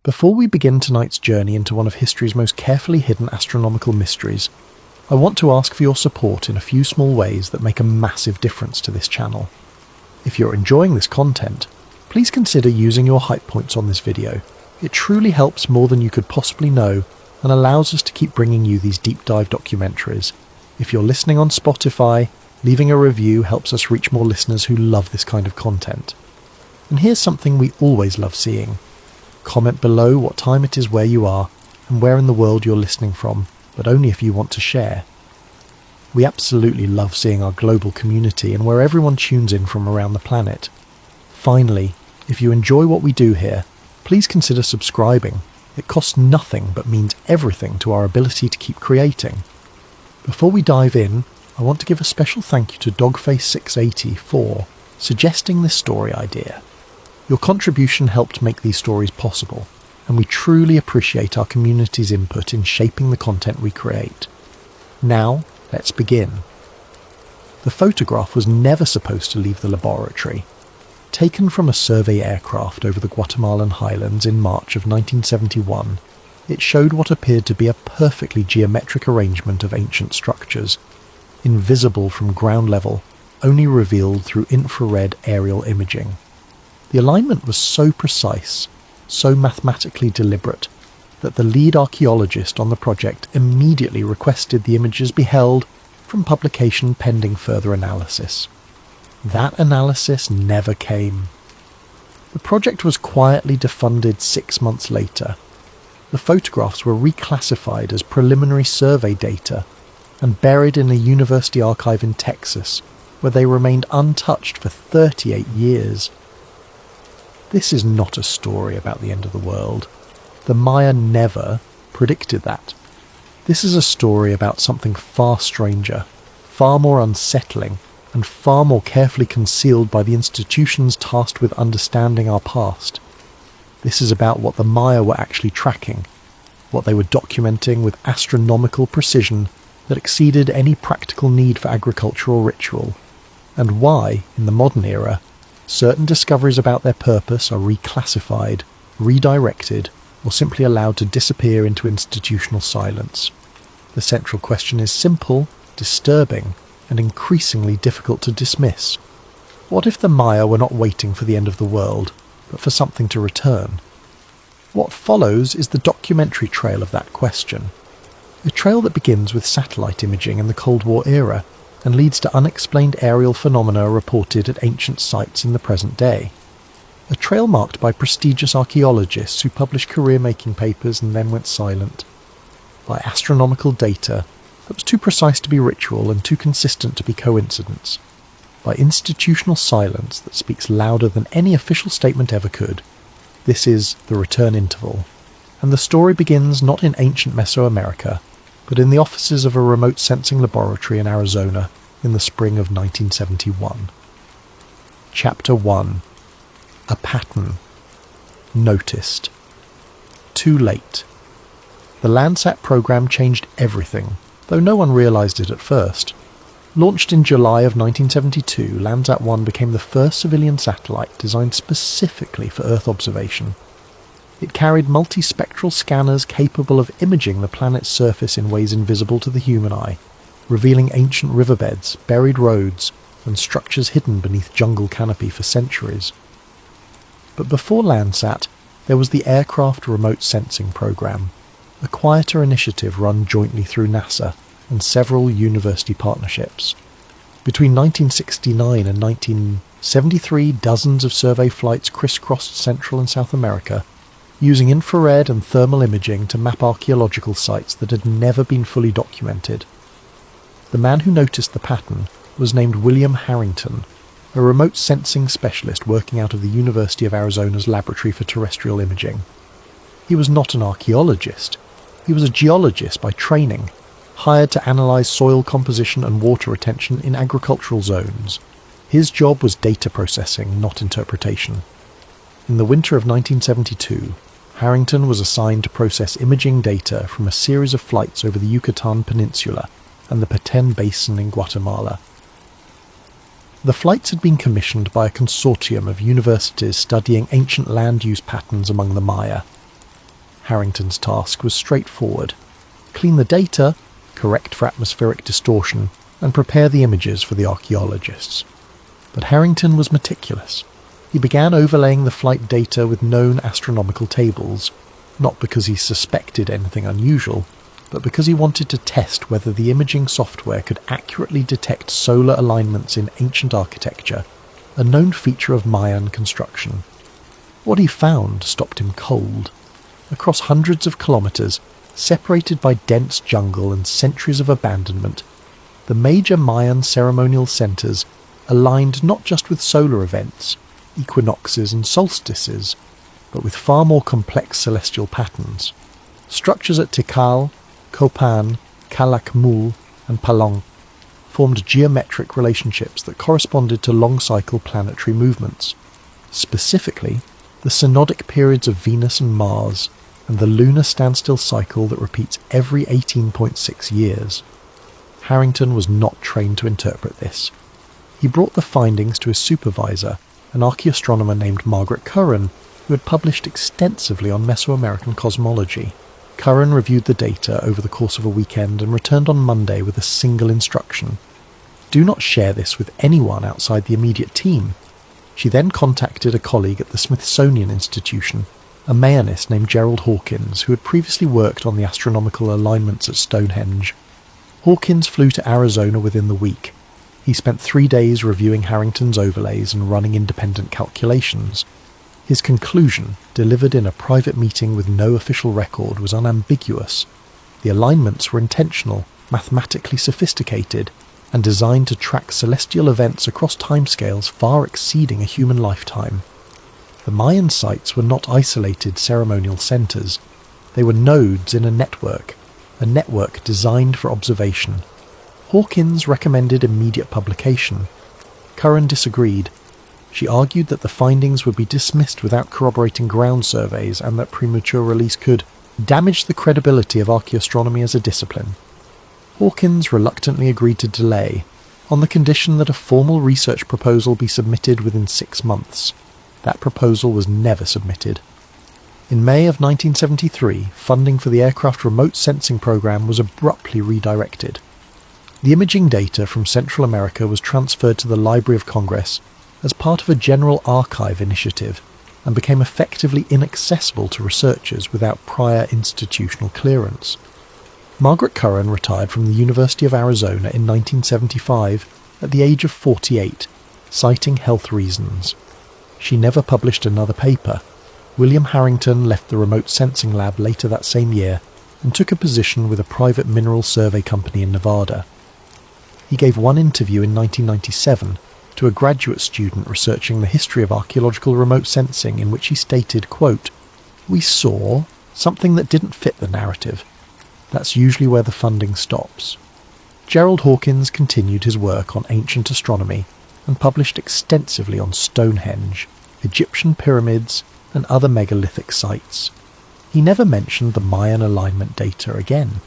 Before we begin tonight's journey into one of history's most carefully hidden astronomical mysteries, I want to ask for your support in a few small ways that make a massive difference to this channel. If you're enjoying this content, please consider using your hype points on this video. It truly helps more than you could possibly know and allows us to keep bringing you these deep dive documentaries. If you're listening on Spotify, leaving a review helps us reach more listeners who love this kind of content. And here's something we always love seeing. Comment below what time it is where you are and where in the world you're listening from, but only if you want to share. We absolutely love seeing our global community and where everyone tunes in from around the planet. Finally, if you enjoy what we do here, please consider subscribing. It costs nothing but means everything to our ability to keep creating. Before we dive in, I want to give a special thank you to Dogface680 for suggesting this story idea. Your contribution helped make these stories possible, and we truly appreciate our community's input in shaping the content we create. Now, let's begin. The photograph was never supposed to leave the laboratory. Taken from a survey aircraft over the Guatemalan highlands in March of 1971, it showed what appeared to be a perfectly geometric arrangement of ancient structures, invisible from ground level, only revealed through infrared aerial imaging. The alignment was so precise, so mathematically deliberate, that the lead archaeologist on the project immediately requested the images be held from publication pending further analysis. That analysis never came. The project was quietly defunded 6 months later. The photographs were reclassified as preliminary survey data and buried in a university archive in Texas, where they remained untouched for 38 years. This is not a story about the end of the world. The Maya never predicted that. This is a story about something far stranger, far more unsettling, and far more carefully concealed by the institutions tasked with understanding our past. This is about what the Maya were actually tracking, what they were documenting with astronomical precision that exceeded any practical need for agricultural ritual, and why, in the modern era, certain discoveries about their purpose are reclassified, redirected, or simply allowed to disappear into institutional silence. The central question is simple, disturbing, and increasingly difficult to dismiss. What if the Maya were not waiting for the end of the world, but for something to return? What follows is the documentary trail of that question. A trail that begins with satellite imaging in the Cold War era, and leads to unexplained aerial phenomena reported at ancient sites in the present day. A trail marked by prestigious archaeologists who published career-making papers and then went silent. By astronomical data that was too precise to be ritual and too consistent to be coincidence. By institutional silence that speaks louder than any official statement ever could. This is the return interval. And the story begins not in ancient Mesoamerica, but in the offices of a remote sensing laboratory in Arizona in the spring of 1971. Chapter 1. A pattern. Noticed. Too late. The Landsat program changed everything, though no one realized it at first. Launched in July of 1972, Landsat 1 became the first civilian satellite designed specifically for Earth observation. It carried multispectral scanners capable of imaging the planet's surface in ways invisible to the human eye, revealing ancient riverbeds, buried roads, and structures hidden beneath jungle canopy for centuries. But before Landsat, there was the Aircraft Remote Sensing Program, a quieter initiative run jointly through NASA and several university partnerships. Between 1969 and 1973, dozens of survey flights crisscrossed Central and South America, using infrared and thermal imaging to map archaeological sites that had never been fully documented. The man who noticed the pattern was named William Harrington, a remote sensing specialist working out of the University of Arizona's Laboratory for Terrestrial Imaging. He was not an archaeologist. He was a geologist by training, hired to analyze soil composition and water retention in agricultural zones. His job was data processing, not interpretation. In the winter of 1972, Harrington was assigned to process imaging data from a series of flights over the Yucatan Peninsula and the Petén Basin in Guatemala. The flights had been commissioned by a consortium of universities studying ancient land use patterns among the Maya. Harrington's task was straightforward: clean the data, correct for atmospheric distortion, and prepare the images for the archaeologists. But Harrington was meticulous. He began overlaying the flight data with known astronomical tables, not because he suspected anything unusual, but because he wanted to test whether the imaging software could accurately detect solar alignments in ancient architecture, a known feature of Mayan construction. What he found stopped him cold. Across hundreds of kilometres, separated by dense jungle and centuries of abandonment, the major Mayan ceremonial centres aligned not just with solar events, equinoxes and solstices, but with far more complex celestial patterns. Structures at Tikal, Copan, Calakmul and Palong formed geometric relationships that corresponded to long-cycle planetary movements, specifically the synodic periods of Venus and Mars and the lunar standstill cycle that repeats every 18.6 years. Harrington was not trained to interpret this. He brought the findings to his supervisor, an archaeoastronomer named Margaret Curran, who had published extensively on Mesoamerican cosmology. Curran reviewed the data over the course of a weekend and returned on Monday with a single instruction: do not share this with anyone outside the immediate team. She then contacted a colleague at the Smithsonian Institution, a Mayanist named Gerald Hawkins, who had previously worked on the astronomical alignments at Stonehenge. Hawkins flew to Arizona within the week. He spent 3 days reviewing Harrington's overlays and running independent calculations. His conclusion, delivered in a private meeting with no official record, was unambiguous. The alignments were intentional, mathematically sophisticated, and designed to track celestial events across timescales far exceeding a human lifetime. The Mayan sites were not isolated ceremonial centres. They were nodes in a network designed for observation. Hawkins recommended immediate publication. Curran disagreed. She argued that the findings would be dismissed without corroborating ground surveys and that premature release could damage the credibility of archaeoastronomy as a discipline. Hawkins reluctantly agreed to delay, on the condition that a formal research proposal be submitted within 6 months. That proposal was never submitted. In May of 1973, funding for the aircraft remote sensing program was abruptly redirected. The imaging data from Central America was transferred to the Library of Congress as part of a general archive initiative and became effectively inaccessible to researchers without prior institutional clearance. Margaret Curran retired from the University of Arizona in 1975 at the age of 48, citing health reasons. She never published another paper. William Harrington left the remote sensing lab later that same year and took a position with a private mineral survey company in Nevada. He gave one interview in 1997 to a graduate student researching the history of archaeological remote sensing, in which he stated, quote, "We saw something that didn't fit the narrative. That's usually where the funding stops." Gerald Hawkins continued his work on ancient astronomy and published extensively on Stonehenge, Egyptian pyramids, and other megalithic sites. He never mentioned the Mayan alignment data again.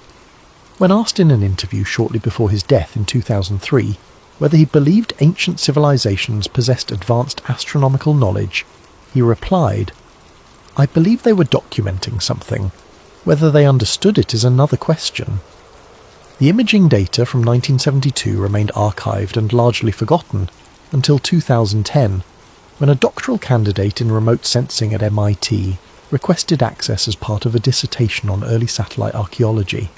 When asked in an interview shortly before his death in 2003 whether he believed ancient civilizations possessed advanced astronomical knowledge, he replied, "I believe they were documenting something. Whether they understood it is another question." The imaging data from 1972 remained archived and largely forgotten until 2010, when a doctoral candidate in remote sensing at MIT requested access as part of a dissertation on early satellite archaeology.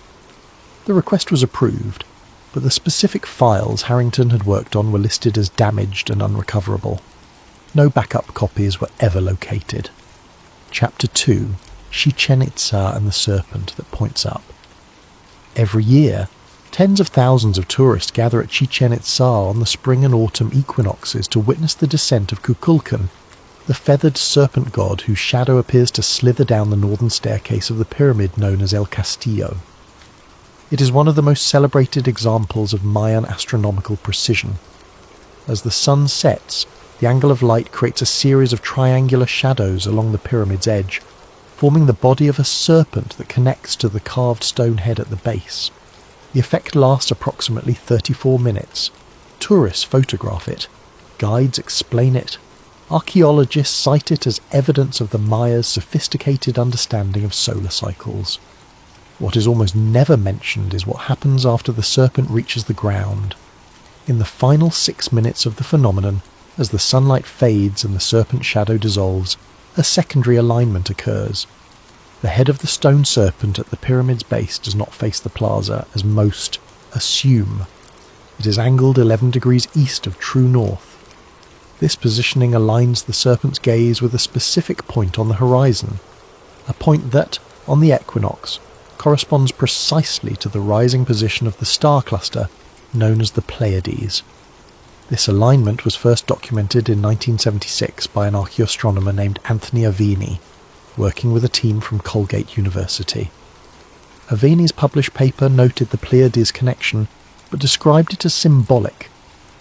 The request was approved, but the specific files Harrington had worked on were listed as damaged and unrecoverable. No backup copies were ever located. Chapter 2: Chichen Itza and the Serpent That Points Up. Every year, tens of thousands of tourists gather at Chichen Itza on the spring and autumn equinoxes to witness the descent of Kukulkan, the feathered serpent god whose shadow appears to slither down the northern staircase of the pyramid known as El Castillo. It is one of the most celebrated examples of Mayan astronomical precision. As the sun sets, the angle of light creates a series of triangular shadows along the pyramid's edge, forming the body of a serpent that connects to the carved stone head at the base. The effect lasts approximately 34 minutes. Tourists photograph it. Guides explain it. Archaeologists cite it as evidence of the Mayas' sophisticated understanding of solar cycles. What is almost never mentioned is what happens after the serpent reaches the ground. In the final 6 minutes of the phenomenon, as the sunlight fades and the serpent's shadow dissolves, a secondary alignment occurs. The head of the stone serpent at the pyramid's base does not face the plaza, as most assume. It is angled 11 degrees east of true north. This positioning aligns the serpent's gaze with a specific point on the horizon, a point that, on the equinox, corresponds precisely to the rising position of the star cluster known as the Pleiades. This alignment was first documented in 1976 by an archaeoastronomer named Anthony Aveni, working with a team from Colgate University. Aveni's published paper noted the Pleiades connection, but described it as symbolic,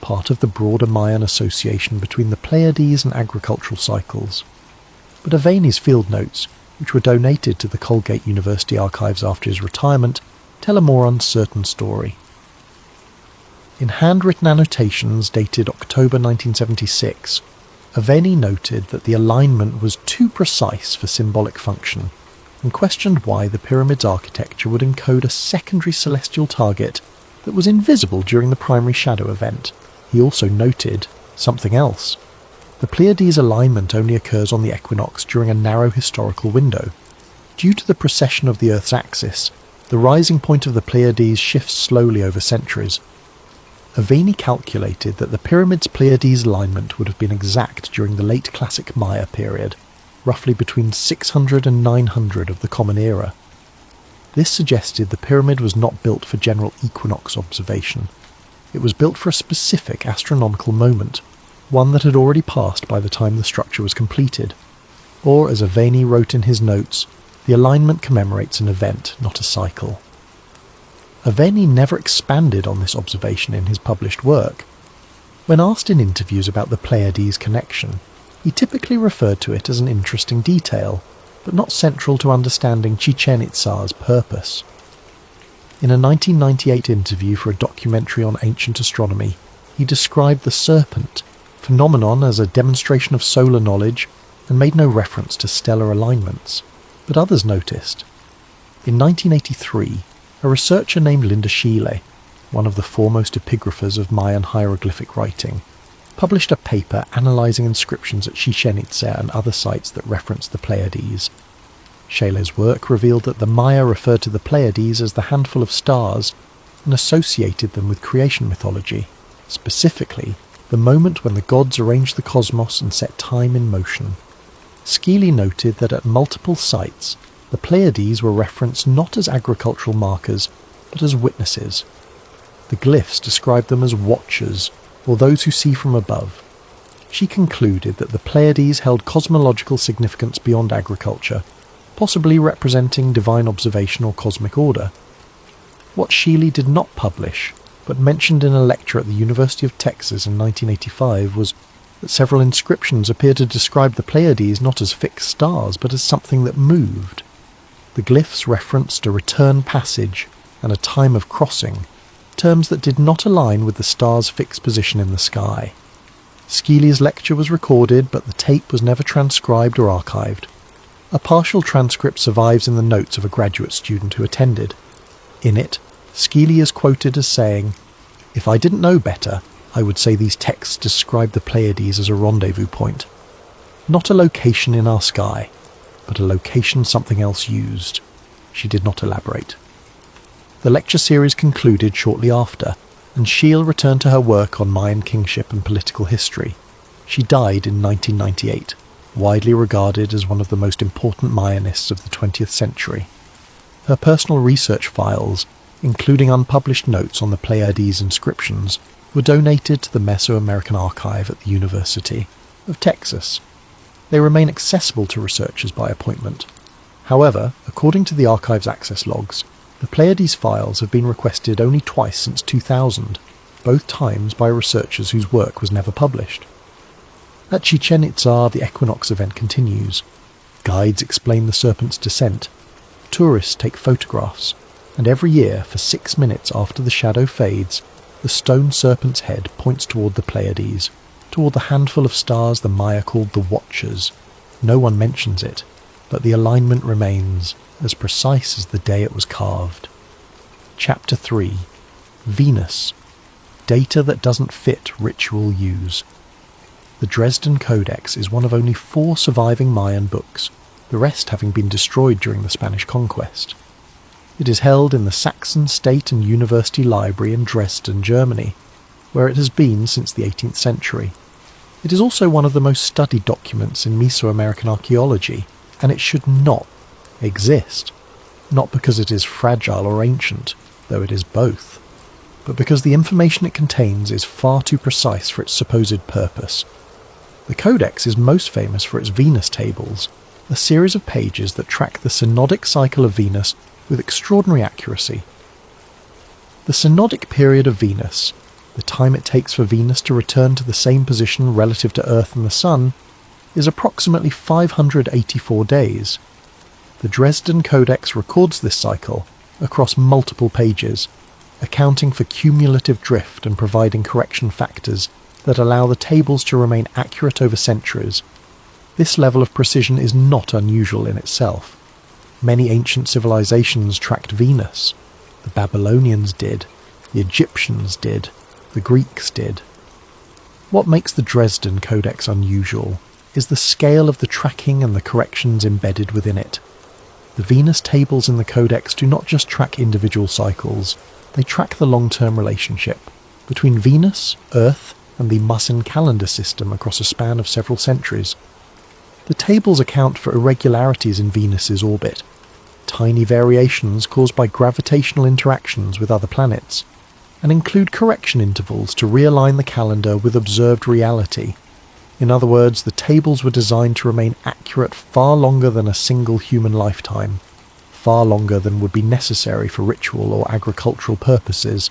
part of the broader Mayan association between the Pleiades and agricultural cycles. But Aveni's field notes, which were donated to the Colgate University archives after his retirement, tell a more uncertain story. In handwritten annotations dated October 1976, Aveni noted that the alignment was too precise for symbolic function, and questioned why the pyramid's architecture would encode a secondary celestial target that was invisible during the primary shadow event. He also noted something else. The Pleiades alignment only occurs on the equinox during a narrow historical window. Due to the precession of the Earth's axis, the rising point of the Pleiades shifts slowly over centuries. Aveni calculated that the pyramid's Pleiades alignment would have been exact during the late Classic Maya period, roughly between 600 and 900 of the Common Era. This suggested the pyramid was not built for general equinox observation. It was built for a specific astronomical moment, one that had already passed by the time the structure was completed. Or, as Aveni wrote in his notes, the alignment commemorates an event, not a cycle. Aveni never expanded on this observation in his published work. When asked in interviews about the Pleiades connection, he typically referred to it as an interesting detail, but not central to understanding Chichen Itza's purpose. In a 1998 interview for a documentary on ancient astronomy, he described the serpent phenomenon as a demonstration of solar knowledge and made no reference to stellar alignments, but others noticed. In 1983, a researcher named Linda Shealy, one of the foremost epigraphers of Mayan hieroglyphic writing, published a paper analysing inscriptions at Chichen Itza and other sites that referenced the Pleiades. Shealy's work revealed that the Maya referred to the Pleiades as the handful of stars and associated them with creation mythology, specifically the moment when the gods arranged the cosmos and set time in motion. Shealy noted that at multiple sites, the Pleiades were referenced not as agricultural markers, but as witnesses. The glyphs described them as watchers, or those who see from above. She concluded that the Pleiades held cosmological significance beyond agriculture, possibly representing divine observation or cosmic order. What Shealy did not publish, but mentioned in a lecture at the University of Texas in 1985, was that several inscriptions appear to describe the Pleiades not as fixed stars, but as something that moved. The glyphs referenced a return passage and a time of crossing, terms that did not align with the star's fixed position in the sky. Shealy's lecture was recorded, but the tape was never transcribed or archived. A partial transcript survives in the notes of a graduate student who attended. In it, Shealy is quoted as saying, "If I didn't know better, I would say these texts describe the Pleiades as a rendezvous point. Not a location in our sky, but a location something else used." She did not elaborate. The lecture series concluded shortly after, and Shealy returned to her work on Mayan kingship and political history. She died in 1998, widely regarded as one of the most important Mayanists of the 20th century. Her personal research files, including unpublished notes on the Pleiades inscriptions, were donated to the Mesoamerican Archive at the University of Texas. They remain accessible to researchers by appointment. However, according to the archive's access logs, the Pleiades files have been requested only twice since 2000, both times by researchers whose work was never published. At Chichen Itza, the equinox event continues. Guides explain the serpent's descent. Tourists take photographs, and every year, for 6 minutes after the shadow fades, the stone serpent's head points toward the Pleiades. toward the handful of stars the Maya called the Watchers. No one mentions it, but the alignment remains as precise as the day it was carved. Chapter 3. Venus. Data that doesn't fit ritual use. The Dresden Codex is one of only 4 surviving Mayan books, the rest having been destroyed during the Spanish conquest. It is held in the Saxon State and University Library in Dresden, Germany, where it has been since the 18th century. It is also one of the most studied documents in Mesoamerican archaeology, and it should not exist. Not because it is fragile or ancient, though it is both, but because the information it contains is far too precise for its supposed purpose. The Codex is most famous for its Venus tables, a series of pages that track the synodic cycle of Venus with extraordinary accuracy. The synodic period of Venus, the time it takes for Venus to return to the same position relative to Earth and the Sun, is approximately 584 days. The Dresden Codex records this cycle across multiple pages, accounting for cumulative drift and providing correction factors that allow the tables to remain accurate over centuries. This level of precision is not unusual in itself. Many ancient civilizations tracked Venus. The Babylonians did, the Egyptians did, the Greeks did. What makes the Dresden Codex unusual is the scale of the tracking and the corrections embedded within it. The Venus tables in the Codex do not just track individual cycles, they track the long-term relationship between Venus, Earth, and the Mayan calendar system across a span of several centuries. The tables account for irregularities in Venus's orbit, tiny variations caused by gravitational interactions with other planets, and include correction intervals to realign the calendar with observed reality. In other words, the tables were designed to remain accurate far longer than a single human lifetime, far longer than would be necessary for ritual or agricultural purposes.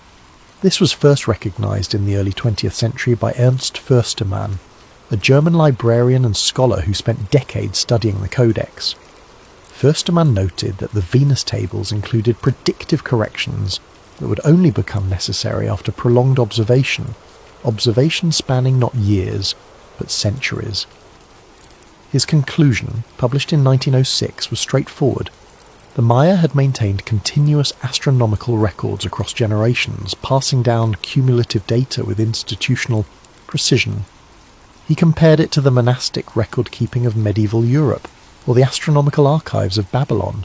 This was first recognised in the early 20th century by Ernst Fürstemann, a German librarian and scholar who spent decades studying the Codex. Fürstemann noted that the Venus tables included predictive corrections that would only become necessary after prolonged observation spanning not years, but centuries. His conclusion, published in 1906, was straightforward. The Maya had maintained continuous astronomical records across generations, passing down cumulative data with institutional precision. He compared it to the monastic record-keeping of medieval Europe, or the astronomical archives of Babylon.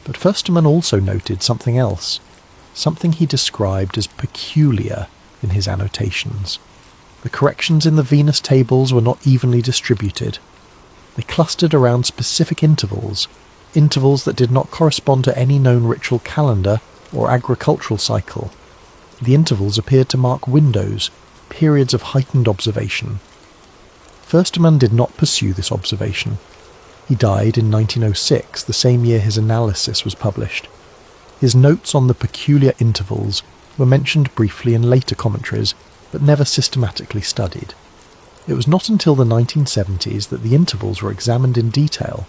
But Fürstemann also noted something else, something he described as peculiar in his annotations. The corrections in the Venus tables were not evenly distributed. They clustered around specific intervals that did not correspond to any known ritual calendar or agricultural cycle. The intervals appeared to mark windows, periods of heightened observation. Fürstemann did not pursue this observation. He died in 1906, the same year his analysis was published. His notes on the peculiar intervals were mentioned briefly in later commentaries, but never systematically studied. It was not until the 1970s that the intervals were examined in detail.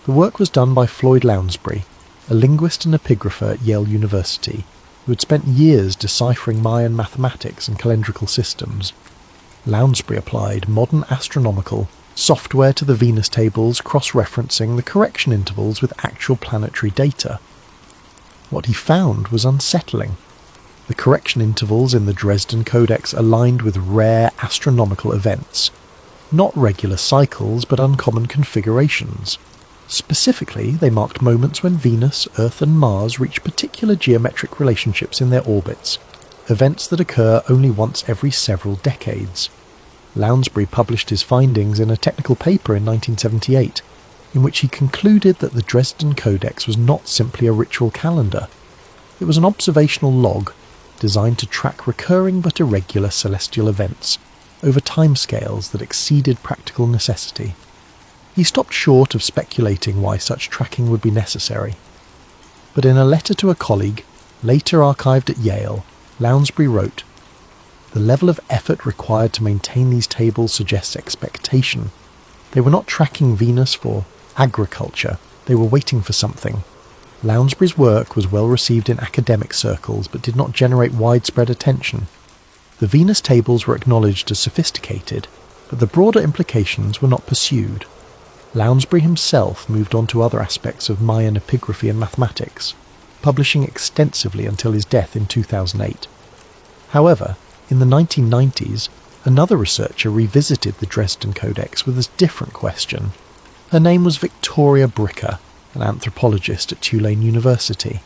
The work was done by Floyd Lounsbury, a linguist and epigrapher at Yale University, who had spent years deciphering Mayan mathematics and calendrical systems. Lounsbury applied modern astronomical software to the Venus tables, cross-referencing the correction intervals with actual planetary data. What he found was unsettling. The correction intervals in the Dresden Codex aligned with rare astronomical events, not regular cycles but uncommon configurations. Specifically, they marked moments when Venus, Earth and Mars reach particular geometric relationships in their orbits, events that occur only once every several decades. Lounsbury published his findings in a technical paper in 1978, in which he concluded that the Dresden Codex was not simply a ritual calendar. It was an observational log designed to track recurring but irregular celestial events over timescales that exceeded practical necessity. He stopped short of speculating why such tracking would be necessary. But in a letter to a colleague, later archived at Yale, Lounsbury wrote, "The level of effort required to maintain these tables suggests expectation. They were not tracking Venus for agriculture, they were waiting for something." Lounsbury's work was well received in academic circles but did not generate widespread attention. The Venus tables were acknowledged as sophisticated, but the broader implications were not pursued. Lounsbury himself moved on to other aspects of Mayan epigraphy and mathematics, publishing extensively until his death in 2008. However, in the 1990s, another researcher revisited the Dresden Codex with a different question. Her name was Victoria Bricker, an anthropologist at Tulane University.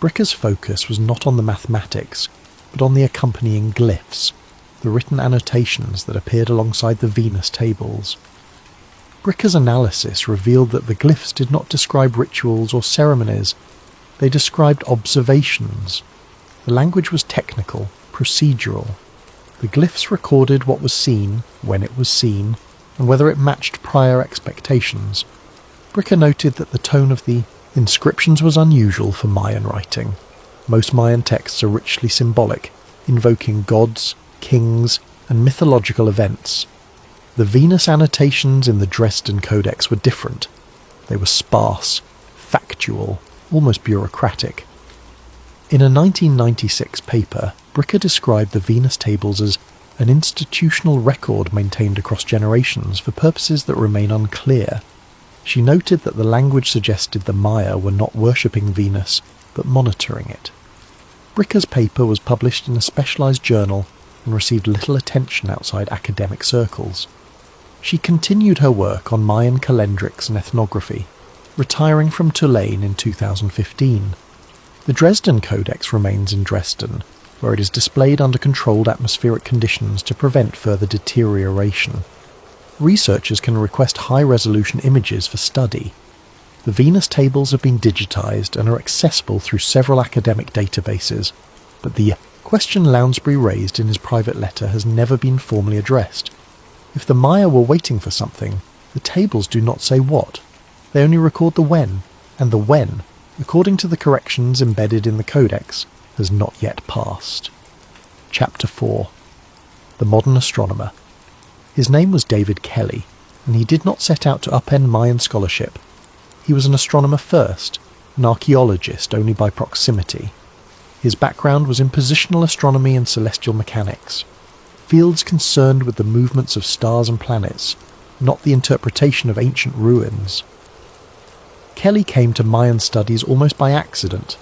Bricker's focus was not on the mathematics, but on the accompanying glyphs, the written annotations that appeared alongside the Venus tables. Bricker's analysis revealed that the glyphs did not describe rituals or ceremonies, they described observations. The language was technical, procedural. The glyphs recorded what was seen, when it was seen, and whether it matched prior expectations. Bricker noted that the tone of the inscriptions was unusual for Mayan writing. Most Mayan texts are richly symbolic, invoking gods, kings, and mythological events. The Venus annotations in the Dresden Codex were different. They were sparse, factual, almost bureaucratic. In a 1996 paper, Bricker described the Venus tables as an institutional record maintained across generations for purposes that remain unclear. She noted that the language suggested the Maya were not worshipping Venus, but monitoring it. Bricker's paper was published in a specialised journal and received little attention outside academic circles. She continued her work on Mayan calendrics and ethnography, retiring from Tulane in 2015. The Dresden Codex remains in Dresden, where it is displayed under controlled atmospheric conditions to prevent further deterioration. Researchers can request high-resolution images for study. The Venus tables have been digitized and are accessible through several academic databases, but the question Lounsbury raised in his private letter has never been formally addressed. If the Maya were waiting for something, the tables do not say what. They only record the when, and the when, according to the corrections embedded in the Codex, has not yet passed. Chapter 4. The Modern Astronomer. His name was David Kelly, and he did not set out to upend Mayan scholarship. He was an astronomer first, an archaeologist only by proximity. His background was in positional astronomy and celestial mechanics, fields concerned with the movements of stars and planets, not the interpretation of ancient ruins. Kelly came to Mayan studies almost by accident.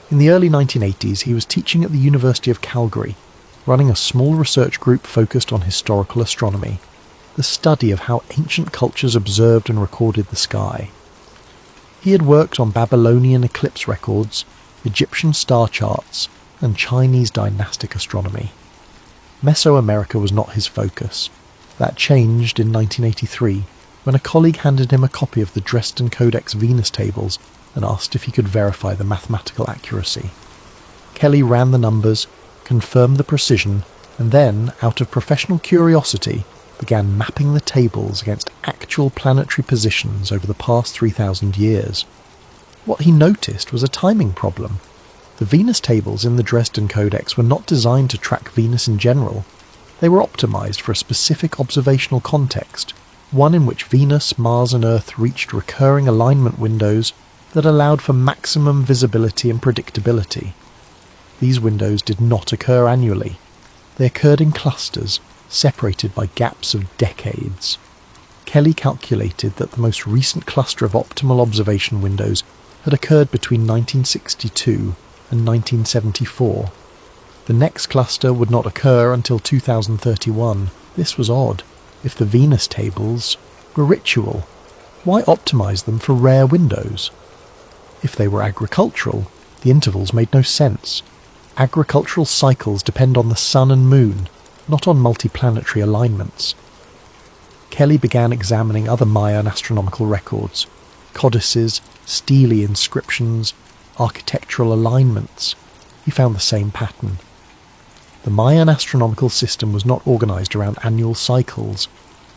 In the early 1980s, he was teaching at the University of Calgary, running a small research group focused on historical astronomy, the study of how ancient cultures observed and recorded the sky. He had worked on Babylonian eclipse records, Egyptian star charts, and Chinese dynastic astronomy. Mesoamerica was not his focus. That changed in 1983, when a colleague handed him a copy of the Dresden Codex Venus tables and asked if he could verify the mathematical accuracy. Kelly ran the numbers, confirmed the precision, and then, out of professional curiosity, began mapping the tables against actual planetary positions over the past 3,000 years. What he noticed was a timing problem. The Venus tables in the Dresden Codex were not designed to track Venus in general. They were optimized for a specific observational context, one in which Venus, Mars and Earth reached recurring alignment windows that allowed for maximum visibility and predictability. These windows did not occur annually. They occurred in clusters, separated by gaps of decades. Kelly calculated that the most recent cluster of optimal observation windows had occurred between 1962 and 1974. The next cluster would not occur until 2031. This was odd. If the Venus tables were ritual, why optimize them for rare windows? If they were agricultural, the intervals made no sense. Agricultural cycles depend on the sun and moon, not on multiplanetary alignments. Kelly began examining other Mayan astronomical records, codices, stele inscriptions, architectural alignments. He found the same pattern. The Mayan astronomical system was not organised around annual cycles.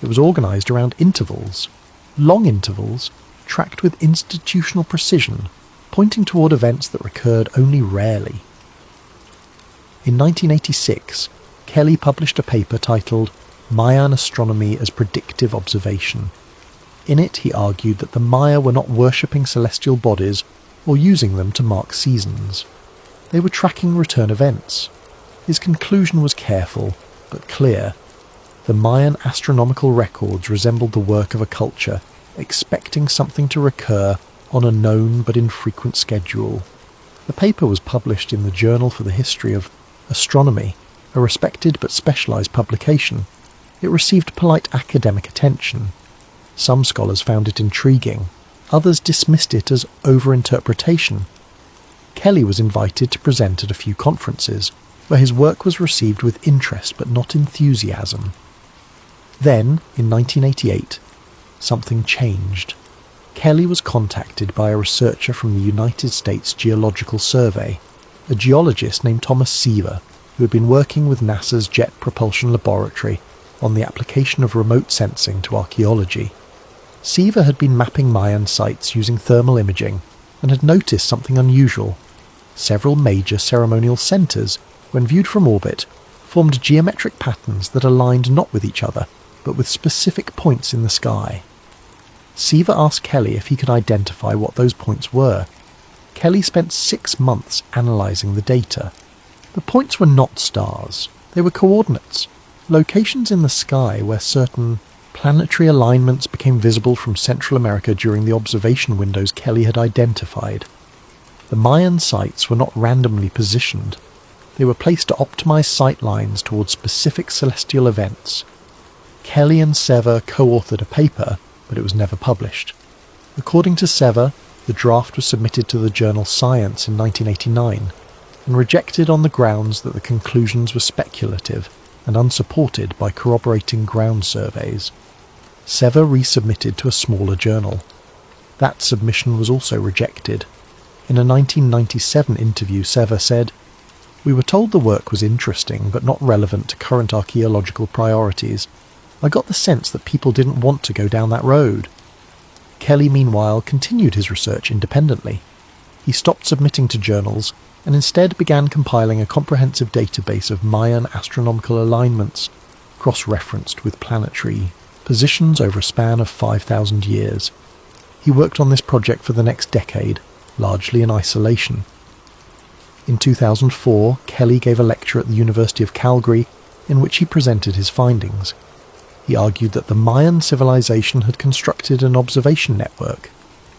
It was organised around intervals, long intervals, tracked with institutional precision, pointing toward events that recurred only rarely. In 1986, Kelly published a paper titled Mayan Astronomy as Predictive Observation. In it, he argued that the Maya were not worshipping celestial bodies or using them to mark seasons. They were tracking return events. His conclusion was careful, but clear. The Mayan astronomical records resembled the work of a culture expecting something to recur on a known but infrequent schedule. The paper was published in the Journal for the History of Astronomy, a respected but specialised publication. It received polite academic attention. Some scholars found it intriguing, others dismissed it as over-interpretation. Kelly was invited to present at a few conferences, where his work was received with interest but not enthusiasm. Then, in 1988, something changed. Kelly was contacted by a researcher from the United States Geological Survey, a geologist named Thomas Seaver, who had been working with NASA's Jet Propulsion Laboratory on the application of remote sensing to archaeology. Seaver had been mapping Mayan sites using thermal imaging and had noticed something unusual. Several major ceremonial centres, when viewed from orbit, formed geometric patterns that aligned not with each other, but with specific points in the sky. Seaver asked Kelly if he could identify what those points were. Kelly spent 6 months analysing the data. The points were not stars, they were coordinates, locations in the sky where certain planetary alignments became visible from Central America during the observation windows Kelly had identified. The Mayan sites were not randomly positioned. They were placed to optimize sight lines towards specific celestial events. Kelly and Seaver co-authored a paper, but it was never published. According to Seaver, the draft was submitted to the journal Science in 1989 and rejected on the grounds that the conclusions were speculative and unsupported by corroborating ground surveys. Seaver resubmitted to a smaller journal. That submission was also rejected. In a 1997 interview, Seaver said, "We were told the work was interesting but not relevant to current archaeological priorities. I got the sense that people didn't want to go down that road." Kelly, meanwhile, continued his research independently. He stopped submitting to journals and instead began compiling a comprehensive database of Mayan astronomical alignments, cross-referenced with planetary positions over a span of 5,000 years. He worked on this project for the next decade, largely in isolation. In 2004, Kelly gave a lecture at the University of Calgary in which he presented his findings. He argued that the Mayan civilization had constructed an observation network,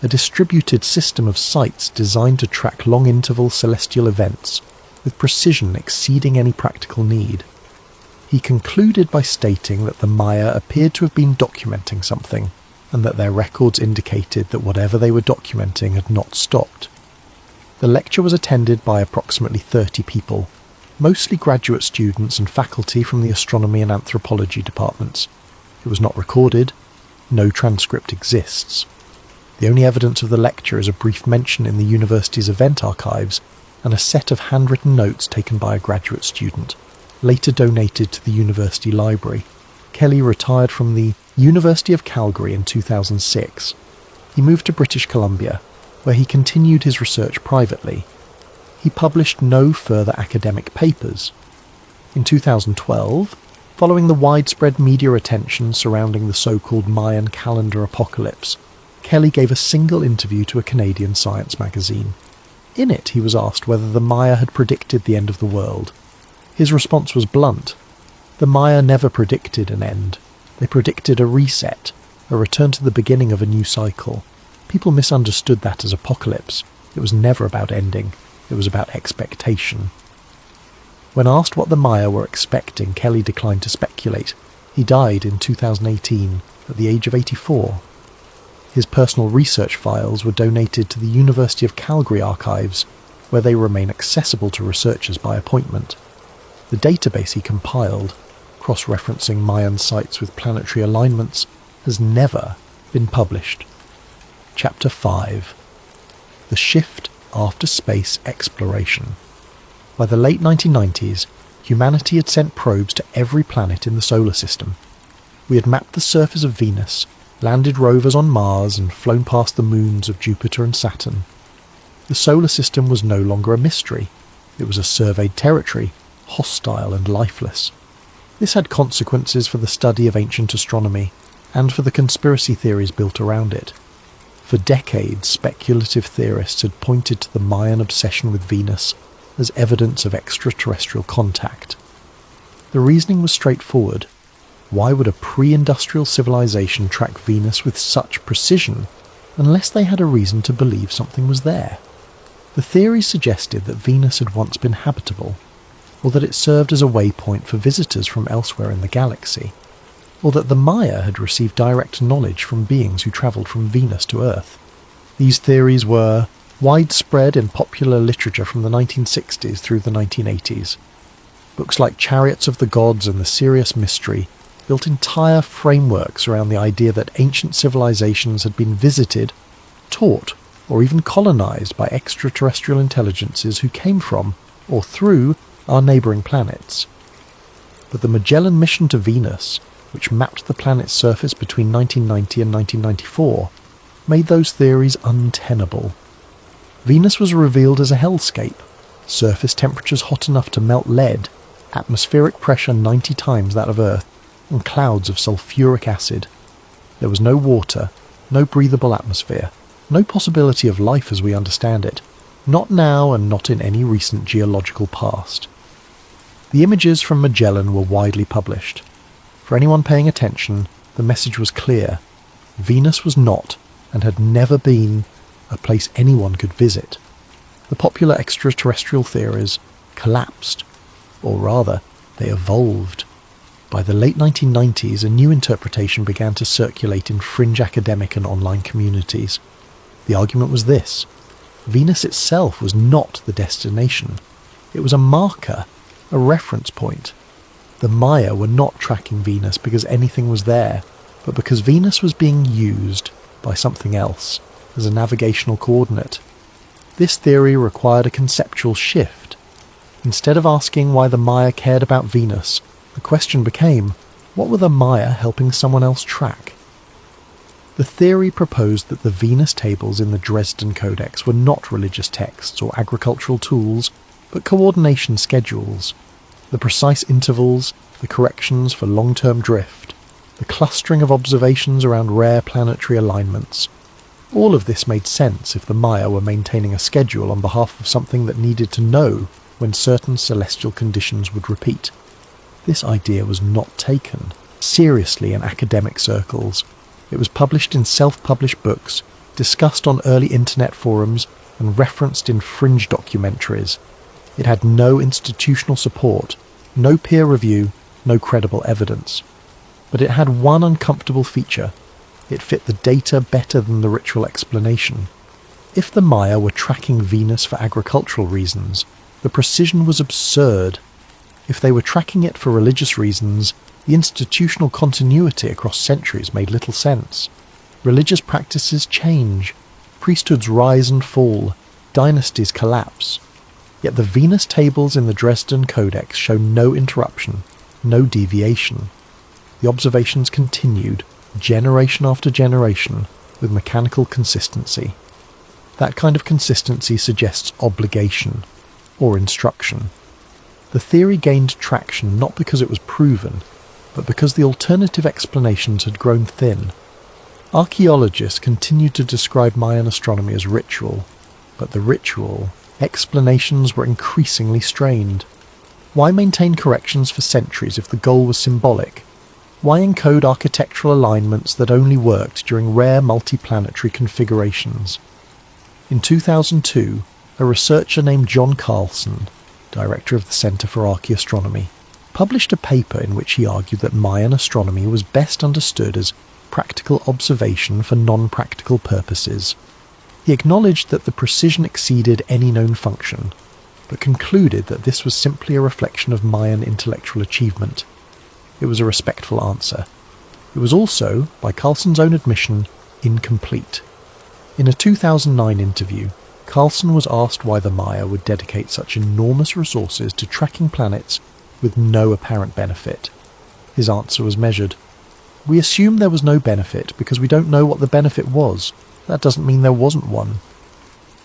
a distributed system of sites designed to track long-interval celestial events, with precision exceeding any practical need. He concluded by stating that the Maya appeared to have been documenting something, and that their records indicated that whatever they were documenting had not stopped. The lecture was attended by approximately 30 people, mostly graduate students and faculty from the astronomy and anthropology departments. It was not recorded. No transcript exists. The only evidence of the lecture is a brief mention in the university's event archives and a set of handwritten notes taken by a graduate student, later donated to the university library. Kelly retired from the University of Calgary in 2006. He moved to British Columbia, where he continued his research privately. He published no further academic papers. In 2012, following the widespread media attention surrounding the so-called Mayan calendar apocalypse, Kelly gave a single interview to a Canadian science magazine. In it, he was asked whether the Maya had predicted the end of the world. His response was blunt. The Maya never predicted an end. They predicted a reset, a return to the beginning of a new cycle. People misunderstood that as apocalypse. It was never about ending. It was about expectation. When asked what the Maya were expecting, Kelly declined to speculate. He died in 2018 at the age of 84. His personal research files were donated to the University of Calgary archives, where they remain accessible to researchers by appointment. The database he compiled, cross-referencing Mayan sites with planetary alignments, has never been published. Chapter 5. The Shift After Space Exploration. By the late 1990s, humanity had sent probes to every planet in the solar system. We had mapped the surface of Venus, landed rovers on Mars, and flown past the moons of Jupiter and Saturn. The solar system was no longer a mystery. It was a surveyed territory, hostile and lifeless. This had consequences for the study of ancient astronomy, and for the conspiracy theories built around it. For decades, speculative theorists had pointed to the Mayan obsession with Venus as evidence of extraterrestrial contact. The reasoning was straightforward. Why would a pre-industrial civilization track Venus with such precision unless they had a reason to believe something was there? The theory suggested that Venus had once been habitable, or that it served as a waypoint for visitors from elsewhere in the galaxy, or that the Maya had received direct knowledge from beings who travelled from Venus to Earth. These theories were widespread in popular literature from the 1960s through the 1980s. Books like Chariots of the Gods and The Serious Mystery built entire frameworks around the idea that ancient civilizations had been visited, taught, or even colonized by extraterrestrial intelligences who came from, or through, our neighbouring planets. But the Magellan mission to Venus, which mapped the planet's surface between 1990 and 1994, made those theories untenable. Venus was revealed as a hellscape, surface temperatures hot enough to melt lead, atmospheric pressure 90 times that of Earth, and clouds of sulfuric acid. There was no water, no breathable atmosphere, no possibility of life as we understand it, not now and not in any recent geological past. The images from Magellan were widely published. For anyone paying attention, the message was clear. Venus was not, and had never been, a place anyone could visit. The popular extraterrestrial theories collapsed, or rather, they evolved. By the late 1990s, a new interpretation began to circulate in fringe academic and online communities. The argument was this: Venus itself was not the destination. It was a marker, a reference point. The Maya were not tracking Venus because anything was there, but because Venus was being used by something else as a navigational coordinate. This theory required a conceptual shift. Instead of asking why the Maya cared about Venus, the question became, what were the Maya helping someone else track? The theory proposed that the Venus tables in the Dresden Codex were not religious texts or agricultural tools, but coordination schedules. The precise intervals, the corrections for long-term drift, the clustering of observations around rare planetary alignments. All of this made sense if the Maya were maintaining a schedule on behalf of something that needed to know when certain celestial conditions would repeat. This idea was not taken seriously in academic circles. It was published in self-published books, discussed on early internet forums, and referenced in fringe documentaries. It had no institutional support, no peer review, no credible evidence. But it had one uncomfortable feature. It fit the data better than the ritual explanation. If the Maya were tracking Venus for agricultural reasons, the precision was absurd. If they were tracking it for religious reasons, the institutional continuity across centuries made little sense. Religious practices change, priesthoods rise and fall, dynasties collapse. Yet the Venus tables in the Dresden Codex show no interruption, no deviation. The observations continued, generation after generation, with mechanical consistency. That kind of consistency suggests obligation, or instruction. The theory gained traction not because it was proven, but because the alternative explanations had grown thin. Archaeologists continued to describe Mayan astronomy as ritual, but the ritual, explanations were increasingly strained. Why maintain corrections for centuries if the goal was symbolic? Why encode architectural alignments that only worked during rare multiplanetary configurations? In 2002, a researcher named John Carlson, director of the Center for Archaeastronomy, published a paper in which he argued that Mayan astronomy was best understood as practical observation for non-practical purposes. He acknowledged that the precision exceeded any known function, but concluded that this was simply a reflection of Mayan intellectual achievement. It was a respectful answer. It was also, by Carlson's own admission, incomplete. In a 2009 interview, Carlson was asked why the Maya would dedicate such enormous resources to tracking planets with no apparent benefit. His answer was measured. We assume there was no benefit because we don't know what the benefit was. That doesn't mean there wasn't one.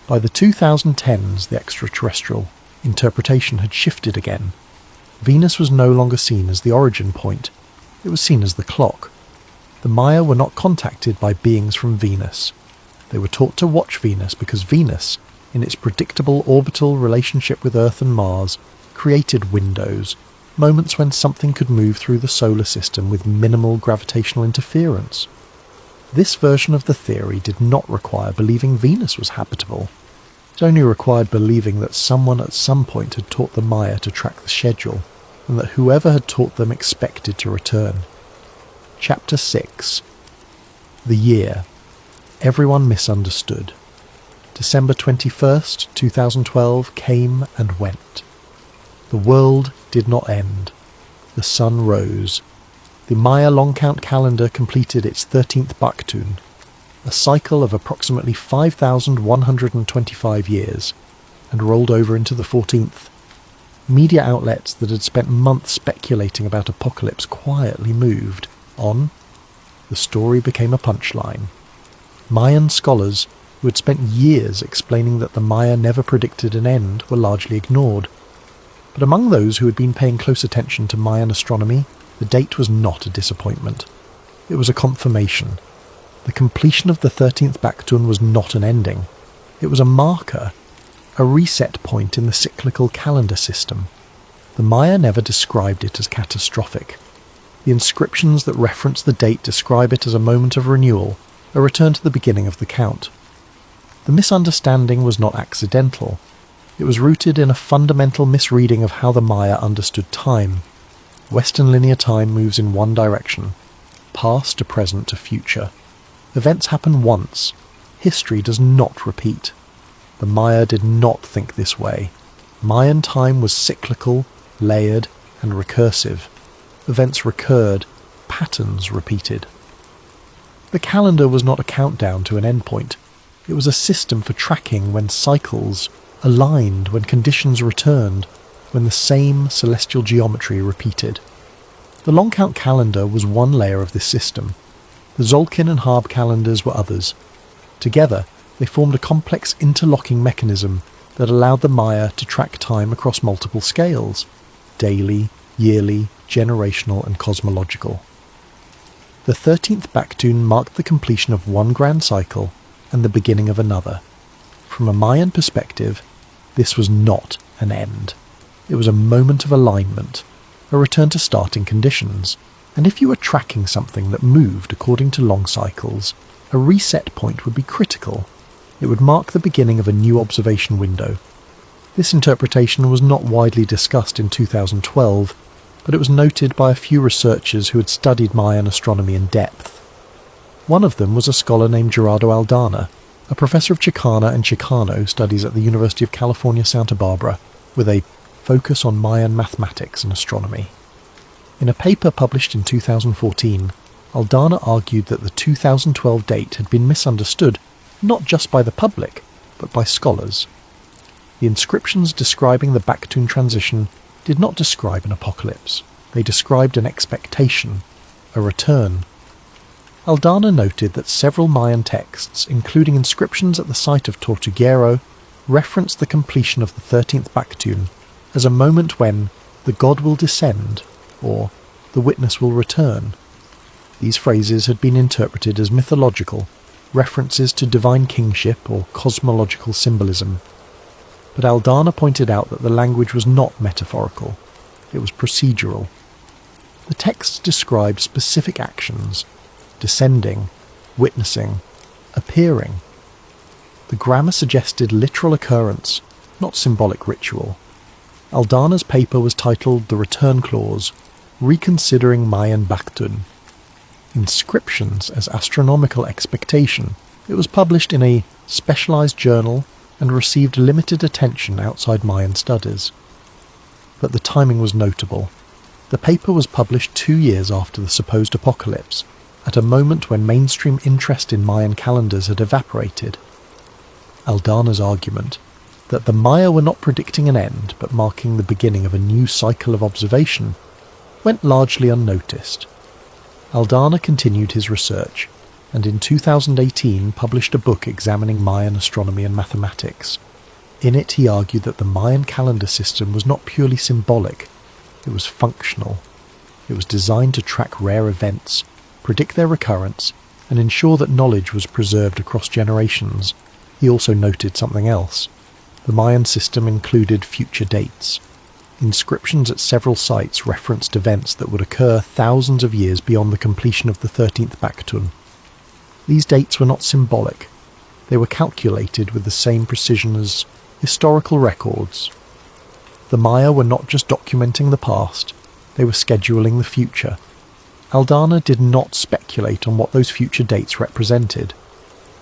By the 2010s, the extraterrestrial interpretation had shifted again. Venus was no longer seen as the origin point. It was seen as the clock. The Maya were not contacted by beings from Venus. They were taught to watch Venus because Venus, in its predictable orbital relationship with Earth and Mars, created windows, moments when something could move through the solar system with minimal gravitational interference. This version of the theory did not require believing Venus was habitable. It only required believing that someone at some point had taught the Maya to track the schedule, and that whoever had taught them expected to return. Chapter 6. The Year. Everyone misunderstood. December 21st, 2012 came and went. The world did not end. The sun rose. The Maya long count calendar completed its 13th Baktun, a cycle of approximately 5,125 years, and rolled over into the 14th. Media outlets that had spent months speculating about apocalypse quietly moved on. The story became a punchline. Mayan scholars, who had spent years explaining that the Maya never predicted an end, were largely ignored. But among those who had been paying close attention to Mayan astronomy, the date was not a disappointment. It was a confirmation. The completion of the 13th Baktun was not an ending. It was a marker, a reset point in the cyclical calendar system. The Maya never described it as catastrophic. The inscriptions that reference the date describe it as a moment of renewal, a return to the beginning of the count. The misunderstanding was not accidental. It was rooted in a fundamental misreading of how the Maya understood time. Western linear time moves in one direction, past to present to future. Events happen once. History does not repeat. The Maya did not think this way. Mayan time was cyclical, layered, and recursive. Events recurred, patterns repeated. The calendar was not a countdown to an endpoint. It was a system for tracking when cycles aligned, when conditions returned, when the same celestial geometry repeated. The long count calendar was one layer of this system. The Tzolk'in and Harb calendars were others. Together, they formed a complex interlocking mechanism that allowed the Maya to track time across multiple scales: daily, yearly, generational, and cosmological. The 13th Baktun marked the completion of one grand cycle and the beginning of another. From a Mayan perspective, this was not an end. It was a moment of alignment, a return to starting conditions. And if you were tracking something that moved according to long cycles, a reset point would be critical. It would mark the beginning of a new observation window. This interpretation was not widely discussed in 2012, but it was noted by a few researchers who had studied Mayan astronomy in depth. One of them was a scholar named Gerardo Aldana, a professor of Chicana and Chicano studies at the University of California, Santa Barbara, with a focus on Mayan mathematics and astronomy. In a paper published in 2014, Aldana argued that the 2012 date had been misunderstood not just by the public, but by scholars. The inscriptions describing the Baktun transition did not describe an apocalypse. They described an expectation, a return. Aldana noted that several Mayan texts, including inscriptions at the site of Tortuguero, referenced the completion of the 13th Baktun as a moment when the god will descend, or the witness will return. These phrases had been interpreted as mythological, references to divine kingship or cosmological symbolism. But Aldana pointed out that the language was not metaphorical, it was procedural. The texts described specific actions: descending, witnessing, appearing. The grammar suggested literal occurrence, not symbolic ritual. Aldana's paper was titled The Return Clause, Reconsidering Mayan Baktun. Inscriptions as Astronomical Expectation. It was published in a specialized journal and received limited attention outside Mayan studies. But the timing was notable. The paper was published 2 years after the supposed apocalypse, at a moment when mainstream interest in Mayan calendars had evaporated. Aldana's argument, that the Maya were not predicting an end but marking the beginning of a new cycle of observation, went largely unnoticed. Aldana continued his research, and in 2018 published a book examining Mayan astronomy and mathematics. In it he argued that the Mayan calendar system was not purely symbolic, it was functional. It was designed to track rare events, predict their recurrence, and ensure that knowledge was preserved across generations. He also noted something else. The Mayan system included future dates. Inscriptions at several sites referenced events that would occur thousands of years beyond the completion of the 13th Baktun. These dates were not symbolic. They were calculated with the same precision as historical records. The Maya were not just documenting the past, they were scheduling the future. Aldana did not speculate on what those future dates represented,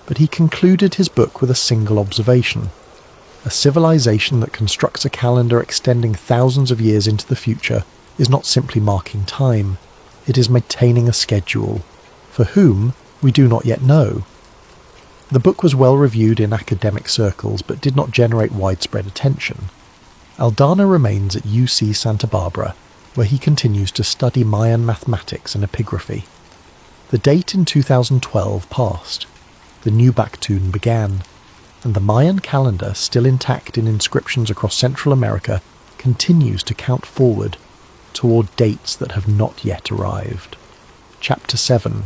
but he concluded his book with a single observation. A civilization that constructs a calendar extending thousands of years into the future is not simply marking time, it is maintaining a schedule. For whom, we do not yet know. The book was well reviewed in academic circles but did not generate widespread attention. Aldana remains at UC Santa Barbara, where he continues to study Mayan mathematics and epigraphy. The date in 2012 passed. The new Baktun began, and the Mayan calendar, still intact in inscriptions across Central America, continues to count forward toward dates that have not yet arrived. Chapter 7.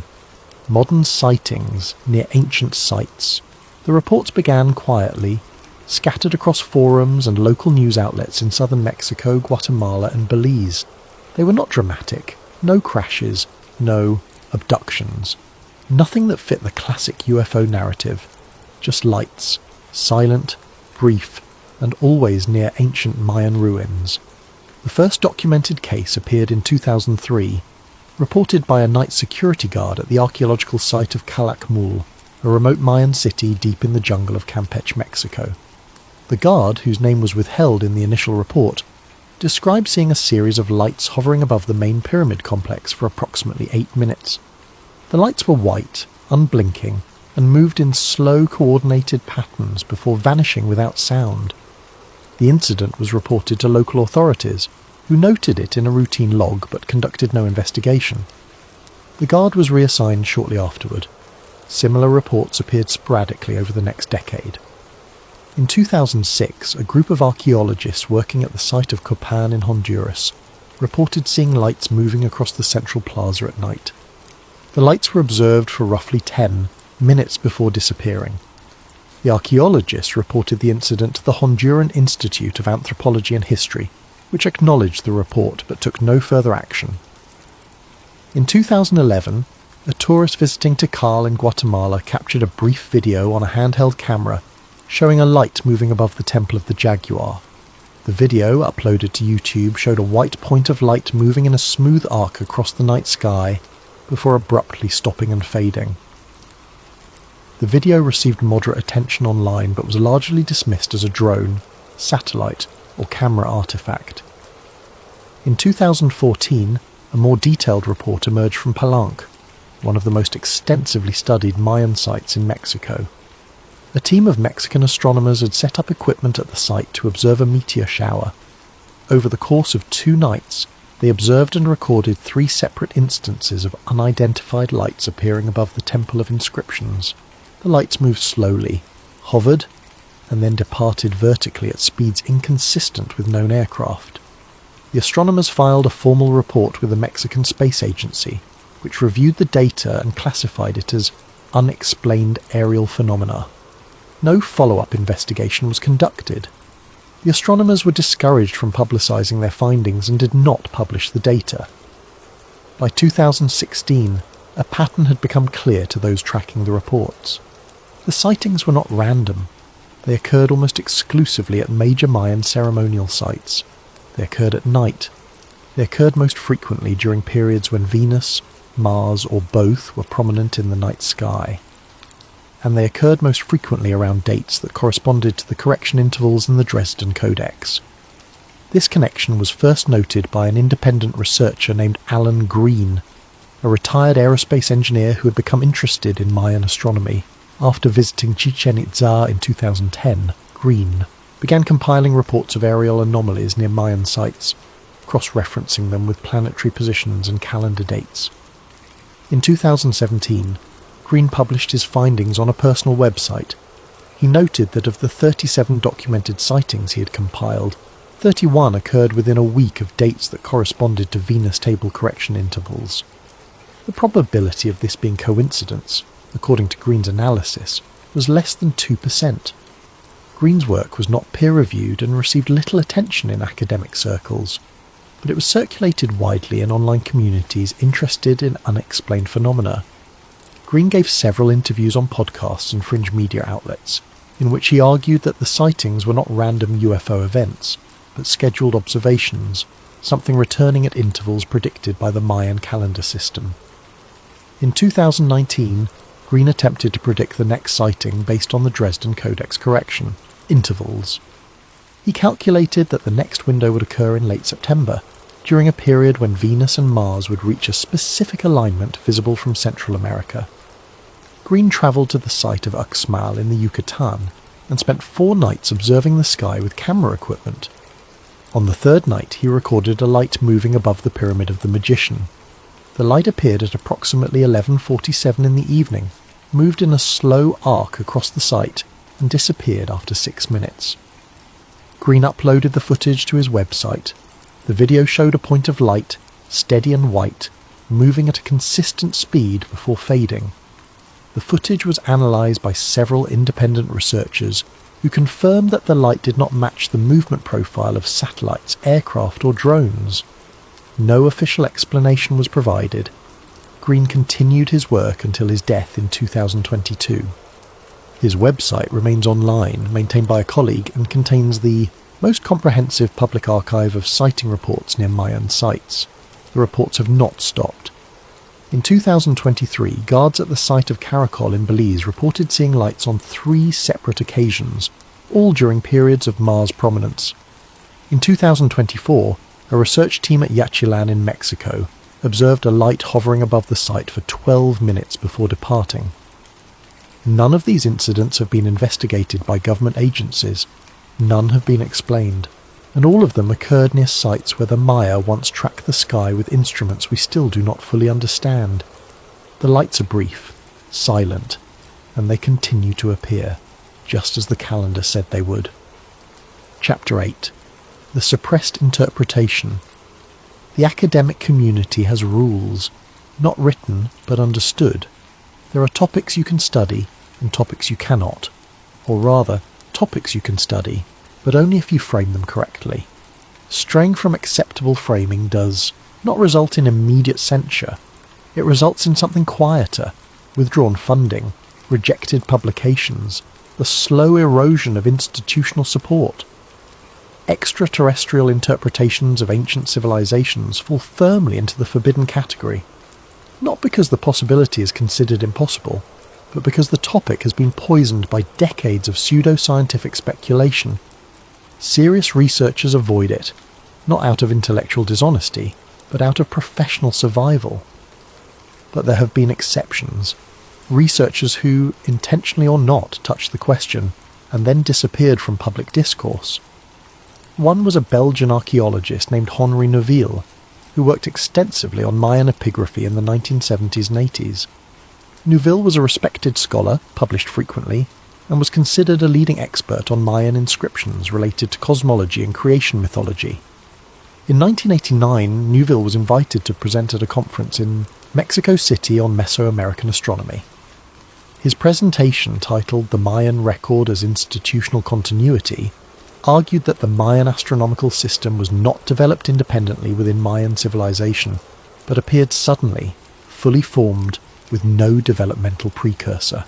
Modern Sightings Near Ancient Sites. The reports began quietly, scattered across forums and local news outlets in southern Mexico, Guatemala and Belize. They were not dramatic, no crashes, no abductions. Nothing that fit the classic UFO narrative, just lights, silent, brief, and always near ancient Mayan ruins. The first documented case appeared in 2003, reported by a night security guard at the archaeological site of Calakmul, a remote Mayan city deep in the jungle of Campeche, Mexico. The guard, whose name was withheld in the initial report, described seeing a series of lights hovering above the main pyramid complex for approximately 8 minutes. The lights were white, unblinking, and moved in slow, coordinated patterns before vanishing without sound. The incident was reported to local authorities, who noted it in a routine log but conducted no investigation. The guard was reassigned shortly afterward. Similar reports appeared sporadically over the next decade. In 2006, a group of archaeologists working at the site of Copan in Honduras reported seeing lights moving across the central plaza at night. The lights were observed for roughly 10 minutes before disappearing. The archaeologists reported the incident to the Honduran Institute of Anthropology and History, which acknowledged the report but took no further action. In 2011, a tourist visiting Tikal in Guatemala captured a brief video on a handheld camera showing a light moving above the Temple of the Jaguar. The video, uploaded to YouTube, showed a white point of light moving in a smooth arc across the night sky before abruptly stopping and fading. The video received moderate attention online but was largely dismissed as a drone, satellite, or camera artifact. In 2014, a more detailed report emerged from Palenque, one of the most extensively studied Mayan sites in Mexico. A team of Mexican astronomers had set up equipment at the site to observe a meteor shower. Over the course of 2 nights, they observed and recorded 3 separate instances of unidentified lights appearing above the Temple of Inscriptions. The lights moved slowly, hovered, and then departed vertically at speeds inconsistent with known aircraft. The astronomers filed a formal report with the Mexican Space Agency, which reviewed the data and classified it as unexplained aerial phenomena. No follow-up investigation was conducted. The astronomers were discouraged from publicising their findings and did not publish the data. By 2016, a pattern had become clear to those tracking the reports. The sightings were not random. They occurred almost exclusively at major Mayan ceremonial sites. They occurred at night. They occurred most frequently during periods when Venus, Mars, or both were prominent in the night sky. And they occurred most frequently around dates that corresponded to the correction intervals in the Dresden Codex. This connection was first noted by an independent researcher named Alan Green, a retired aerospace engineer who had become interested in Mayan astronomy. After visiting Chichen Itza in 2010, Green began compiling reports of aerial anomalies near Mayan sites, cross-referencing them with planetary positions and calendar dates. In 2017, Green published his findings on a personal website. He noted that of the 37 documented sightings he had compiled, 31 occurred within a week of dates that corresponded to Venus table correction intervals. The probability of this being coincidence, according to Green's analysis, was less than 2%. Green's work was not peer-reviewed and received little attention in academic circles, but it was circulated widely in online communities interested in unexplained phenomena. Green gave several interviews on podcasts and fringe media outlets, in which he argued that the sightings were not random UFO events, but scheduled observations, something returning at intervals predicted by the Mayan calendar system. In 2019, Green attempted to predict the next sighting based on the Dresden Codex correction, intervals. He calculated that the next window would occur in late September, during a period when Venus and Mars would reach a specific alignment visible from Central America. Green travelled to the site of Uxmal in the Yucatan and spent 4 nights observing the sky with camera equipment. On the 3rd night, he recorded a light moving above the Pyramid of the Magician. The light appeared at approximately 11:47 in the evening, moved in a slow arc across the site, and disappeared after 6 minutes. Green uploaded the footage to his website. The video showed a point of light, steady and white, moving at a consistent speed before fading. The footage was analysed by several independent researchers who confirmed that the light did not match the movement profile of satellites, aircraft or drones. No official explanation was provided. Green continued his work until his death in 2022. His website remains online, maintained by a colleague, and contains the most comprehensive public archive of sighting reports near Mayan sites. The reports have not stopped. In 2023, guards at the site of Caracol in Belize reported seeing lights on 3 separate occasions, all during periods of Mars prominence. In 2024, a research team at Yachilan in Mexico observed a light hovering above the site for 12 minutes before departing. None of these incidents have been investigated by government agencies. None have been explained, and all of them occurred near sites where the Maya once tracked the sky with instruments we still do not fully understand. The lights are brief, silent, and they continue to appear, just as the calendar said they would. Chapter 8. The Suppressed Interpretation. The academic community has rules, not written but understood. There are topics you can study and topics you cannot, or rather, topics you can study, but only if you frame them correctly. Straying from acceptable framing does not result in immediate censure. It results in something quieter, withdrawn funding, rejected publications, the slow erosion of institutional support. Extraterrestrial interpretations of ancient civilizations fall firmly into the forbidden category, not because the possibility is considered impossible, but because the topic has been poisoned by decades of pseudo-scientific speculation. Serious researchers avoid it, not out of intellectual dishonesty, but out of professional survival. But there have been exceptions. Researchers who, intentionally or not, touched the question, and then disappeared from public discourse. One was a Belgian archaeologist named Henri Neuville, who worked extensively on Mayan epigraphy in the 1970s and 80s. Neuville was a respected scholar, published frequently, and was considered a leading expert on Mayan inscriptions related to cosmology and creation mythology. In 1989, Neuville was invited to present at a conference in Mexico City on Mesoamerican astronomy. His presentation, titled The Mayan Record as Institutional Continuity, argued that the Mayan astronomical system was not developed independently within Mayan civilization, but appeared suddenly, fully formed, with no developmental precursor.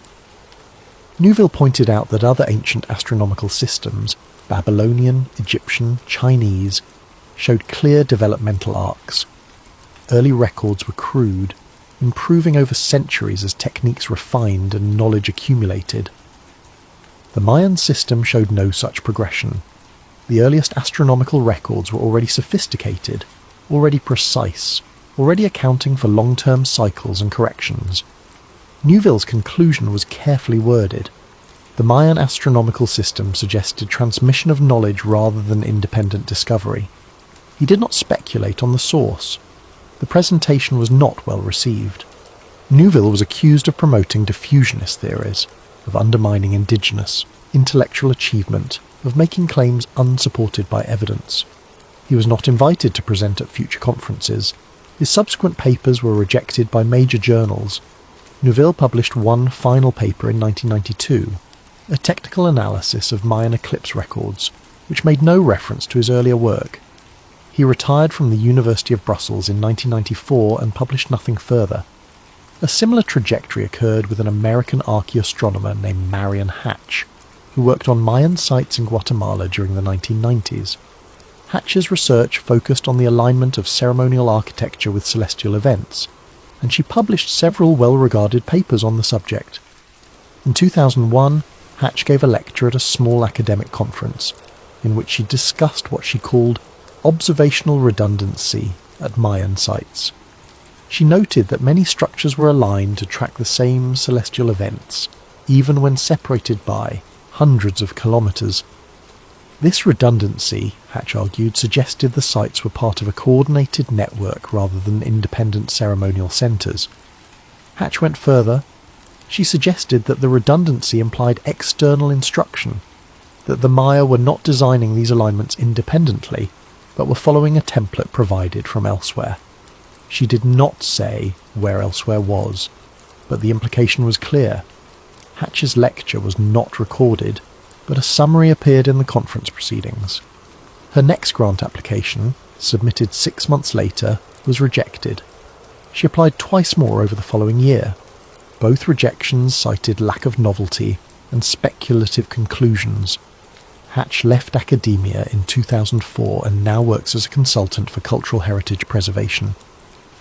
Neuville pointed out that other ancient astronomical systems, Babylonian, Egyptian, Chinese, showed clear developmental arcs. Early records were crude, improving over centuries as techniques refined and knowledge accumulated. The Mayan system showed no such progression. The earliest astronomical records were already sophisticated, already precise, already accounting for long-term cycles and corrections. Neuville's conclusion was carefully worded. The Mayan astronomical system suggested transmission of knowledge rather than independent discovery. He did not speculate on the source. The presentation was not well received. Neuville was accused of promoting diffusionist theories, of undermining indigenous, intellectual achievement, of making claims unsupported by evidence. He was not invited to present at future conferences. His subsequent papers were rejected by major journals. Neuville published one final paper in 1992. a technical analysis of Mayan eclipse records, which made no reference to his earlier work. He retired from the University of Brussels in 1994 and published nothing further. A similar trajectory occurred with an American archaeoastronomer named Marion Hatch, who worked on Mayan sites in Guatemala during the 1990s. Hatch's research focused on the alignment of ceremonial architecture with celestial events, and she published several well-regarded papers on the subject. In 2001, Hatch gave a lecture at a small academic conference, in which she discussed what she called observational redundancy at Mayan sites. She noted that many structures were aligned to track the same celestial events, even when separated by hundreds of kilometres. This redundancy, Hatch argued, suggested the sites were part of a coordinated network rather than independent ceremonial centres. Hatch went further. She suggested that the redundancy implied external instruction, that the Maya were not designing these alignments independently, but were following a template provided from elsewhere. She did not say where elsewhere was, but the implication was clear. Hatch's lecture was not recorded, but a summary appeared in the conference proceedings. Her next grant application, submitted 6 months later, was rejected. She applied twice more over the following year. Both rejections cited lack of novelty and speculative conclusions. Hatch left academia in 2004 and now works as a consultant for cultural heritage preservation.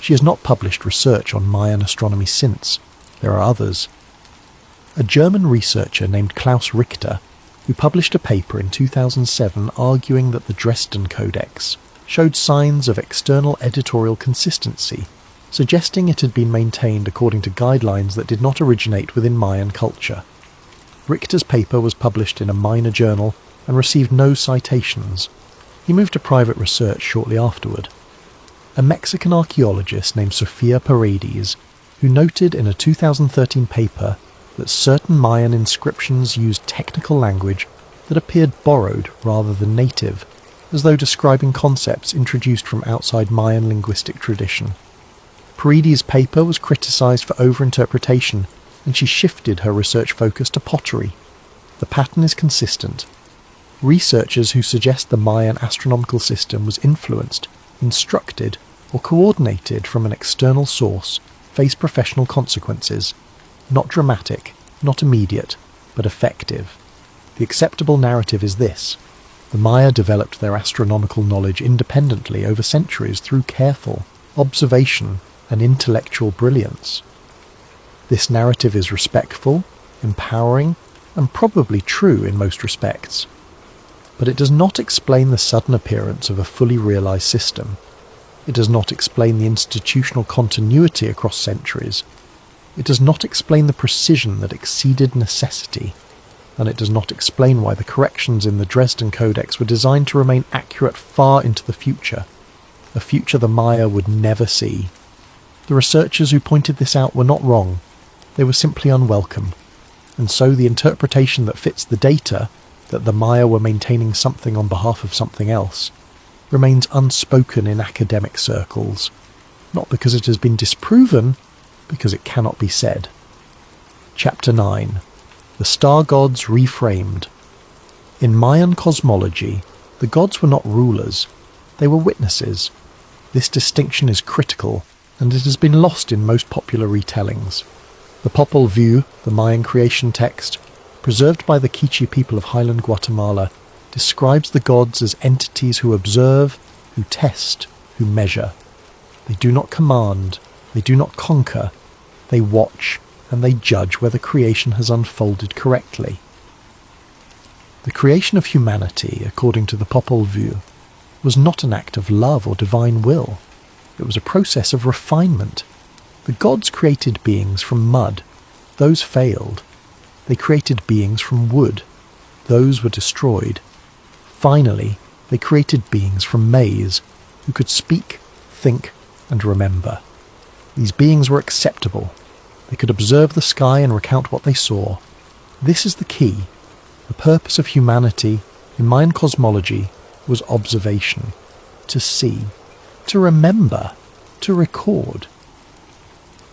She has not published research on Mayan astronomy since. There are others. A German researcher named Klaus Richter, who published a paper in 2007 arguing that the Dresden Codex showed signs of external editorial consistency, suggesting it had been maintained according to guidelines that did not originate within Mayan culture. Richter's paper was published in a minor journal and received no citations. He moved to private research shortly afterward. A Mexican archaeologist named Sofia Paredes, who noted in a 2013 paper that certain Mayan inscriptions used technical language that appeared borrowed rather than native, as though describing concepts introduced from outside Mayan linguistic tradition. Paredes' paper was criticised for overinterpretation, and she shifted her research focus to pottery. The pattern is consistent. Researchers who suggest the Mayan astronomical system was influenced, instructed, or coordinated from an external source face professional consequences. Not dramatic, not immediate, but effective. The acceptable narrative is this: the Maya developed their astronomical knowledge independently over centuries through careful observation and intellectual brilliance. This narrative is respectful, empowering, and probably true in most respects. But it does not explain the sudden appearance of a fully realised system. It does not explain the institutional continuity across centuries. It does not explain the precision that exceeded necessity, and it does not explain why the corrections in the Dresden Codex were designed to remain accurate far into the future, a future the Maya would never see. The researchers who pointed this out were not wrong. They were simply unwelcome, and so the interpretation that fits the data, that the Maya were maintaining something on behalf of something else, remains unspoken in academic circles, not because it has been disproven, because it cannot be said. Chapter 9. The Star Gods Reframed. In Mayan cosmology, the gods were not rulers, they were witnesses. This distinction is critical, and it has been lost in most popular retellings. The Popol Vuh, the Mayan creation text, preserved by the Quiche people of highland Guatemala, describes the gods as entities who observe, who test, who measure. They do not command, they do not conquer, they watch, and they judge whether creation has unfolded correctly. The creation of humanity, according to the Popol Vuh, was not an act of love or divine will. It was a process of refinement. The gods created beings from mud. Those failed. They created beings from wood. Those were destroyed. Finally, they created beings from maize, who could speak, think, and remember. These beings were acceptable. They could observe the sky and recount what they saw. This is the key. The purpose of humanity, in Mayan cosmology, was observation, to see, to remember, to record.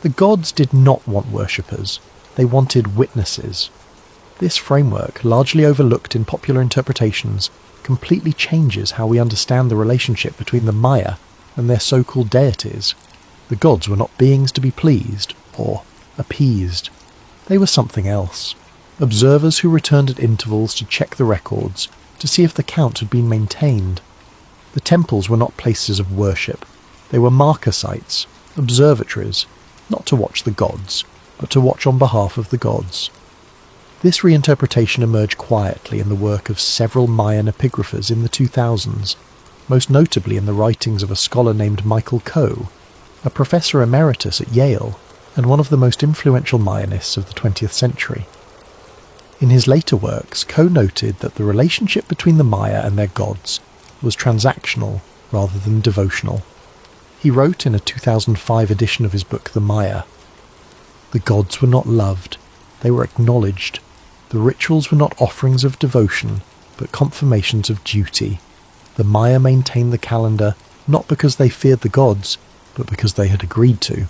The gods did not want worshippers. They wanted witnesses. This framework, largely overlooked in popular interpretations, completely changes how we understand the relationship between the Maya and their so-called deities. The gods were not beings to be pleased or appeased. They were something else. Observers who returned at intervals to check the records, to see if the count had been maintained. The temples were not places of worship. They were marker sites, observatories, not to watch the gods, but to watch on behalf of the gods. This reinterpretation emerged quietly in the work of several Mayan epigraphers in the 2000s, most notably in the writings of a scholar named Michael Coe, a professor emeritus at Yale and one of the most influential Mayanists of the 20th century. In his later works, Coe noted that the relationship between the Maya and their gods was transactional rather than devotional. He wrote in a 2005 edition of his book The Maya, "The gods were not loved, they were acknowledged. The rituals were not offerings of devotion, but confirmations of duty. The Maya maintained the calendar not because they feared the gods, but because they had agreed to."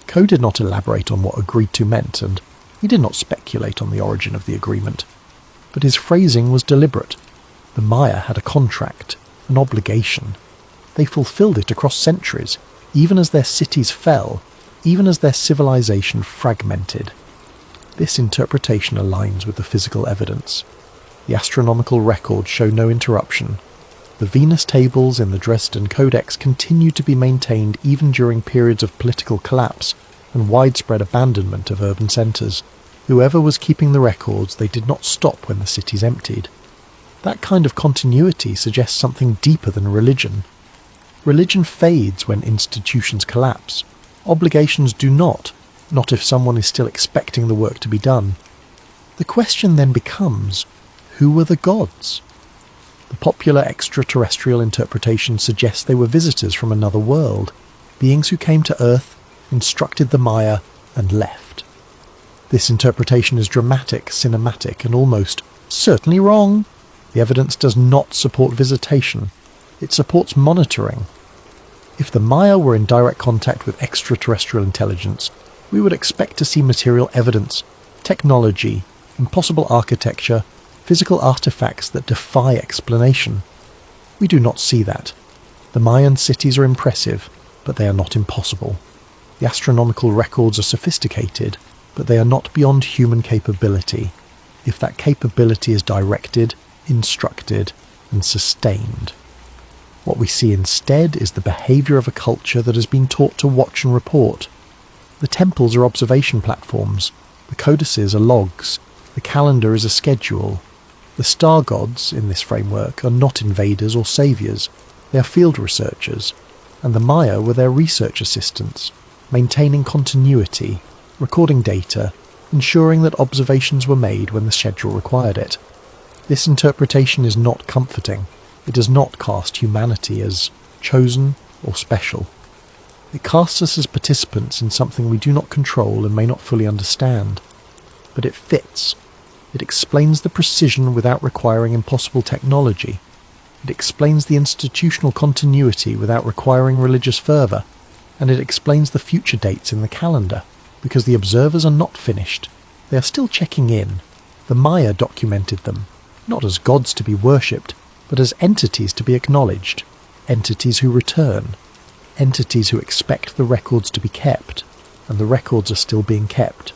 Coe did not elaborate on what agreed to meant, and he did not speculate on the origin of the agreement. But his phrasing was deliberate. The Maya had a contract, an obligation. They fulfilled it across centuries, even as their cities fell, even as their civilization fragmented. This interpretation aligns with the physical evidence. The astronomical records show no interruption. The Venus tables in the Dresden Codex continue to be maintained even during periods of political collapse and widespread abandonment of urban centres. Whoever was keeping the records, they did not stop when the cities emptied. That kind of continuity suggests something deeper than religion. Religion fades when institutions collapse. Obligations do not if someone is still expecting the work to be done. The question then becomes, who were the gods? The popular extraterrestrial interpretation suggests they were visitors from another world, beings who came to Earth, instructed the Maya, and left. This interpretation is dramatic, cinematic, and almost certainly wrong. The evidence does not support visitation. It supports monitoring. If the Maya were in direct contact with extraterrestrial intelligence, we would expect to see material evidence, technology, impossible architecture, physical artifacts that defy explanation. We do not see that. The Mayan cities are impressive, but they are not impossible. The astronomical records are sophisticated, but they are not beyond human capability, if that capability is directed, instructed, and sustained. What we see instead is the behaviour of a culture that has been taught to watch and report. The temples are observation platforms, the codices are logs, the calendar is a schedule. The star gods, in this framework, are not invaders or saviours, they are field researchers, and the Maya were their research assistants, maintaining continuity, recording data, ensuring that observations were made when the schedule required it. This interpretation is not comforting. It does not cast humanity as chosen or special. It casts us as participants in something we do not control and may not fully understand. But it fits. It explains the precision without requiring impossible technology. It explains the institutional continuity without requiring religious fervour. And it explains the future dates in the calendar, because the observers are not finished. They are still checking in. The Maya documented them, not as gods to be worshipped, but as entities to be acknowledged, entities who return, entities who expect the records to be kept, and the records are still being kept,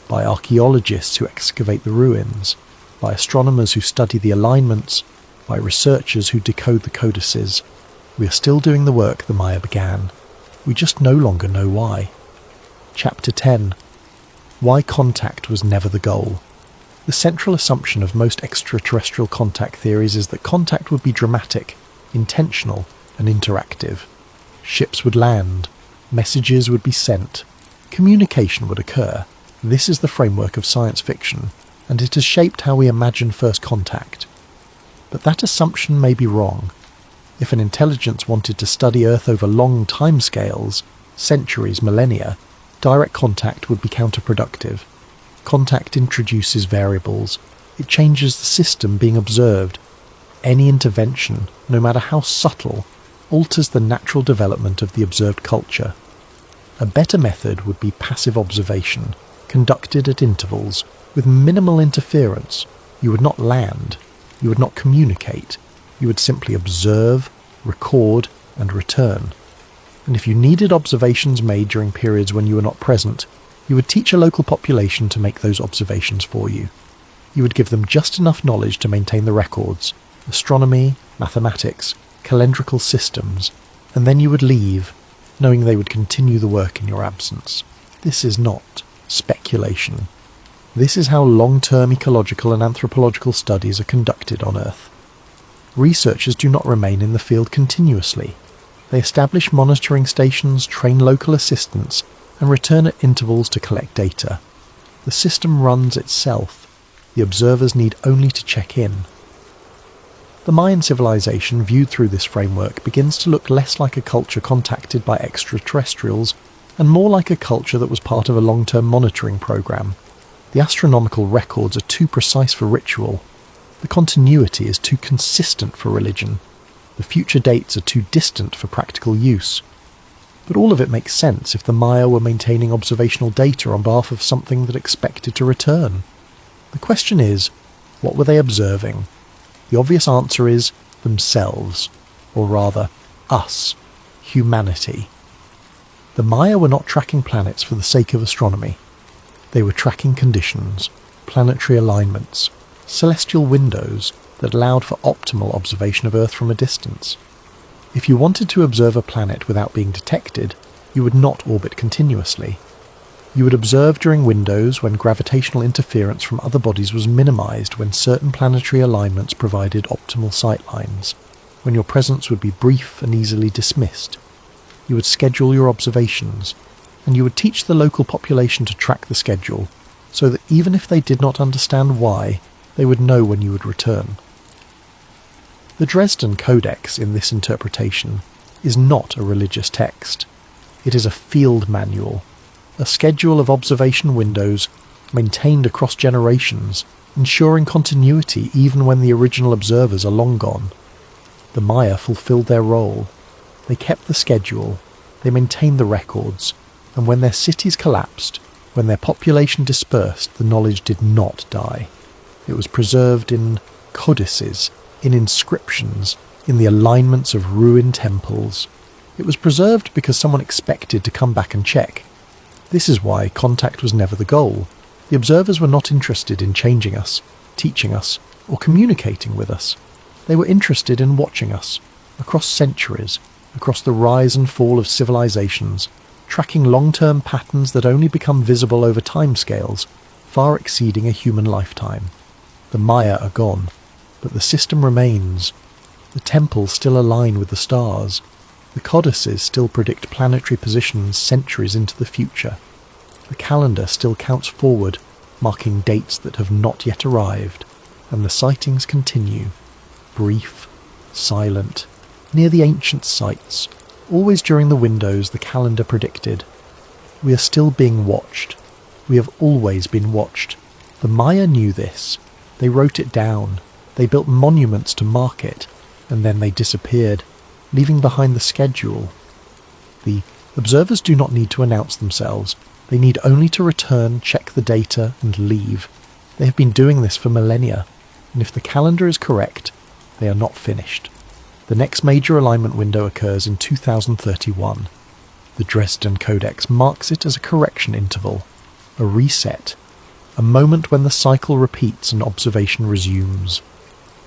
by archaeologists who excavate the ruins, by astronomers who study the alignments, by researchers who decode the codices. We are still doing the work the Maya began. We just no longer know why. Chapter 10. Why contact was never the goal. The central assumption of most extraterrestrial contact theories is that contact would be dramatic, intentional, and interactive. Ships would land, messages would be sent, communication would occur. This is the framework of science fiction, and it has shaped how we imagine first contact. But that assumption may be wrong. If an intelligence wanted to study Earth over long timescales, centuries, millennia, direct contact would be counterproductive. Contact introduces variables. It changes the system being observed. Any intervention, no matter how subtle, alters the natural development of the observed culture. A better method would be passive observation, conducted at intervals, With minimal interference, you would not land, you would not communicate, you would simply observe, record, and return. And if you needed observations made during periods when you were not present, you would teach a local population to make those observations for you. You would give them just enough knowledge to maintain the records, astronomy, mathematics, calendrical systems, and then you would leave, knowing they would continue the work in your absence. This is not speculation. This is how long-term ecological and anthropological studies are conducted on Earth. Researchers do not remain in the field continuously. They establish monitoring stations, train local assistants, and return at intervals to collect data. The system runs itself. The observers need only to check in. The Mayan civilization, viewed through this framework, begins to look less like a culture contacted by extraterrestrials and more like a culture that was part of a long-term monitoring program. The astronomical records are too precise for ritual. The continuity is too consistent for religion. The future dates are too distant for practical use. But all of it makes sense if the Maya were maintaining observational data on behalf of something that expected to return. The question is, what were they observing? The obvious answer is themselves, or rather, us, humanity. The Maya were not tracking planets for the sake of astronomy. They were tracking conditions, planetary alignments, celestial windows that allowed for optimal observation of Earth from a distance. If you wanted to observe a planet without being detected, you would not orbit continuously. You would observe during windows when gravitational interference from other bodies was minimized, when certain planetary alignments provided optimal sightlines, when your presence would be brief and easily dismissed. You would schedule your observations, and you would teach the local population to track the schedule, so that even if they did not understand why, they would know when you would return. The Dresden Codex, in this interpretation, is not a religious text. It is a field manual, a schedule of observation windows maintained across generations, ensuring continuity even when the original observers are long gone. The Maya fulfilled their role. They kept the schedule, they maintained the records, and when their cities collapsed, when their population dispersed, the knowledge did not die. It was preserved in codices, in inscriptions, in the alignments of ruined temples. It was preserved because someone expected to come back and check. This is why contact was never the goal. The observers were not interested in changing us, teaching us, or communicating with us. They were interested in watching us, across centuries, across the rise and fall of civilizations, tracking long-term patterns that only become visible over timescales, far exceeding a human lifetime. The Maya are gone, but the system remains. The temples still align with the stars. The codices still predict planetary positions centuries into the future. The calendar still counts forward, marking dates that have not yet arrived, and the sightings continue, brief, silent, near the ancient sites, always during the windows the calendar predicted. We are still being watched. We have always been watched. The Maya knew this. They wrote it down. They built monuments to mark it, and then they disappeared, leaving behind the schedule. The observers do not need to announce themselves. They need only to return, check the data, and leave. They have been doing this for millennia, and if the calendar is correct, they are not finished. The next major alignment window occurs in 2031. The Dresden Codex marks it as a correction interval, a reset, a moment when the cycle repeats and observation resumes.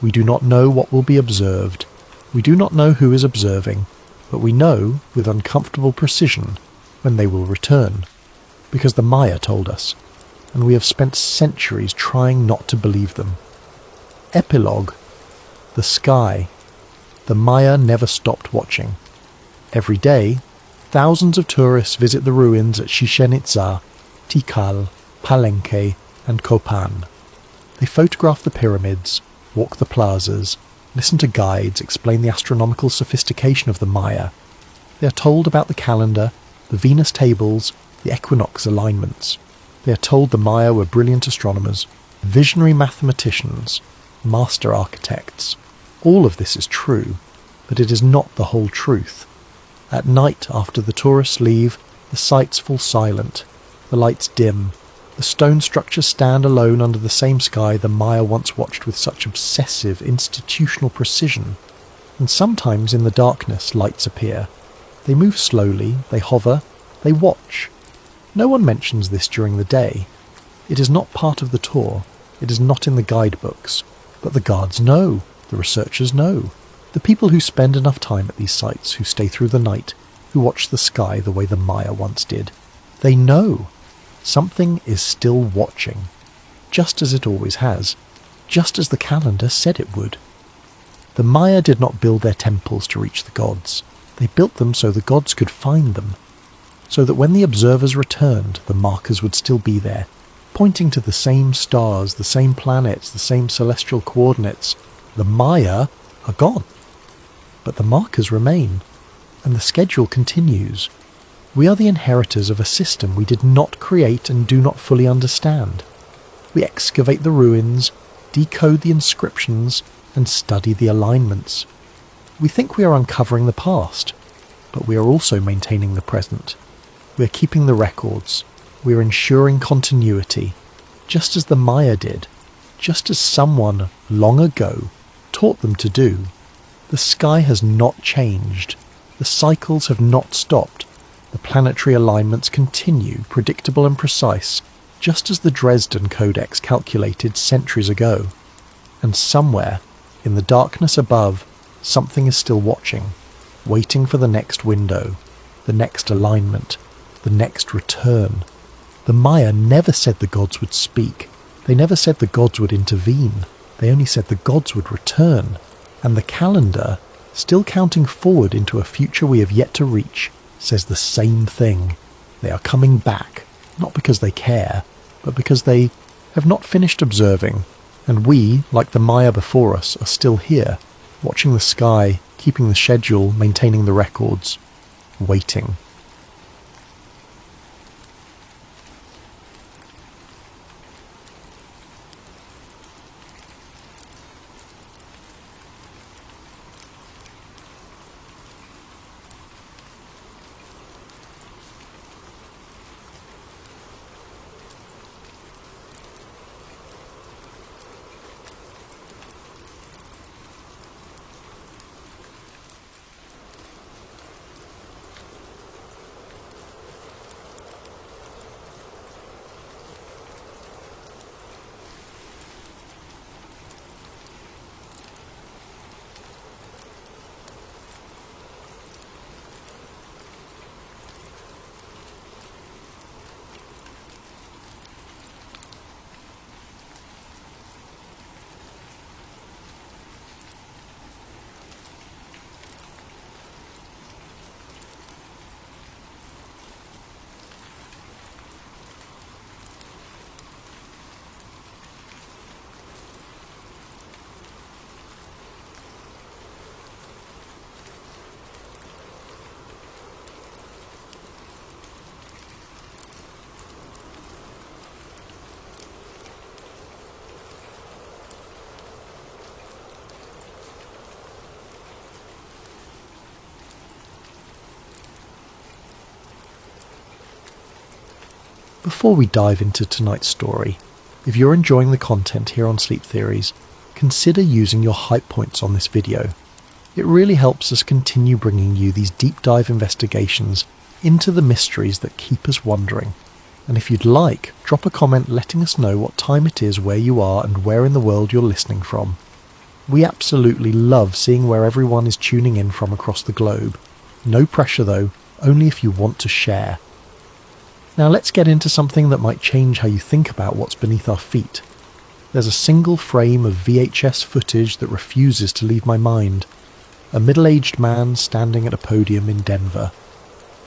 We do not know what will be observed. We do not know who is observing, but we know, with uncomfortable precision, when they will return, because the Maya told us, and we have spent centuries trying not to believe them. Epilogue. The sky. The Maya never stopped watching. Every day, thousands of tourists visit the ruins at Chichén Itzá, Tikal, Palenque, and Copan. They photograph the pyramids, walk the plazas, listen to guides explain the astronomical sophistication of the Maya. They are told about the calendar, the Venus tables, the equinox alignments. They are told the Maya were brilliant astronomers, visionary mathematicians, master architects. All of this is true, but it is not the whole truth. At night, after the tourists leave, the sites fall silent, the lights dim, The stone structures stand alone under the same sky the Maya once watched with such obsessive institutional precision. And sometimes in the darkness lights appear. They move slowly, they hover, they watch. No one mentions this during the day. It is not part of the tour, it is not in the guidebooks. But the guards know, the researchers know. The people who spend enough time at these sites, who stay through the night, who watch the sky the way the Maya once did, they know. Something is still watching, just as it always has, just as the calendar said it would. The Maya did not build their temples to reach the gods. They built them so the gods could find them, so that when the observers returned, the markers would still be there, pointing to the same stars, the same planets, the same celestial coordinates. The Maya are gone, but the markers remain, and the schedule continues. We are the inheritors of a system we did not create and do not fully understand. We excavate the ruins, decode the inscriptions, and study the alignments. We think we are uncovering the past, but we are also maintaining the present. We are keeping the records. We are ensuring continuity, just as the Maya did, just as someone long ago taught them to do. The sky has not changed. The cycles have not stopped. The planetary alignments continue, predictable and precise, just as the Dresden Codex calculated centuries ago. And somewhere, in the darkness above, something is still watching, waiting for the next window, the next alignment, the next return. The Maya never said the gods would speak. They never said the gods would intervene. They only said the gods would return. And the calendar, still counting forward into a future we have yet to reach, says the same thing. They are coming back, not because they care, but because they have not finished observing, and we, like the Maya before us, are still here, watching the sky, keeping the schedule, maintaining the records, waiting. Before we dive into tonight's story, if you're enjoying the content here on Sleep Theories, consider using your hype points on this video. It really helps us continue bringing you these deep dive investigations into the mysteries that keep us wondering. And if you'd like, drop a comment letting us know what time it is where you are and where in the world you're listening from. We absolutely love seeing where everyone is tuning in from across the globe. No pressure though, only if you want to share. Now let's get into something that might change how you think about what's beneath our feet. There's a single frame of VHS footage that refuses to leave my mind. A middle-aged man standing at a podium in Denver.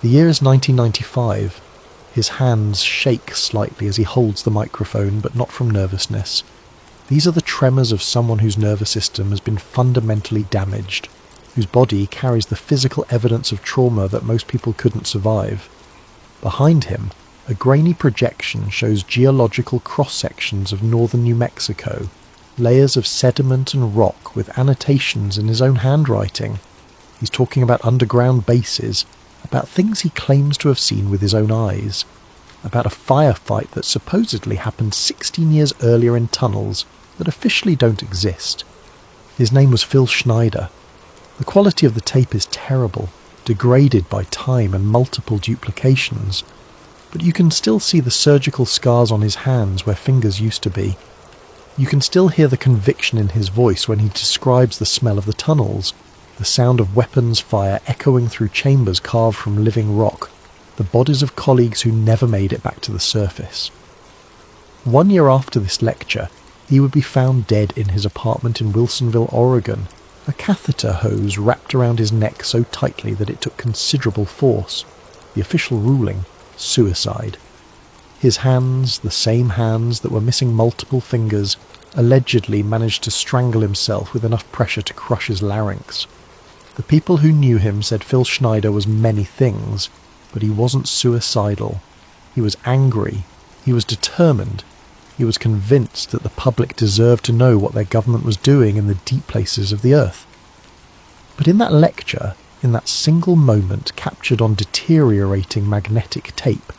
The year is 1995. His hands shake slightly as he holds the microphone, but not from nervousness. These are the tremors of someone whose nervous system has been fundamentally damaged, whose body carries the physical evidence of trauma that most people couldn't survive. Behind him, a grainy projection shows geological cross-sections of northern New Mexico, layers of sediment and rock with annotations in his own handwriting. He's talking about underground bases, about things he claims to have seen with his own eyes. about a firefight that supposedly happened 16 years earlier in tunnels that officially don't exist. His name was Phil Schneider. The quality of the tape is terrible, degraded by time and multiple duplications, but you can still see the surgical scars on his hands where fingers used to be. You can still hear the conviction in his voice when he describes the smell of the tunnels, the sound of weapons fire echoing through chambers carved from living rock, the bodies of colleagues who never made it back to the surface. 1 year after this lecture, he would be found dead in his apartment in Wilsonville, Oregon, a catheter hose wrapped around his neck so tightly that it took considerable force. The official ruling: suicide. His hands, the same hands that were missing multiple fingers, allegedly managed to strangle himself with enough pressure to crush his larynx. The people who knew him said Phil Schneider was many things, but he wasn't suicidal. He was angry. He was determined. He was convinced that the public deserved to know what their government was doing in the deep places of the earth. But in that lecture, in that single moment captured on deteriorating magnetic tape,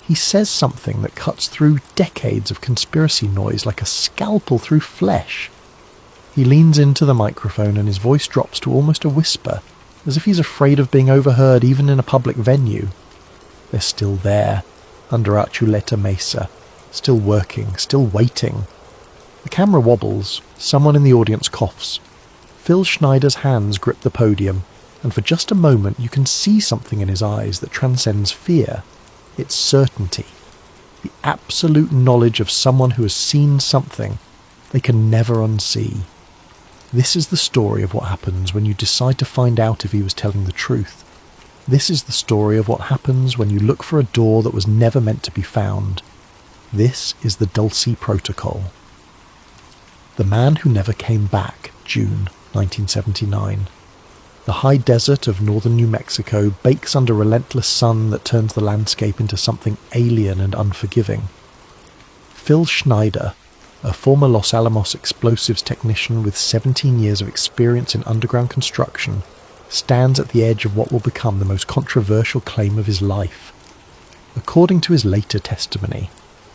he says something that cuts through decades of conspiracy noise like a scalpel through flesh. He leans into the microphone and his voice drops to almost a whisper, as if he's afraid of being overheard even in a public venue. They're still there, under Archuleta Mesa, still working, still waiting. The camera wobbles, someone in the audience coughs. Phil Schneider's hands grip the podium, and for just a moment you can see something in his eyes that transcends fear. It's certainty. The absolute knowledge of someone who has seen something they can never unsee. This is the story of what happens when you decide to find out if he was telling the truth. This is the story of what happens when you look for a door that was never meant to be found. This is the Dulce Protocol. The Man Who Never Came Back, June 1979. The high desert of northern New Mexico bakes under relentless sun that turns the landscape into something alien and unforgiving. Phil Schneider, a former Los Alamos explosives technician with 17 years of experience in underground construction, stands at the edge of what will become the most controversial claim of his life. According to his later testimony,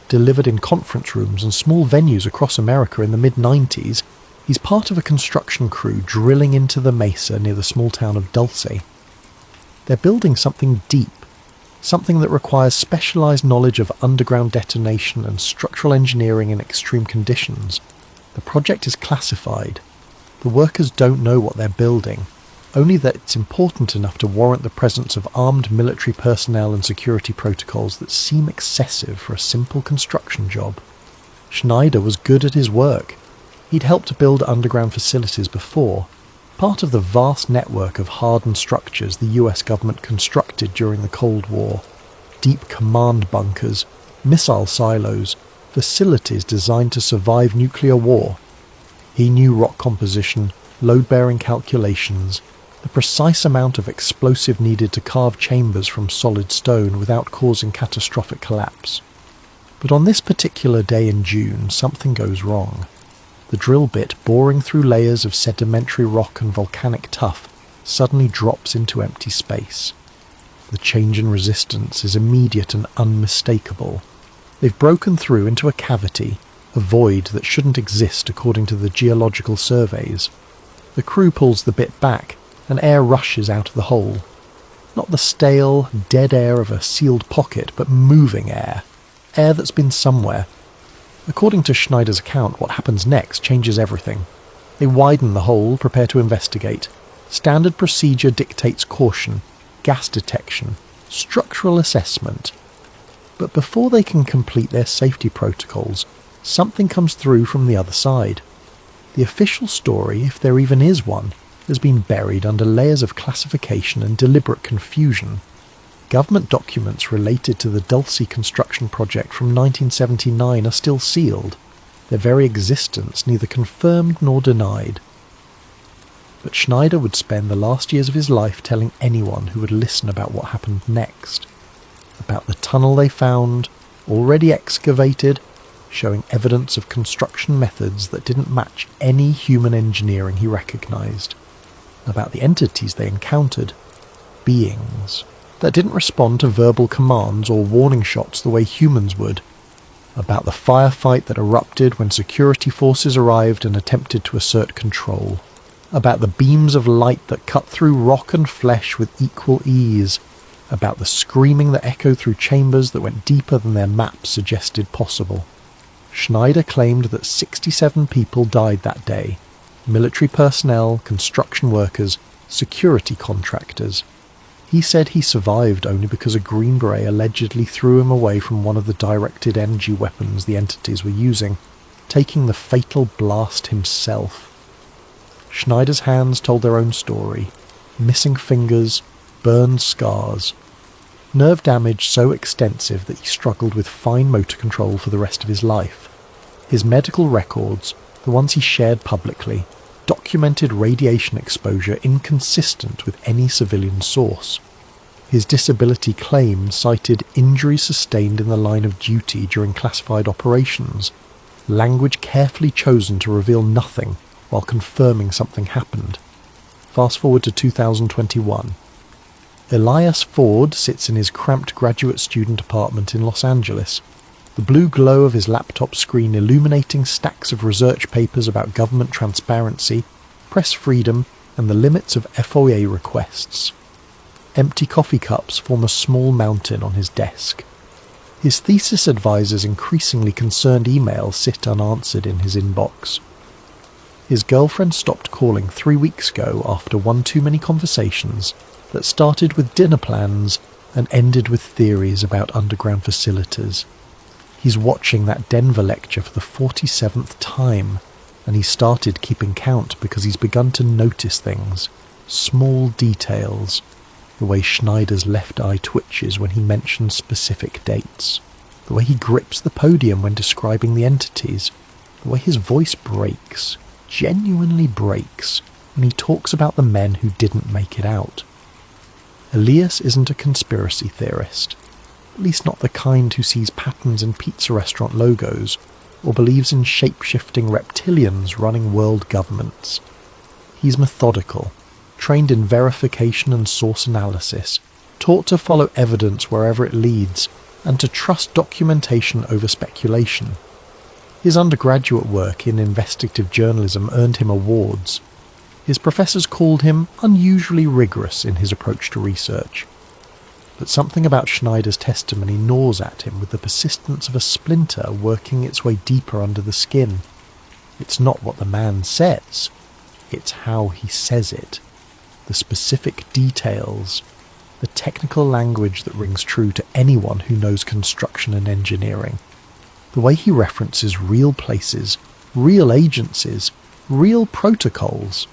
delivered in conference rooms and small venues across America in the mid-90s, he's part of a construction crew drilling into the mesa near the small town of Dulce. They're building something deep, something that requires specialised knowledge of underground detonation and structural engineering in extreme conditions. The project is classified. The workers don't know what they're building, only that it's important enough to warrant the presence of armed military personnel and security protocols that seem excessive for a simple construction job. Schneider was good at his work. He'd helped build underground facilities before, part of the vast network of hardened structures the US government constructed during the Cold War. Deep command bunkers, missile silos, facilities designed to survive nuclear war. He knew rock composition, load-bearing calculations, the precise amount of explosive needed to carve chambers from solid stone without causing catastrophic collapse. But on this particular day in June, something goes wrong. The drill bit, boring through layers of sedimentary rock and volcanic tuff, suddenly drops into empty space. The change in resistance is immediate and unmistakable. They've broken through into a cavity, a void that shouldn't exist according to the geological surveys. The crew pulls the bit back, and air rushes out of the hole. Not the stale, dead air of a sealed pocket, but moving air. Air that's been somewhere. According to Schneider's account, what happens next changes everything. They widen the hole, prepare to investigate. Standard procedure dictates caution, gas detection, structural assessment. But before they can complete their safety protocols, something comes through from the other side. The official story, if there even is one, has been buried under layers of classification and deliberate confusion. Government documents related to the Dulce construction project from 1979 are still sealed, their very existence neither confirmed nor denied. But Schneider would spend the last years of his life telling anyone who would listen about what happened next, about the tunnel they found, already excavated, showing evidence of construction methods that didn't match any human engineering he recognized, about the entities they encountered, beings that didn't respond to verbal commands or warning shots the way humans would, about the firefight that erupted when security forces arrived and attempted to assert control, about the beams of light that cut through rock and flesh with equal ease, about the screaming that echoed through chambers that went deeper than their maps suggested possible. Schneider claimed that 67 people died that day: military personnel, construction workers, security contractors. He said he survived only because a Green Beret allegedly threw him away from one of the directed energy weapons the entities were using, taking the fatal blast himself. Schneider's hands told their own story: missing fingers, burned scars, nerve damage so extensive that he struggled with fine motor control for the rest of his life. His medical records, the ones he shared publicly, documented radiation exposure inconsistent with any civilian source. His disability claim cited injuries sustained in the line of duty during classified operations, language carefully chosen to reveal nothing while confirming something happened. Fast forward to 2021. Elias Ford sits in his cramped graduate student apartment in Los Angeles, the blue glow of his laptop screen illuminating stacks of research papers about government transparency, press freedom, and the limits of FOIA requests. Empty coffee cups form a small mountain on his desk. His thesis advisor's increasingly concerned emails sit unanswered in his inbox. His girlfriend stopped calling 3 weeks ago after one too many conversations that started with dinner plans and ended with theories about underground facilities. He's watching that Denver lecture for the 47th time, and he started keeping count because he's begun to notice things, small details, the way Schneider's left eye twitches when he mentions specific dates, the way he grips the podium when describing the entities, the way his voice breaks, genuinely breaks, when he talks about the men who didn't make it out. Elias isn't a conspiracy theorist, at least not the kind who sees patterns in pizza restaurant logos, or believes in shape-shifting reptilians running world governments. He's methodical, trained in verification and source analysis, taught to follow evidence wherever it leads, and to trust documentation over speculation. His undergraduate work in investigative journalism earned him awards. His professors called him unusually rigorous in his approach to research. But something about Schneider's testimony gnaws at him with the persistence of a splinter working its way deeper under the skin. It's not what the man says, it's how he says it. The specific details, the technical language that rings true to anyone who knows construction and engineering. The way he references real places, real agencies, real protocols.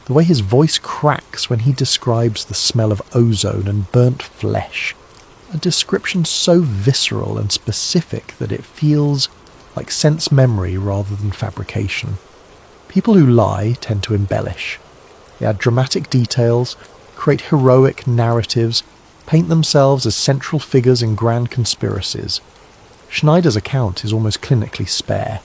The way his voice cracks when he describes the smell of ozone and burnt flesh. A description so visceral and specific that it feels like sense memory rather than fabrication. People who lie tend to embellish. They add dramatic details, create heroic narratives, paint themselves as central figures in grand conspiracies. Schneider's account is almost clinically spare.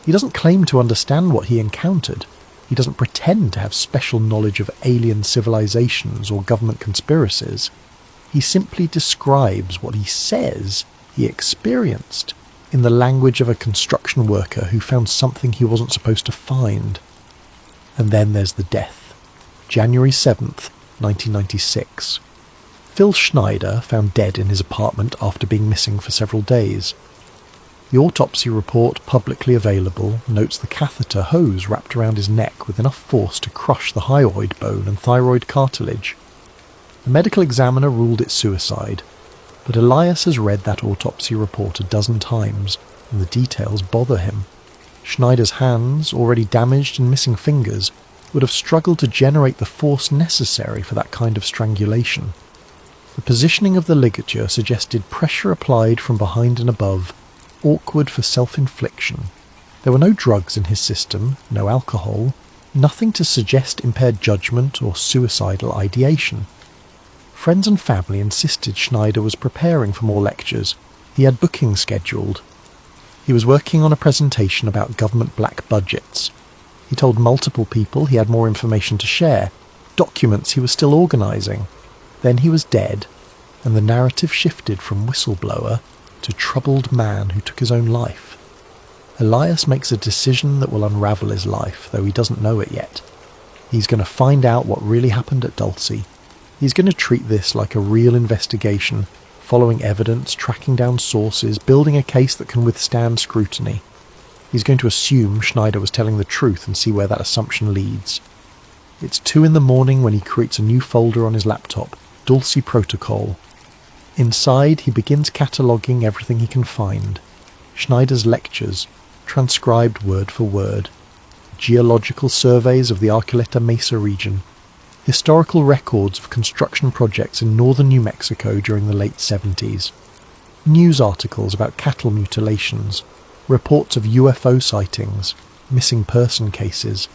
He doesn't claim to understand what he encountered. He doesn't pretend to have special knowledge of alien civilizations or government conspiracies. He simply describes what he says he experienced in the language of a construction worker who found something he wasn't supposed to find. And then there's the death. January 7th, 1996. Phil Schneider found dead in his apartment after being missing for several days. The autopsy report, publicly available, notes the catheter hose wrapped around his neck with enough force to crush the hyoid bone and thyroid cartilage. The medical examiner ruled it suicide, but Elias has read that autopsy report a dozen times, and the details bother him. Schneider's hands, already damaged and missing fingers, would have struggled to generate the force necessary for that kind of strangulation. The positioning of the ligature suggested pressure applied from behind and above, awkward for self-infliction. There were no drugs in his system, no alcohol, nothing to suggest impaired judgment or suicidal ideation. Friends and family insisted Schneider was preparing for more lectures. He had bookings scheduled. He was working on a presentation about government black budgets. He told multiple people he had more information to share, documents he was still organising. Then he was dead, and the narrative shifted from whistleblower to troubled man who took his own life. Elias makes a decision that will unravel his life, though he doesn't know it yet. He's going to find out what really happened at Dulce. He's going to treat this like a real investigation, following evidence, tracking down sources, building a case that can withstand scrutiny. He's going to assume Schneider was telling the truth and see where that assumption leads. It's 2 a.m. when he creates a new folder on his laptop, Dulce Protocol. Inside, he begins cataloguing everything he can find. Schneider's lectures, transcribed word for word. Geological surveys of the Archuleta Mesa region. Historical records of construction projects in northern New Mexico during the late 70s. News articles about cattle mutilations. Reports of UFO sightings. Missing person cases.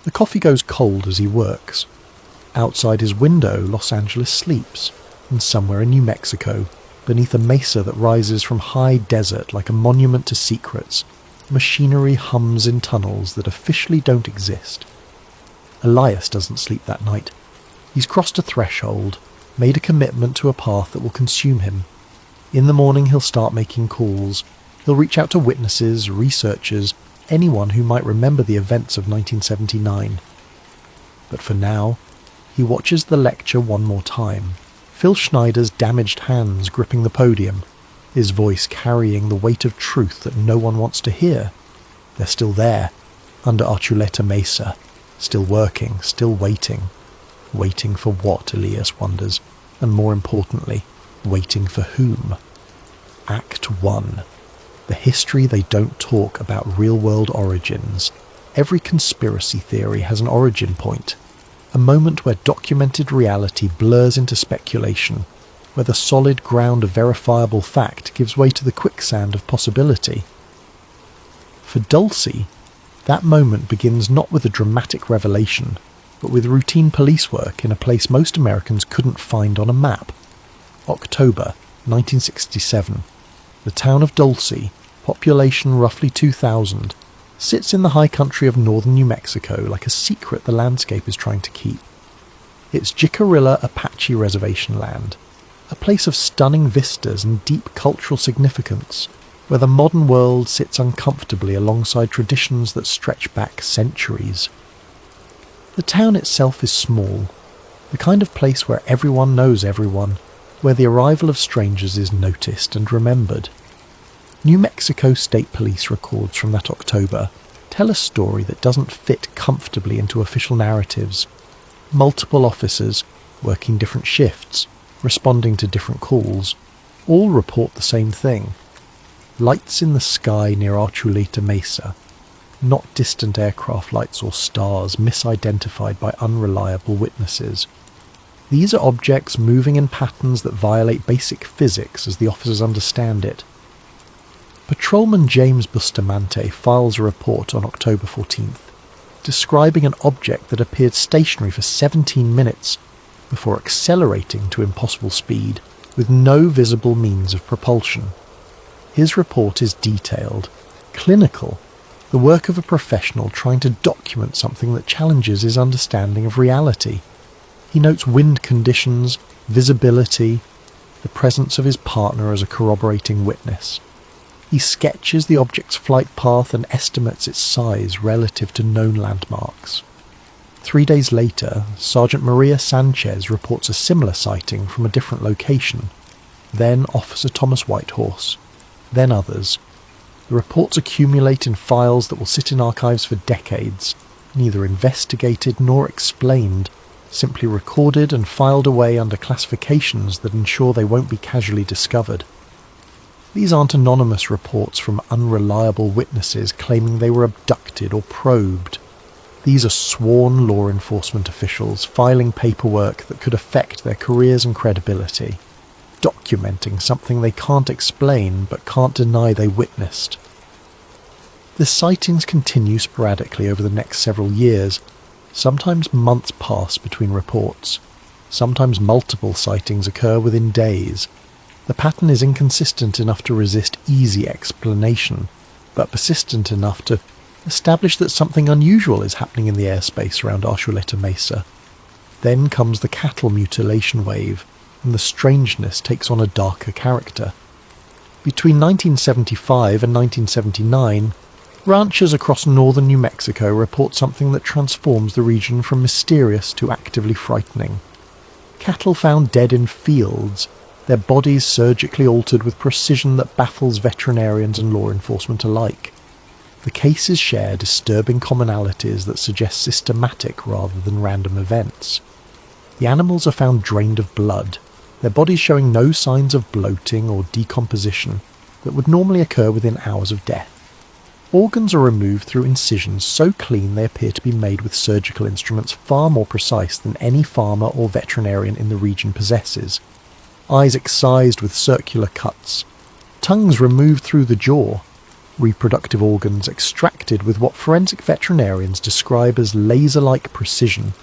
The coffee goes cold as he works. Outside his window, Los Angeles sleeps, and somewhere in New Mexico, beneath a mesa that rises from high desert like a monument to secrets, machinery hums in tunnels that officially don't exist. Elias doesn't sleep that night. He's crossed a threshold, made a commitment to a path that will consume him. In the morning he'll start making calls. He'll reach out to witnesses, researchers, anyone who might remember the events of 1979. But for now, he watches the lecture one more time. Phil Schneider's damaged hands gripping the podium, his voice carrying the weight of truth that no one wants to hear. They're still there, under Archuleta Mesa, still working, still waiting. Waiting for what, Elias wonders, and more importantly, waiting for whom? Act 1. The history they don't talk about real-world origins. Every conspiracy theory has an origin point, a moment where documented reality blurs into speculation, where the solid ground of verifiable fact gives way to the quicksand of possibility. For Dulce, that moment begins not with a dramatic revelation, but with routine police work in a place most Americans couldn't find on a map. October 1967. The town of Dulce, population roughly 2,000, sits in the high country of northern New Mexico like a secret the landscape is trying to keep. It's Jicarilla Apache Reservation land, a place of stunning vistas and deep cultural significance, where the modern world sits uncomfortably alongside traditions that stretch back centuries. The town itself is small, the kind of place where everyone knows everyone, where the arrival of strangers is noticed and remembered. New Mexico State Police records from that October tell a story that doesn't fit comfortably into official narratives. Multiple officers, working different shifts, responding to different calls, all report the same thing. Lights in the sky near Archuleta Mesa, not distant aircraft lights or stars misidentified by unreliable witnesses. These are objects moving in patterns that violate basic physics as the officers understand it. Patrolman James Bustamante files a report on October 14th, describing an object that appeared stationary for 17 minutes before accelerating to impossible speed with no visible means of propulsion. His report is detailed, clinical, the work of a professional trying to document something that challenges his understanding of reality. He notes wind conditions, visibility, the presence of his partner as a corroborating witness. He sketches the object's flight path and estimates its size relative to known landmarks. 3 days later, Sergeant Maria Sanchez reports a similar sighting from a different location. Then Officer Thomas Whitehorse. Then others. The reports accumulate in files that will sit in archives for decades, neither investigated nor explained, simply recorded and filed away under classifications that ensure they won't be casually discovered. These aren't anonymous reports from unreliable witnesses claiming they were abducted or probed. These are sworn law enforcement officials filing paperwork that could affect their careers and credibility, documenting something they can't explain but can't deny they witnessed. The sightings continue sporadically over the next several years. Sometimes months pass between reports. Sometimes multiple sightings occur within days. The pattern is inconsistent enough to resist easy explanation, but persistent enough to establish that something unusual is happening in the airspace around Archuleta Mesa. Then comes the cattle mutilation wave, and the strangeness takes on a darker character. Between 1975 and 1979, ranchers across northern New Mexico report something that transforms the region from mysterious to actively frightening. Cattle found dead in fields, their bodies surgically altered with precision that baffles veterinarians and law enforcement alike. The cases share disturbing commonalities that suggest systematic rather than random events. The animals are found drained of blood, their bodies showing no signs of bloating or decomposition that would normally occur within hours of death. Organs are removed through incisions so clean they appear to be made with surgical instruments far more precise than any farmer or veterinarian in the region possesses. Eyes excised with circular cuts, tongues removed through the jaw, reproductive organs extracted with what forensic veterinarians describe as laser-like precision.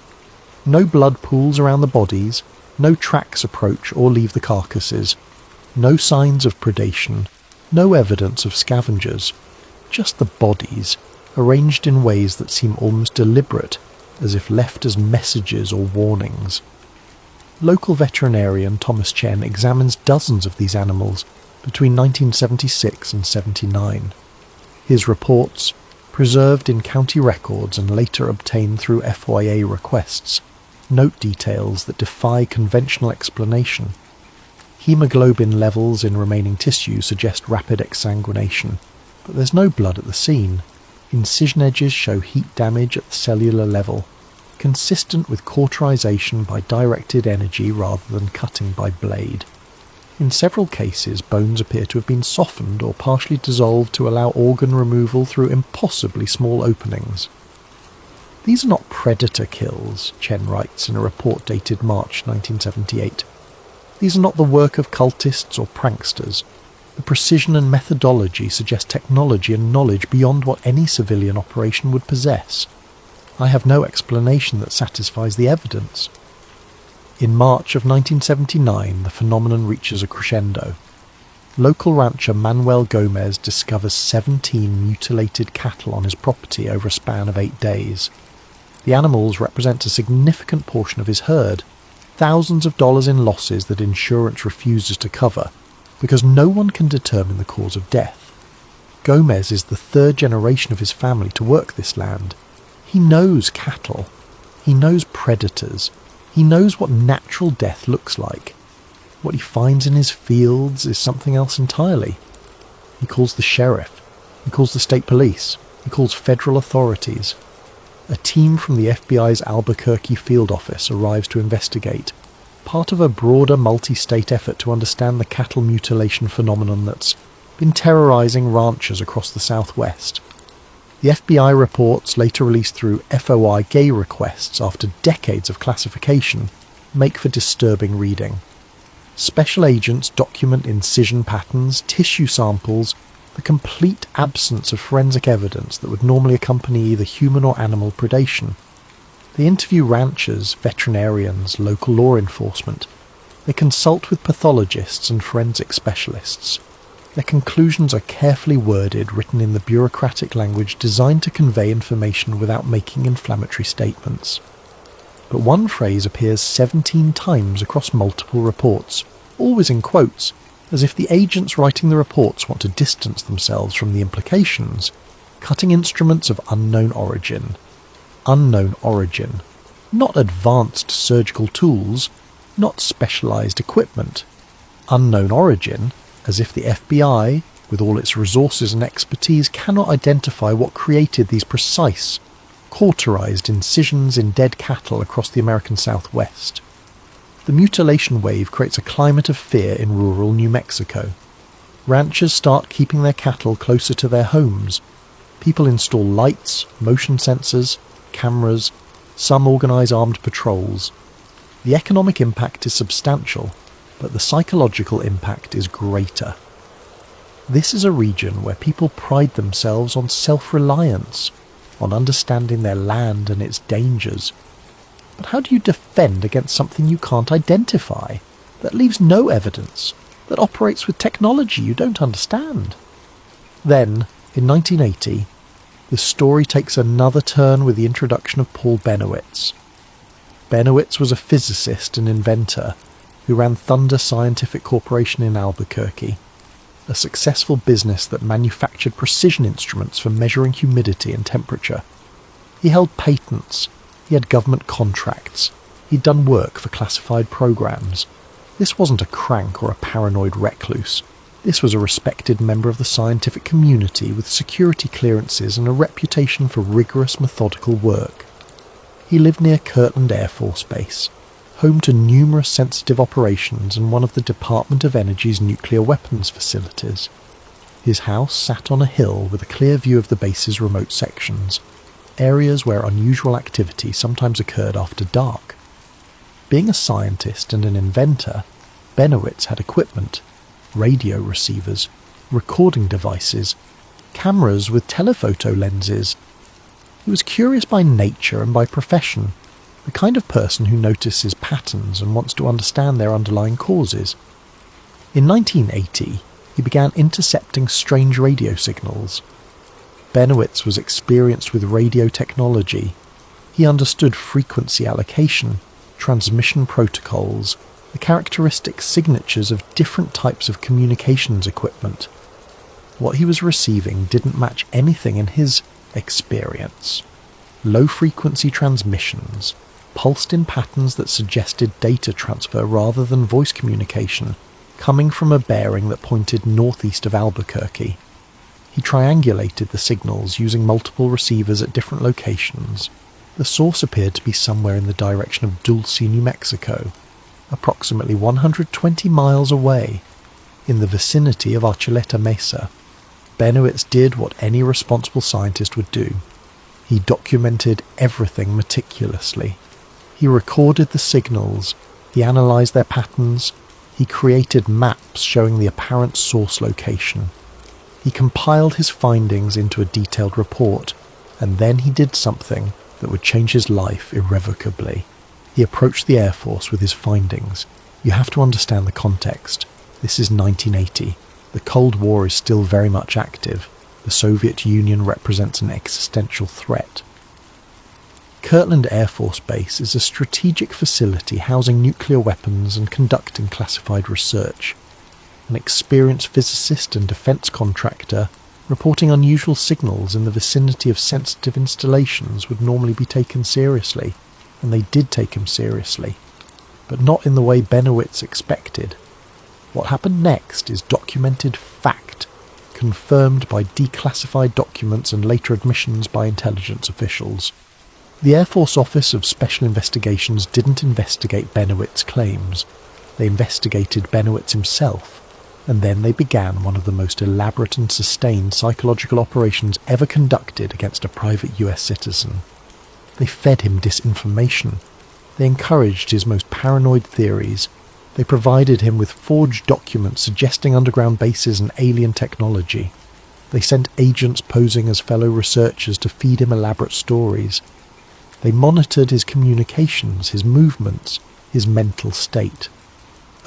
No blood pools around the bodies, no tracks approach or leave the carcasses, no signs of predation, no evidence of scavengers, just the bodies, arranged in ways that seem almost deliberate, as if left as messages or warnings. Local veterinarian Thomas Chen examines dozens of these animals between 1976 and 79. His reports, preserved in county records and later obtained through FYA requests, note details that defy conventional explanation. Hemoglobin levels in remaining tissue suggest rapid exsanguination, but there's no blood at the scene. Incision edges show heat damage at the cellular level, consistent with cauterization by directed energy rather than cutting by blade. In several cases, bones appear to have been softened or partially dissolved to allow organ removal through impossibly small openings. These are not predator kills, Chen writes in a report dated March 1978. These are not the work of cultists or pranksters. The precision and methodology suggest technology and knowledge beyond what any civilian operation would possess. I have no explanation that satisfies the evidence. In March of 1979, the phenomenon reaches a crescendo. Local rancher Manuel Gomez discovers 17 mutilated cattle on his property over a span of 8 days. The animals represent a significant portion of his herd, thousands of dollars in losses that insurance refuses to cover, because no one can determine the cause of death. Gomez is the third generation of his family to work this land. He knows cattle. He knows predators. He knows what natural death looks like. What he finds in his fields is something else entirely. He calls the sheriff. He calls the state police. He calls federal authorities. A team from the FBI's Albuquerque field office arrives to investigate, part of a broader multi-state effort to understand the cattle mutilation phenomenon that's been terrorizing ranchers across the Southwest. The FBI reports, later released through FOI gay requests after decades of classification, make for disturbing reading. Special agents document incision patterns, tissue samples, the complete absence of forensic evidence that would normally accompany either human or animal predation. They interview ranchers, veterinarians, local law enforcement. They consult with pathologists and forensic specialists. Their conclusions are carefully worded, written in the bureaucratic language designed to convey information without making inflammatory statements. But one phrase appears 17 times across multiple reports, always in quotes, as if the agents writing the reports want to distance themselves from the implications. Cutting instruments of unknown origin. Unknown origin. Not advanced surgical tools, not specialized equipment. Unknown origin, as if the FBI, with all its resources and expertise, cannot identify what created these precise, cauterized incisions in dead cattle across the American Southwest. The mutilation wave creates a climate of fear in rural New Mexico. Ranchers start keeping their cattle closer to their homes. People install lights, motion sensors, cameras. Some organize armed patrols. The economic impact is substantial, but the psychological impact is greater. This is a region where people pride themselves on self-reliance, on understanding their land and its dangers. But how do you defend against something you can't identify, that leaves no evidence, that operates with technology you don't understand? Then, in 1980, the story takes another turn with the introduction of Paul Benowitz. Benowitz was a physicist and inventor. who ran Thunder Scientific Corporation in Albuquerque, a successful business that manufactured precision instruments for measuring humidity and temperature. He held patents, he had government contracts, he'd done work for classified programs. This wasn't a crank or a paranoid recluse. This was a respected member of the scientific community with security clearances and a reputation for rigorous, methodical work. He lived near Kirtland Air Force Base, home to numerous sensitive operations and one of the Department of Energy's nuclear weapons facilities. His house sat on a hill with a clear view of the base's remote sections, areas where unusual activity sometimes occurred after dark. Being a scientist and an inventor, Benowitz had equipment, radio receivers, recording devices, cameras with telephoto lenses. He was curious by nature and by profession, the kind of person who notices patterns and wants to understand their underlying causes. In 1980, he began intercepting strange radio signals. Benowitz was experienced with radio technology. He understood frequency allocation, transmission protocols, the characteristic signatures of different types of communications equipment. What he was receiving didn't match anything in his experience. Low-frequency transmissions, pulsed in patterns that suggested data transfer rather than voice communication, coming from a bearing that pointed northeast of Albuquerque. He triangulated the signals using multiple receivers at different locations. The source appeared to be somewhere in the direction of Dulce, New Mexico, approximately 120 miles away, in the vicinity of Archuleta Mesa. Benowitz did what any responsible scientist would do. He documented everything meticulously. He recorded the signals, he analysed their patterns, he created maps showing the apparent source location. He compiled his findings into a detailed report, and then he did something that would change his life irrevocably. He approached the Air Force with his findings. You have to understand the context. This is 1980. The Cold War is still very much active. The Soviet Union represents an existential threat. Kirtland Air Force Base is a strategic facility housing nuclear weapons and conducting classified research. An experienced physicist and defense contractor reporting unusual signals in the vicinity of sensitive installations would normally be taken seriously, and they did take him seriously, but not in the way Benowitz expected. What happened next is documented fact, confirmed by declassified documents and later admissions by intelligence officials. The Air Force Office of Special Investigations didn't investigate Benowitz's claims. They investigated Benowitz himself, and then they began one of the most elaborate and sustained psychological operations ever conducted against a private US citizen. They fed him disinformation. They encouraged his most paranoid theories. They provided him with forged documents suggesting underground bases and alien technology. They sent agents posing as fellow researchers to feed him elaborate stories. They monitored his communications, his movements, his mental state.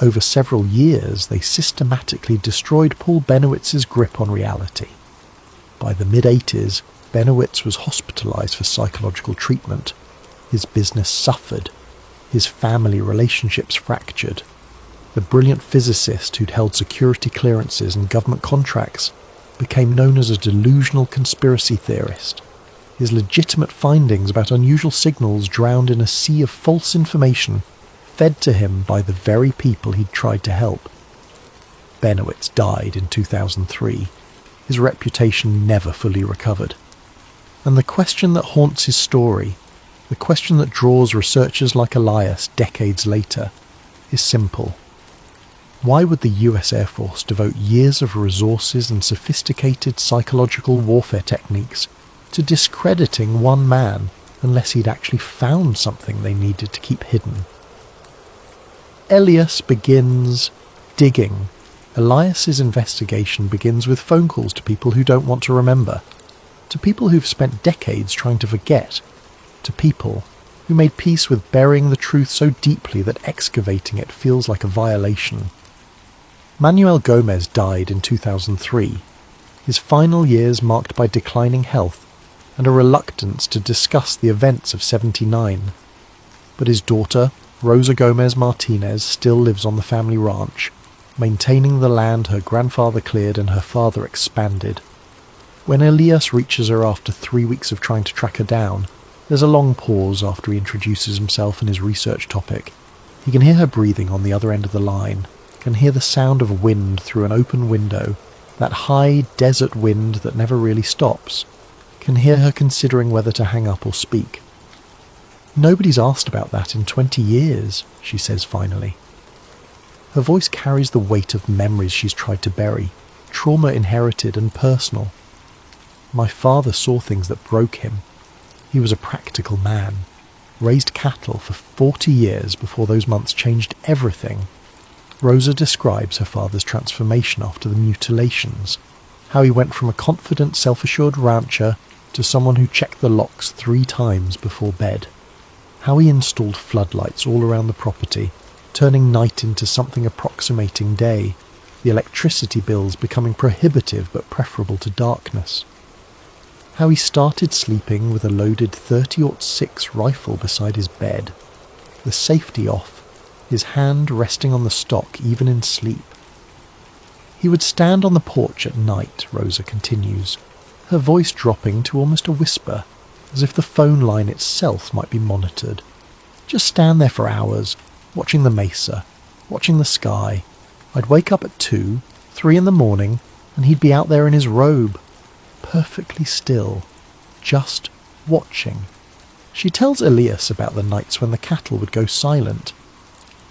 Over several years, they systematically destroyed Paul Benowitz's grip on reality. By the mid-80s, Benowitz was hospitalized for psychological treatment. His business suffered. His family relationships fractured. The brilliant physicist who'd held security clearances and government contracts became known as a delusional conspiracy theorist. His legitimate findings about unusual signals drowned in a sea of false information fed to him by the very people he'd tried to help. Benowitz died in 2003. His reputation never fully recovered. And the question that haunts his story, the question that draws researchers like Elias decades later, is simple. Why would the US Air Force devote years of resources and sophisticated psychological warfare techniques to discrediting one man unless he'd actually found something they needed to keep hidden? Elias begins digging. Elias's investigation begins with phone calls to people who don't want to remember, to people who've spent decades trying to forget, to people who made peace with burying the truth so deeply that excavating it feels like a violation. Manuel Gomez died in 2003, his final years marked by declining health and a reluctance to discuss the events of '79. But his daughter, Rosa Gomez Martinez still lives on the family ranch, maintaining the land her grandfather cleared and her father expanded. When Elias reaches her after 3 weeks of trying to track her down, there's a long pause after he introduces himself and his research topic. He can hear her breathing on the other end of the line, can hear the sound of wind through an open window, that high desert wind that never really stops, can hear her considering whether to hang up or speak. "Nobody's asked about that in 20 years, she says finally. Her voice carries the weight of memories she's tried to bury, trauma inherited and personal. My father saw things that broke him. He was a practical man, raised cattle for 40 years before those months changed everything. Rosa describes her father's transformation after the mutilations, how he went from a confident, self-assured rancher to someone who checked the locks 3 times before bed, how he installed floodlights all around the property, turning night into something approximating day, the electricity bills becoming prohibitive but preferable to darkness. How he started sleeping with a loaded .30-06 rifle beside his bed, the safety off, his hand resting on the stock even in sleep. He would stand on the porch at night, Rosa continues, her voice dropping to almost a whisper, as if the phone line itself might be monitored. Just stand there for hours, watching the mesa, watching the sky. I'd wake up at 2, 3 in the morning, and he'd be out there in his robe, perfectly still, just watching. She tells Elias about the nights when the cattle would go silent.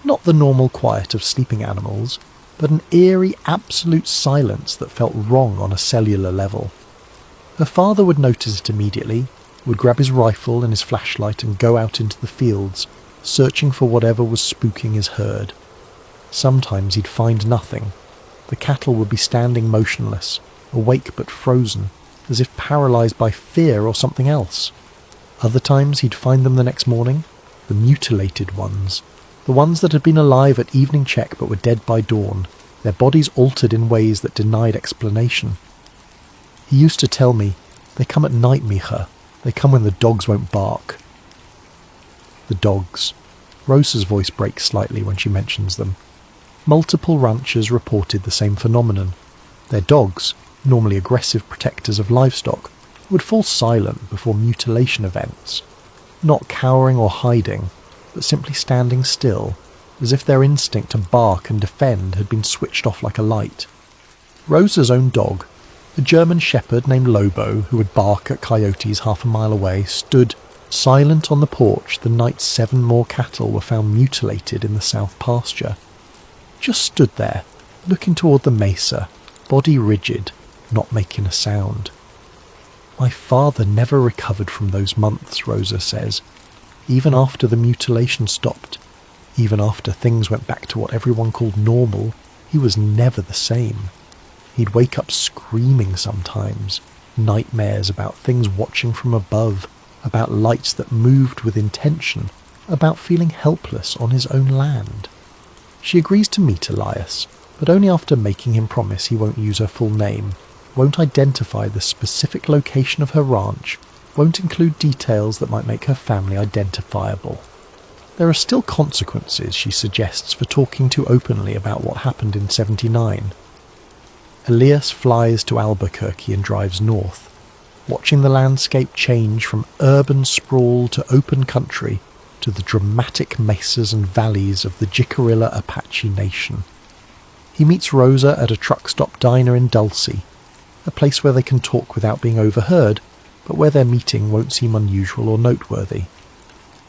Not the normal quiet of sleeping animals, but an eerie, absolute silence that felt wrong on a cellular level. Her father would notice it immediately, would grab his rifle and his flashlight and go out into the fields, searching for whatever was spooking his herd. Sometimes he'd find nothing. The cattle would be standing motionless, awake but frozen, as if paralysed by fear or something else. Other times he'd find them the next morning, the mutilated ones, the ones that had been alive at evening check but were dead by dawn, their bodies altered in ways that denied explanation. He used to tell me, "They come at night, mija. They come when the dogs won't bark." The dogs. Rosa's voice breaks slightly when she mentions them. Multiple ranchers reported the same phenomenon. Their dogs, normally aggressive protectors of livestock, would fall silent before mutilation events, not cowering or hiding, but simply standing still, as if their instinct to bark and defend had been switched off like a light. Rosa's own dog, a German shepherd named Lobo, who would bark at coyotes half a mile away, stood silent on the porch the night 7 more cattle were found mutilated in the south pasture. Just stood there, looking toward the mesa, body rigid, not making a sound. My father never recovered from those months, Rosa says. Even after the mutilation stopped, even after things went back to what everyone called normal, he was never the same. He'd wake up screaming sometimes, nightmares about things watching from above, about lights that moved with intention, about feeling helpless on his own land. She agrees to meet Elias, but only after making him promise he won't use her full name, won't identify the specific location of her ranch, won't include details that might make her family identifiable. There are still consequences, she suggests, for talking too openly about what happened in '79. Elias flies to Albuquerque and drives north, watching the landscape change from urban sprawl to open country to the dramatic mesas and valleys of the Jicarilla Apache Nation. He meets Rosa at a truck stop diner in Dulce, a place where they can talk without being overheard, but where their meeting won't seem unusual or noteworthy.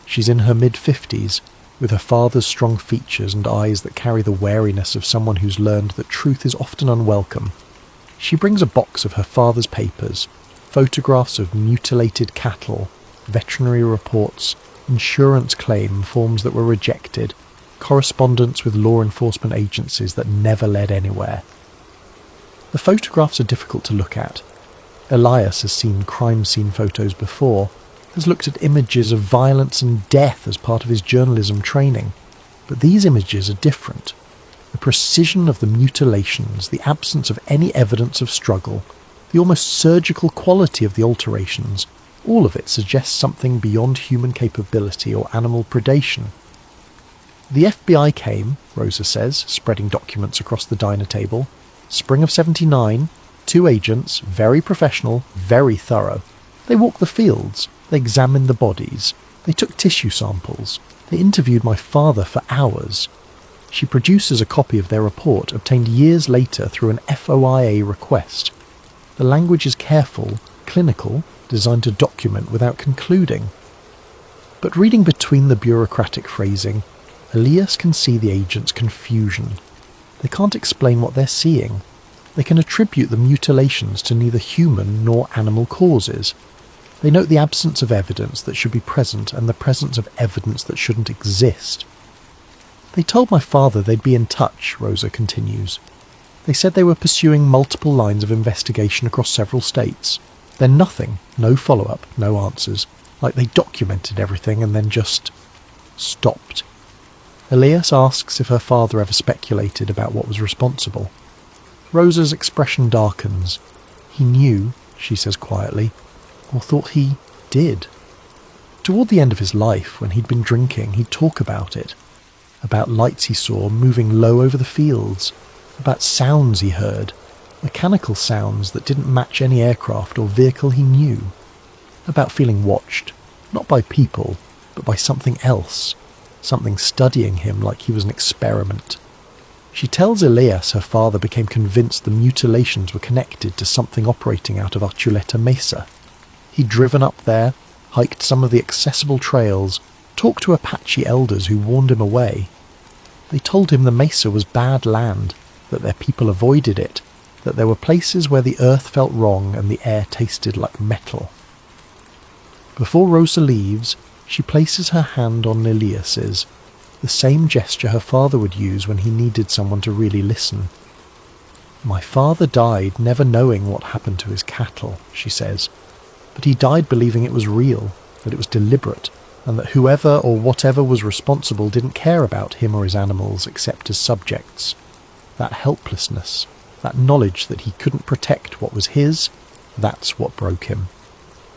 She's in her mid-50s, with her father's strong features and eyes that carry the wariness of someone who's learned that truth is often unwelcome. She brings a box of her father's papers, photographs of mutilated cattle, veterinary reports, insurance claim forms that were rejected, correspondence with law enforcement agencies that never led anywhere. The photographs are difficult to look at. Elias has seen crime scene photos before, has looked at images of violence and death as part of his journalism training, but these images are different. The precision of the mutilations, the absence of any evidence of struggle, the almost surgical quality of the alterations, all of it suggests something beyond human capability or animal predation. The FBI came, Rosa says, spreading documents across the diner table. Spring of '79, 2 agents, very professional, very thorough. They walked the fields, they examined the bodies, they took tissue samples, they interviewed my father for hours. She produces a copy of their report obtained years later through an FOIA request. The language is careful, clinical, designed to document without concluding. But reading between the bureaucratic phrasing, Elias can see the agents' confusion. They can't explain what they're seeing. They can attribute the mutilations to neither human nor animal causes. They note the absence of evidence that should be present and the presence of evidence that shouldn't exist. They told my father they'd be in touch, Rosa continues. They said they were pursuing multiple lines of investigation across several states. Then nothing, no follow-up, no answers. Like they documented everything and then just stopped. Elias asks if her father ever speculated about what was responsible. Rosa's expression darkens. He knew, she says quietly, or thought he did. Toward the end of his life, when he'd been drinking, he'd talk about it. About lights he saw moving low over the fields. About sounds he heard. Mechanical sounds that didn't match any aircraft or vehicle he knew. About feeling watched, not by people, but by something else. Something studying him like he was an experiment. She tells Elias her father became convinced the mutilations were connected to something operating out of Archuleta Mesa. He'd driven up there, hiked some of the accessible trails, talked to Apache elders who warned him away. They told him the mesa was bad land, that their people avoided it, that there were places where the earth felt wrong and the air tasted like metal. Before Rosa leaves, she places her hand on Elias's, the same gesture her father would use when he needed someone to really listen. My father died never knowing what happened to his cattle, she says, but he died believing it was real, that it was deliberate, and that whoever or whatever was responsible didn't care about him or his animals except as subjects. That helplessness, that knowledge that he couldn't protect what was his, that's what broke him.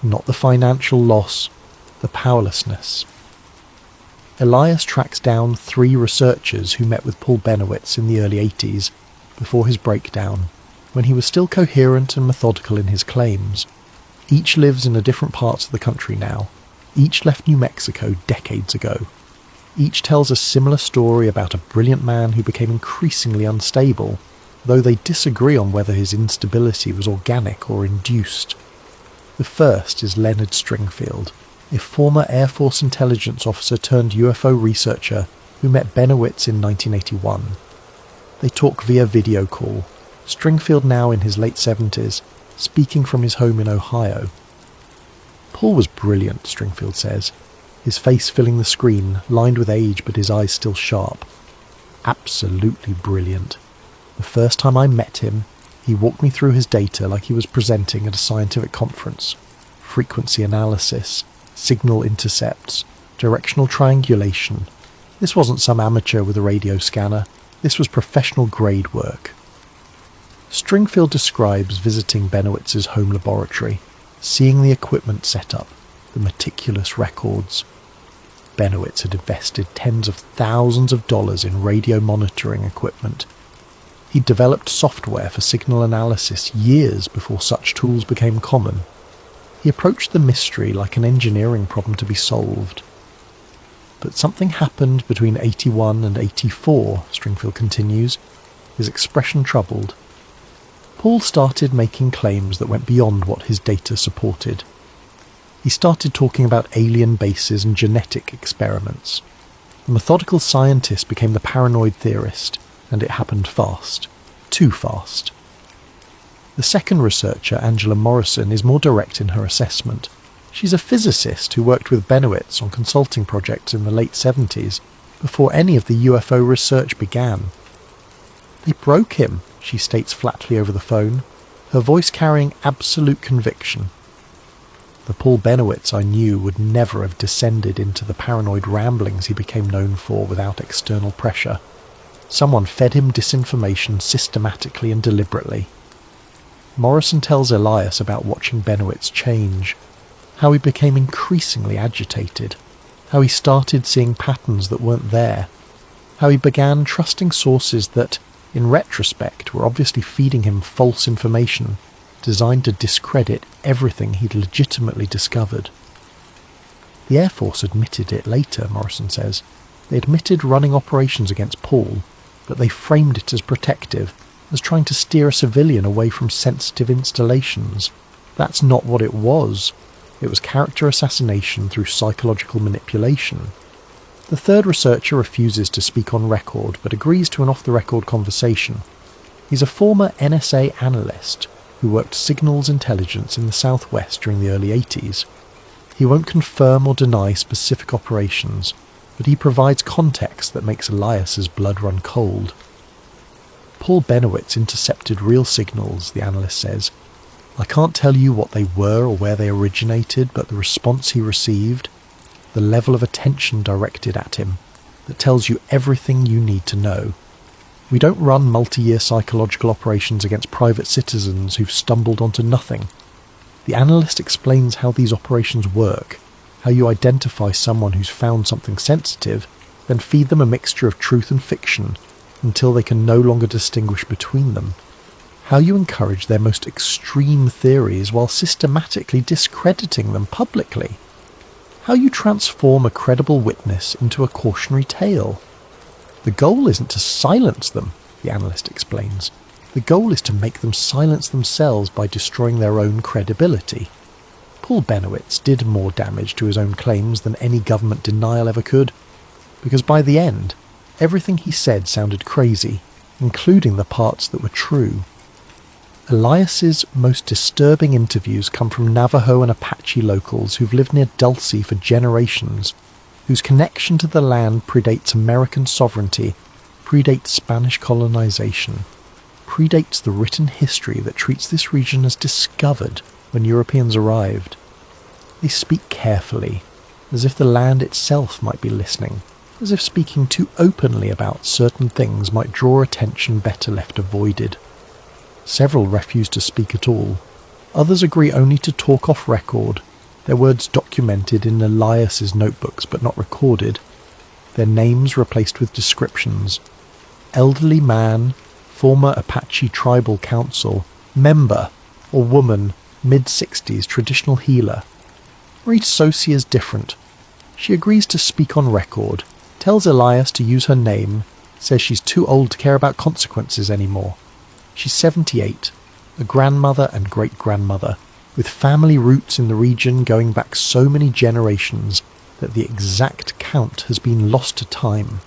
Not the financial loss, the powerlessness. Elias tracks down 3 researchers who met with Paul Benowitz in the early 80s, before his breakdown, when he was still coherent and methodical in his claims. Each lives in a different parts of the country now. Each left New Mexico decades ago. Each tells a similar story about a brilliant man who became increasingly unstable, though they disagree on whether his instability was organic or induced. The first is Leonard Stringfield, a former Air Force intelligence officer turned UFO researcher who met Benowitz in 1981. They talk via video call, Stringfield now in his late 70s, speaking from his home in Ohio. Paul was brilliant, Stringfield says, his face filling the screen, lined with age but his eyes still sharp. Absolutely brilliant. The first time I met him, he walked me through his data like he was presenting at a scientific conference. Frequency analysis, signal intercepts, directional triangulation. This wasn't some amateur with a radio scanner. This was professional grade work. Stringfield describes visiting Benowitz's home laboratory, seeing the equipment set up, the meticulous records. Benowitz had invested tens of thousands of dollars in radio monitoring equipment. He'd developed software for signal analysis years before such tools became common. He approached the mystery like an engineering problem to be solved. But something happened between 81 and 84, Stringfield continues, his expression troubled. Paul started making claims that went beyond what his data supported. He started talking about alien bases and genetic experiments. The methodical scientist became the paranoid theorist, and it happened fast. Too fast. The second researcher, Angela Morrison, is more direct in her assessment. She's a physicist who worked with Benowitz on consulting projects in the late 70s, before any of the UFO research began. They broke him, she states flatly over the phone, her voice carrying absolute conviction. The Paul Benowitz I knew would never have descended into the paranoid ramblings he became known for without external pressure. Someone fed him disinformation systematically and deliberately. Morrison tells Elias about watching Benowitz change, how he became increasingly agitated, how he started seeing patterns that weren't there, how he began trusting sources that, in retrospect, were obviously feeding him false information designed to discredit everything he'd legitimately discovered. The Air Force admitted it later, Morrison says. They admitted running operations against Paul, but they framed it as protective, as trying to steer a civilian away from sensitive installations. That's not what it was. It was character assassination through psychological manipulation. The third researcher refuses to speak on record, but agrees to an off-the-record conversation. He's a former NSA analyst who worked signals intelligence in the Southwest during the early 80s. He won't confirm or deny specific operations, but he provides context that makes Elias's blood run cold. Paul Benowitz intercepted real signals, the analyst says. I can't tell you what they were or where they originated, but the response he received, the level of attention directed at him, that tells you everything you need to know. We don't run multi-year psychological operations against private citizens who've stumbled onto nothing. The analyst explains how these operations work, how you identify someone who's found something sensitive, then feed them a mixture of truth and fiction until they can no longer distinguish between them. How you encourage their most extreme theories while systematically discrediting them publicly. How you transform a credible witness into a cautionary tale. The goal isn't to silence them, the analyst explains. The goal is to make them silence themselves by destroying their own credibility. Paul Benowitz did more damage to his own claims than any government denial ever could, because by the end, everything he said sounded crazy, including the parts that were true. Elias's most disturbing interviews come from Navajo and Apache locals who've lived near Dulce for generations, whose connection to the land predates American sovereignty, predates Spanish colonization, predates the written history that treats this region as discovered when Europeans arrived. They speak carefully, as if the land itself might be listening, as if speaking too openly about certain things might draw attention better left avoided. Several refuse to speak at all. Others agree only to talk off record, their words documented in Elias's notebooks but not recorded, their names replaced with descriptions. Elderly man, former Apache tribal council, member or woman, mid-60s traditional healer. Marie Sosi is different. She agrees to speak on record, tells Elias to use her name, says she's too old to care about consequences anymore. She's 78, a grandmother and great-grandmother, with family roots in the region going back so many generations that the exact count has been lost to time.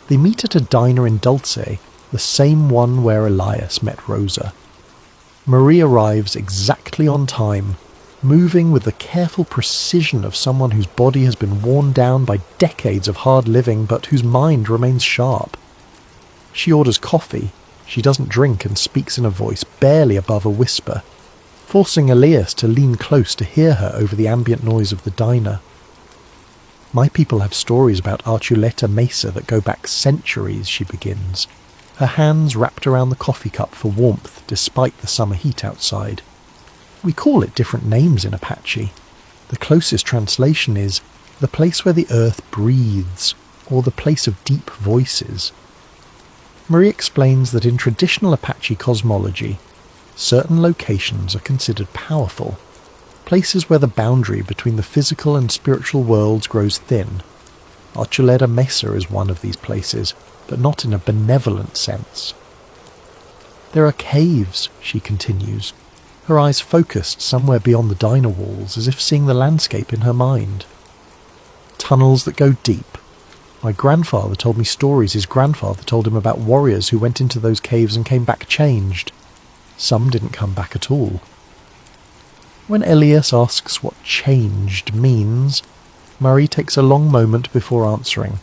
They meet at a diner in Dulce, the same one where Elias met Rosa. Marie arrives exactly on time, moving with the careful precision of someone whose body has been worn down by decades of hard living but whose mind remains sharp. She orders coffee. She doesn't drink and speaks in a voice barely above a whisper, forcing Elias to lean close to hear her over the ambient noise of the diner. My people have stories about Archuleta Mesa that go back centuries, she begins, her hands wrapped around the coffee cup for warmth despite the summer heat outside. We call it different names in Apache. The closest translation is the place where the earth breathes, or the place of deep voices. Marie explains that in traditional Apache cosmology, certain locations are considered powerful, places where the boundary between the physical and spiritual worlds grows thin. Archuleta Mesa is one of these places, but not in a benevolent sense. There are caves, she continues, her eyes focused somewhere beyond the diner walls as if seeing the landscape in her mind. Tunnels that go deep. My grandfather told me stories his grandfather told him about warriors who went into those caves and came back changed. Some didn't come back at all. When Elias asks what changed means, Marie takes a long moment before answering.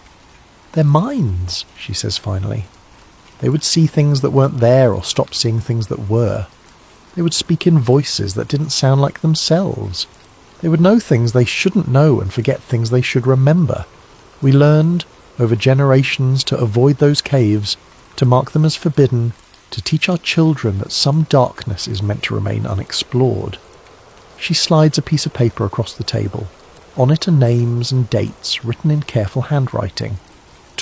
Their minds, she says finally. They would see things that weren't there or stop seeing things that were. They would speak in voices that didn't sound like themselves. They would know things they shouldn't know and forget things they should remember. We learned, over generations, to avoid those caves, to mark them as forbidden, to teach our children that some darkness is meant to remain unexplored. She slides a piece of paper across the table. On it are names and dates written in careful handwriting.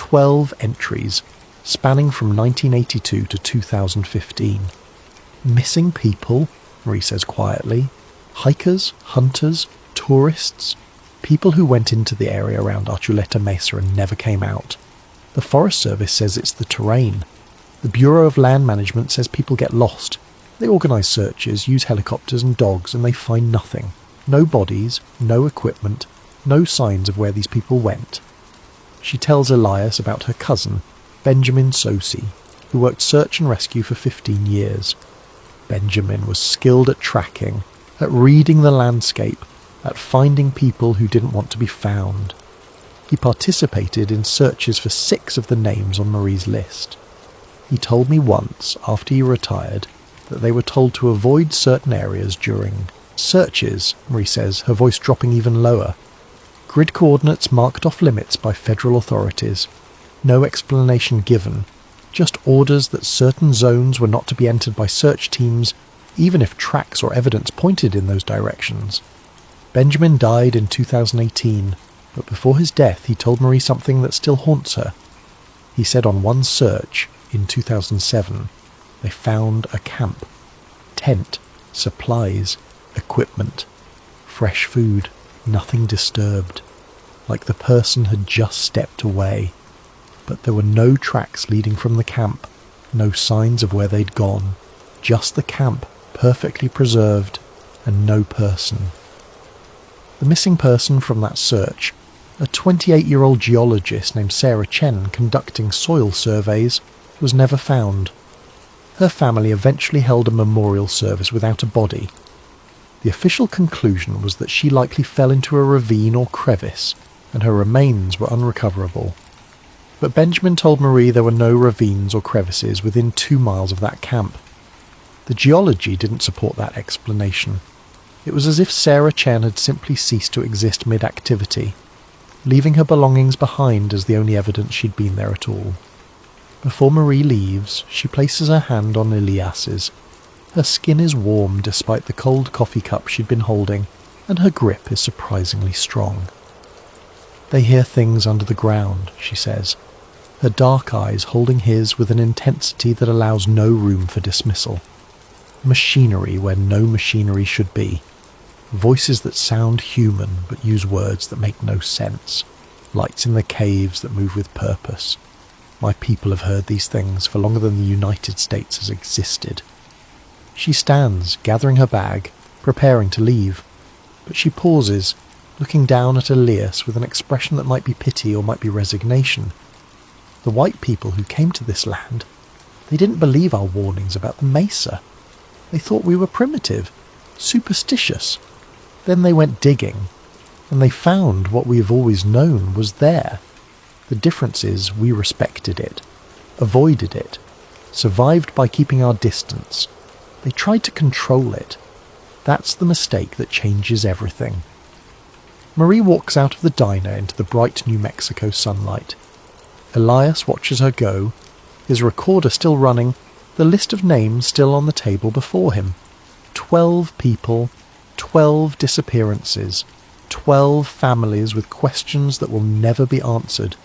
12 entries, spanning from 1982 to 2015. Missing people, Marie says quietly. Hikers, hunters, tourists, people who went into the area around Archuleta Mesa and never came out. The Forest Service says it's the terrain. The Bureau of Land Management says people get lost. They organise searches, use helicopters and dogs, and they find nothing. No bodies, no equipment, no signs of where these people went. She tells Elias about her cousin, Benjamin Sosi, who worked search and rescue for 15 years. Benjamin was skilled at tracking, at reading the landscape, at finding people who didn't want to be found. He participated in searches for 6 of the names on Marie's list. He told me once, after he retired, that they were told to avoid certain areas during searches, Marie says, her voice dropping even lower. Grid coordinates marked off limits by federal authorities. No explanation given, just orders that certain zones were not to be entered by search teams, even if tracks or evidence pointed in those directions. Benjamin died in 2018, but before his death he told Marie something that still haunts her. He said on one search, in 2007, they found a camp, tent, supplies, equipment, fresh food, nothing disturbed, like the person had just stepped away. But there were no tracks leading from the camp, no signs of where they'd gone, just the camp, perfectly preserved, and no person. The missing person from that search, a 28-year-old geologist named Sarah Chen conducting soil surveys, was never found. Her family eventually held a memorial service without a body. The official conclusion was that she likely fell into a ravine or crevice, and her remains were unrecoverable. But Benjamin told Marie there were no ravines or crevices within 2 miles of that camp. The geology didn't support that explanation. It was as if Sarah Chen had simply ceased to exist mid-activity, leaving her belongings behind as the only evidence she'd been there at all. Before Marie leaves, she places her hand on Elias's. Her skin is warm despite the cold coffee cup she'd been holding, and her grip is surprisingly strong. They hear things under the ground, she says, her dark eyes holding his with an intensity that allows no room for dismissal. Machinery where no machinery should be. Voices that sound human but use words that make no sense. Lights in the caves that move with purpose. My people have heard these things for longer than the United States has existed. She stands, gathering her bag, preparing to leave. But she pauses, looking down at Elias with an expression that might be pity or might be resignation. The white people who came to this land, they didn't believe our warnings about the mesa. They thought we were primitive, superstitious. Then they went digging, and they found what we've always known was there. The difference is we respected it, avoided it, survived by keeping our distance. They tried to control it. That's the mistake that changes everything. Marie walks out of the diner into the bright New Mexico sunlight. Elias watches her go, his recorder still running, the list of names still on the table before him. 12 people, 12 disappearances, 12 families with questions that will never be answered,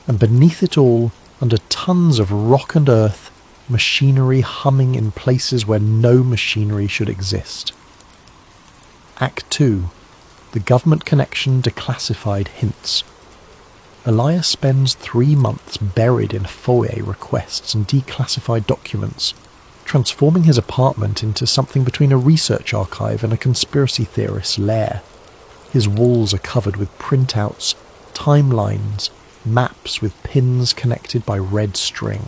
and beneath it all, under tons of rock and earth, machinery humming in places where no machinery should exist. Act 2. The government connection declassified hints. Elias spends 3 months buried in FOIA requests and declassified documents, transforming his apartment into something between a research archive and a conspiracy theorist's lair. His walls are covered with printouts, timelines, maps with pins connected by red string.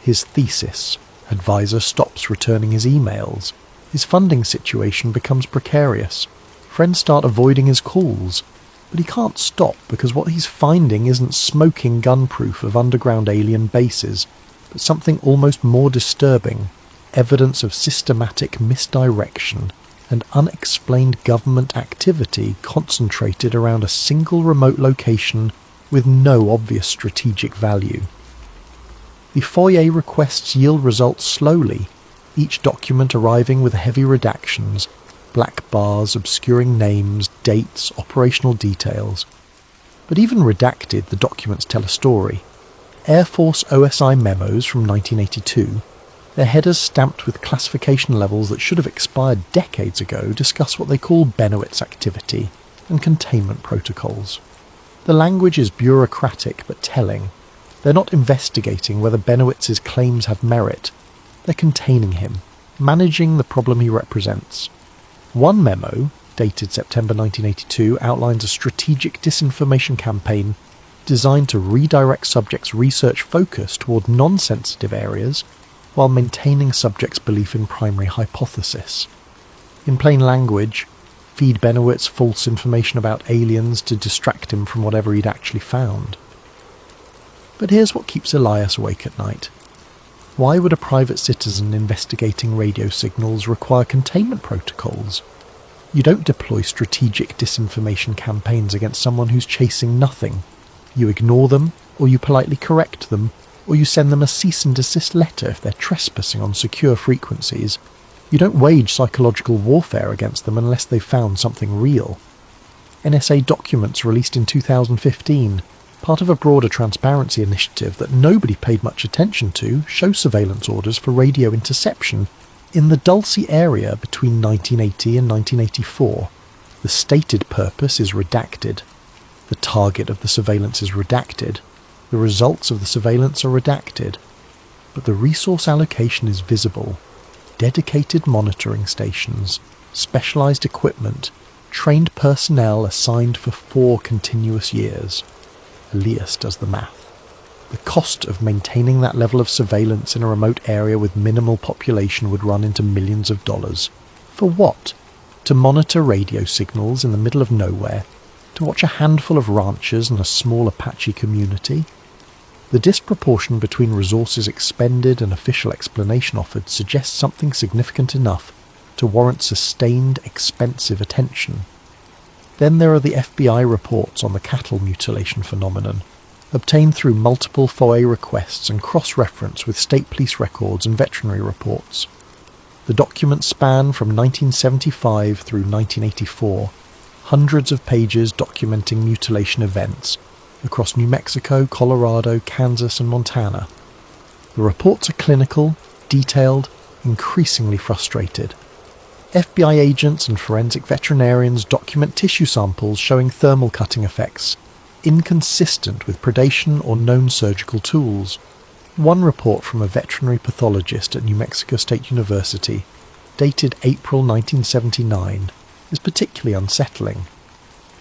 His thesis. Advisor stops returning his emails. His funding situation becomes precarious. Friends start avoiding his calls. But he can't stop because what he's finding isn't smoking gun proof of underground alien bases, but something almost more disturbing, evidence of systematic misdirection and unexplained government activity concentrated around a single remote location with no obvious strategic value. The FOIA requests yield results slowly, each document arriving with heavy redactions, black bars obscuring names, dates, operational details. But even redacted, the documents tell a story. Air Force OSI memos from 1982, their headers stamped with classification levels that should have expired decades ago, discuss what they call Bennewitz activity and containment protocols. The language is bureaucratic but telling. They're not investigating whether Bennewitz's claims have merit. They're containing him, managing the problem he represents. One memo, dated September 1982, outlines a strategic disinformation campaign designed to redirect subjects' research focus toward non-sensitive areas while maintaining subjects' belief in primary hypothesis. In plain language, feed Bennewitz false information about aliens to distract him from whatever he'd actually found. But here's what keeps Elias awake at night. Why would a private citizen investigating radio signals require containment protocols? You don't deploy strategic disinformation campaigns against someone who's chasing nothing. You ignore them, or you politely correct them, or you send them a cease and desist letter if they're trespassing on secure frequencies. You don't wage psychological warfare against them unless they've found something real. NSA documents released in 2015, part of a broader transparency initiative that nobody paid much attention to, show surveillance orders for radio interception in the Dulce area between 1980 and 1984. The stated purpose is redacted. The target of the surveillance is redacted. The results of the surveillance are redacted. But the resource allocation is visible. Dedicated monitoring stations, specialized equipment, trained personnel assigned for 4 continuous years. Elias does the math. The cost of maintaining that level of surveillance in a remote area with minimal population would run into millions of dollars. For what? To monitor radio signals in the middle of nowhere? To watch a handful of ranchers and a small Apache community? The disproportion between resources expended and official explanation offered suggests something significant enough to warrant sustained, expensive attention. Then there are the FBI reports on the cattle mutilation phenomenon, obtained through multiple FOIA requests and cross-reference with state police records and veterinary reports. The documents span from 1975 through 1984, hundreds of pages documenting mutilation events across New Mexico, Colorado, Kansas and Montana. The reports are clinical, detailed, increasingly frustrated. FBI agents and forensic veterinarians document tissue samples showing thermal cutting effects, inconsistent with predation or known surgical tools. One report from a veterinary pathologist at New Mexico State University, dated April 1979, is particularly unsettling.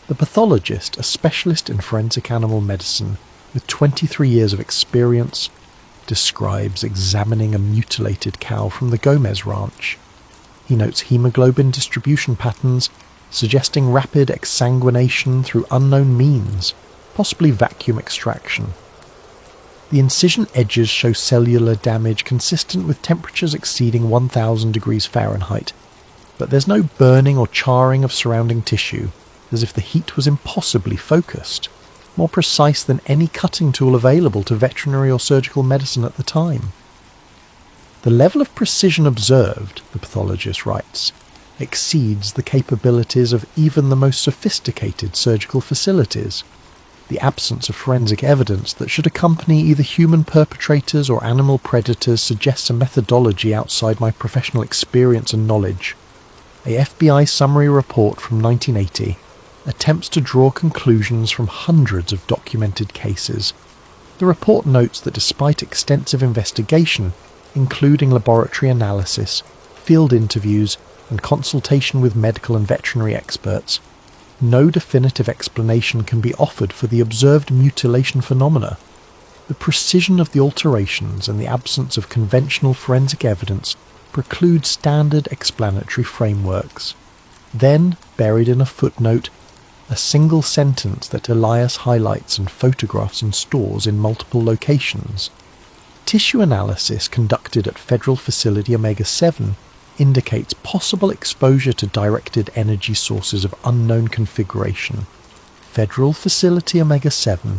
The pathologist, a specialist in forensic animal medicine with 23 years of experience, describes examining a mutilated cow from the Gomez Ranch. He notes hemoglobin distribution patterns suggesting rapid exsanguination through unknown means, possibly vacuum extraction. The incision edges show cellular damage consistent with temperatures exceeding 1000 degrees Fahrenheit, but there's no burning or charring of surrounding tissue, as if the heat was impossibly focused, more precise than any cutting tool available to veterinary or surgical medicine at the time. The level of precision observed, the pathologist writes, exceeds the capabilities of even the most sophisticated surgical facilities. The absence of forensic evidence that should accompany either human perpetrators or animal predators suggests a methodology outside my professional experience and knowledge. A FBI summary report from 1980 attempts to draw conclusions from hundreds of documented cases. The report notes that despite extensive investigation, including laboratory analysis, field interviews, and consultation with medical and veterinary experts, no definitive explanation can be offered for the observed mutilation phenomena. The precision of the alterations and the absence of conventional forensic evidence preclude standard explanatory frameworks. Then, buried in a footnote, a single sentence that Elias highlights and photographs and stores in multiple locations. Tissue analysis conducted at Federal Facility Omega-7 indicates possible exposure to directed energy sources of unknown configuration. Federal Facility Omega-7.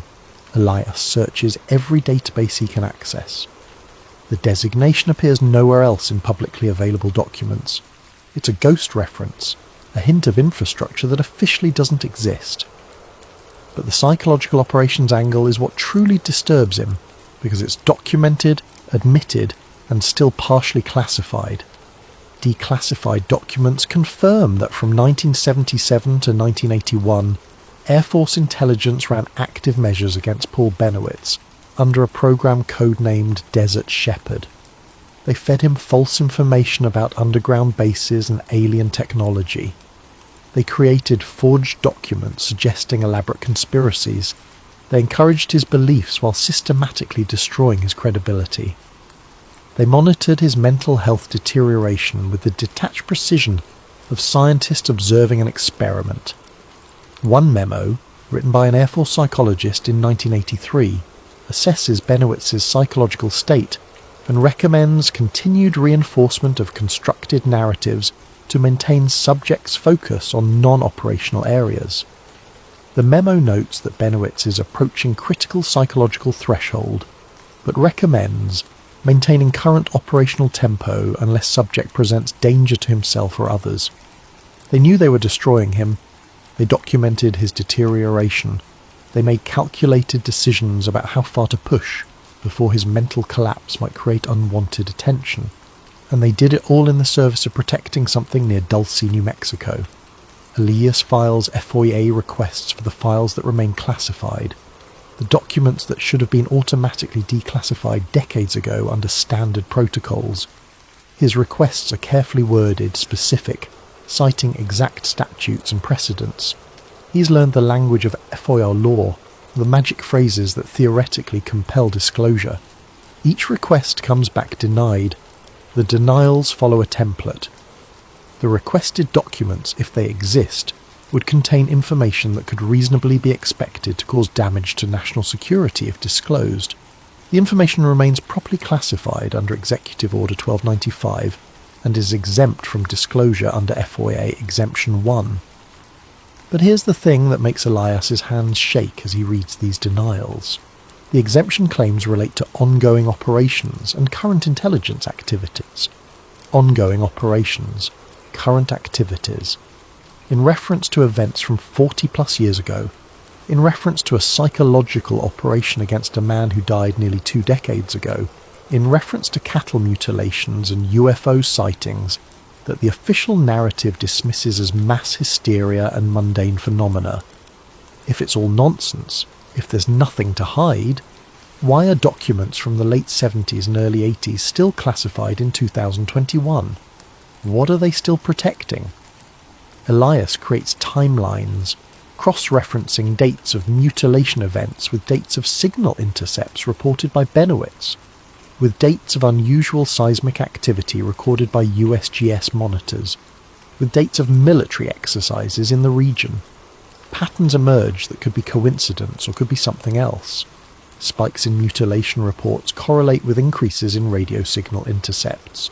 Elias searches every database he can access. The designation appears nowhere else in publicly available documents. It's a ghost reference, a hint of infrastructure that officially doesn't exist. But the psychological operations angle is what truly disturbs him, because it's documented, admitted, and still partially classified. Declassified documents confirm that from 1977 to 1981, Air Force intelligence ran active measures against Paul Benowitz under a program codenamed Desert Shepherd. They fed him false information about underground bases and alien technology. They created forged documents suggesting elaborate conspiracies. They encouraged his beliefs while systematically destroying his credibility. They monitored his mental health deterioration with the detached precision of scientists observing an experiment. One memo, written by an Air Force psychologist in 1983, assesses Benowitz's psychological state and recommends continued reinforcement of constructed narratives to maintain subjects' focus on non-operational areas. The memo notes that Benowitz is approaching critical psychological threshold, but recommends maintaining current operational tempo unless subject presents danger to himself or others. They knew they were destroying him. They documented his deterioration. They made calculated decisions about how far to push before his mental collapse might create unwanted attention. And they did it all in the service of protecting something near Dulce, New Mexico. Elias files FOIA requests for the files that remain classified, the documents that should have been automatically declassified decades ago under standard protocols. His requests are carefully worded, specific, citing exact statutes and precedents. He's learned the language of FOIA law, the magic phrases that theoretically compel disclosure. Each request comes back denied. The denials follow a template. The requested documents, if they exist, would contain information that could reasonably be expected to cause damage to national security if disclosed. The information remains properly classified under Executive Order 1295 and is exempt from disclosure under FOIA Exemption 1. But here's the thing that makes Elias's hands shake as he reads these denials. The exemption claims relate to ongoing operations and current intelligence activities. Ongoing operations, current activities. In reference to events from 40 plus years ago, in reference to a psychological operation against a man who died nearly 2 decades ago, in reference to cattle mutilations and UFO sightings that the official narrative dismisses as mass hysteria and mundane phenomena. If it's all nonsense, if there's nothing to hide, why are documents from the late 70s and early 80s still classified in 2021? What are they still protecting? Elias creates timelines, cross-referencing dates of mutilation events with dates of signal intercepts reported by Benowitz, with dates of unusual seismic activity recorded by USGS monitors, with dates of military exercises in the region. Patterns emerge that could be coincidence or could be something else. Spikes in mutilation reports correlate with increases in radio signal intercepts.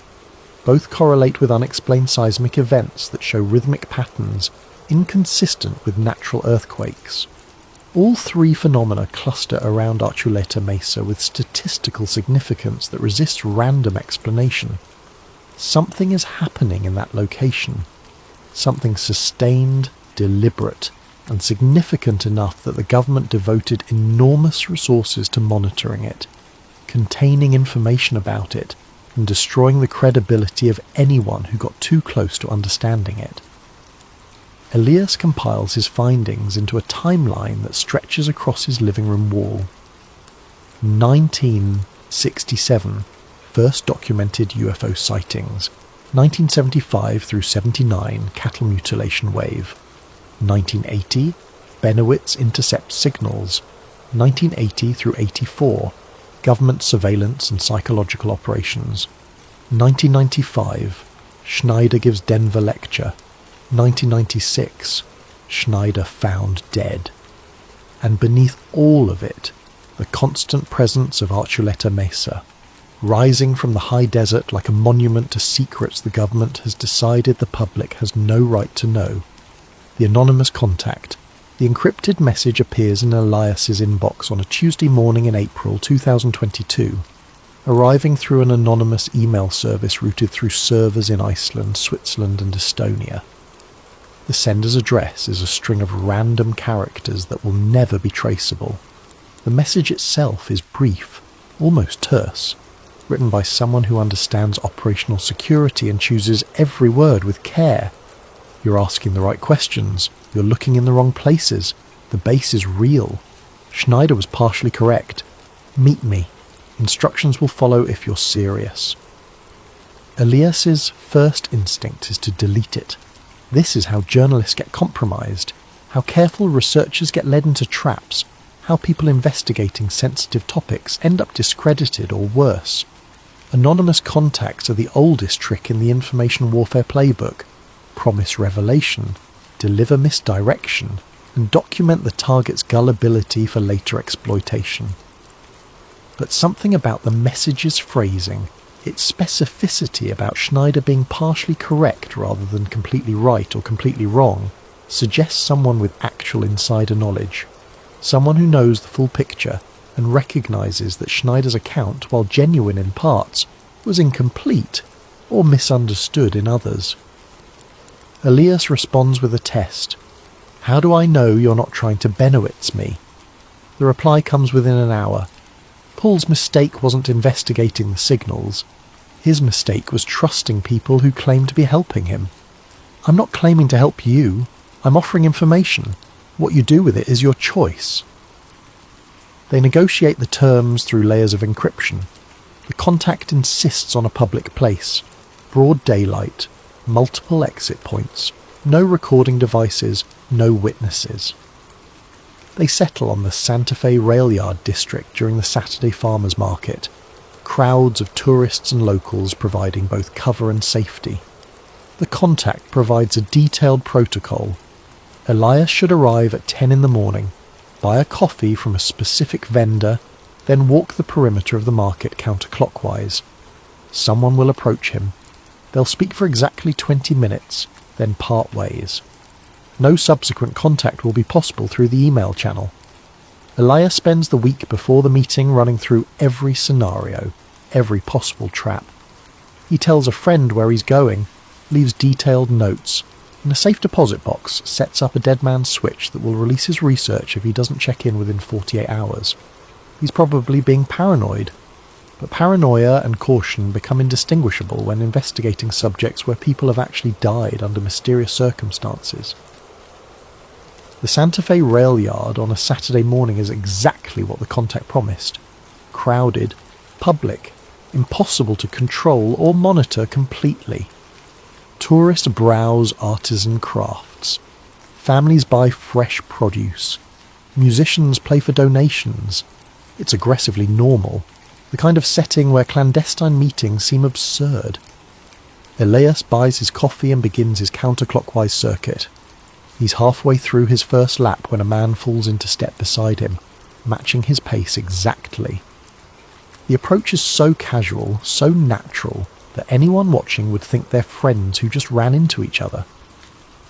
Both correlate with unexplained seismic events that show rhythmic patterns inconsistent with natural earthquakes. All 3 phenomena cluster around Archuleta Mesa with statistical significance that resists random explanation. Something is happening in that location. Something sustained, deliberate, and significant enough that the government devoted enormous resources to monitoring it, containing information about it, and destroying the credibility of anyone who got too close to understanding it. Elias compiles his findings into a timeline that stretches across his living room wall. 1967, first documented UFO sightings. 1975 through 79, cattle mutilation wave. 1980, Benowitz intercepts signals. 1980 through 84, government surveillance and psychological operations. 1995, Schneider gives Denver lecture. 1996, Schneider found dead. And beneath all of it, the constant presence of Archuleta Mesa, rising from the high desert like a monument to secrets the government has decided the public has no right to know. The anonymous contact. The encrypted message appears in Elias's inbox on a Tuesday morning in April 2022, arriving through an anonymous email service routed through servers in Iceland, Switzerland and Estonia. The sender's address is a string of random characters that will never be traceable. The message itself is brief, almost terse, written by someone who understands operational security and chooses every word with care. You're asking the right questions, you're looking in the wrong places, the base is real. Schneider was partially correct. Meet me. Instructions will follow if you're serious. Elias's first instinct is to delete it. This is how journalists get compromised, how careful researchers get led into traps, how people investigating sensitive topics end up discredited or worse. Anonymous contacts are the oldest trick in the information warfare playbook. Promise revelation, deliver misdirection, and document the target's gullibility for later exploitation. But something about the message's phrasing, its specificity about Schneider being partially correct rather than completely right or completely wrong, suggests someone with actual insider knowledge, someone who knows the full picture and recognises that Schneider's account, while genuine in parts, was incomplete or misunderstood in others. Elias responds with a test. How do I know you're not trying to Benowitz me? The reply comes within an hour. Paul's mistake wasn't investigating the signals. His mistake was trusting people who claim to be helping him. I'm not claiming to help you. I'm offering information. What you do with it is your choice. They negotiate the terms through layers of encryption. The contact insists on a public place, broad daylight, multiple exit points, no recording devices, no witnesses. They settle on the Santa Fe rail yard district during the Saturday farmers market, crowds of tourists and locals providing both cover and safety. The contact provides a detailed protocol. Elias should arrive at 10 in the morning, buy a coffee from a specific vendor, then walk the perimeter of the market counterclockwise. Someone will approach him. They'll speak for exactly 20 minutes, then part ways. No subsequent contact will be possible through the email channel. Elias spends the week before the meeting running through every scenario, every possible trap. He tells a friend where he's going, leaves detailed notes. In a safe deposit box, sets up a dead man's switch that will release his research if he doesn't check in within 48 hours. He's probably being paranoid, but paranoia and caution become indistinguishable when investigating subjects where people have actually died under mysterious circumstances. The Santa Fe rail yard on a Saturday morning is exactly what the contact promised. Crowded, public, impossible to control or monitor completely. Tourists browse artisan crafts. Families buy fresh produce. Musicians play for donations. It's aggressively normal, the kind of setting where clandestine meetings seem absurd. Elias buys his coffee and begins his counterclockwise circuit. He's halfway through his first lap when a man falls into step beside him, matching his pace exactly. The approach is so casual, so natural, that anyone watching would think they're friends who just ran into each other.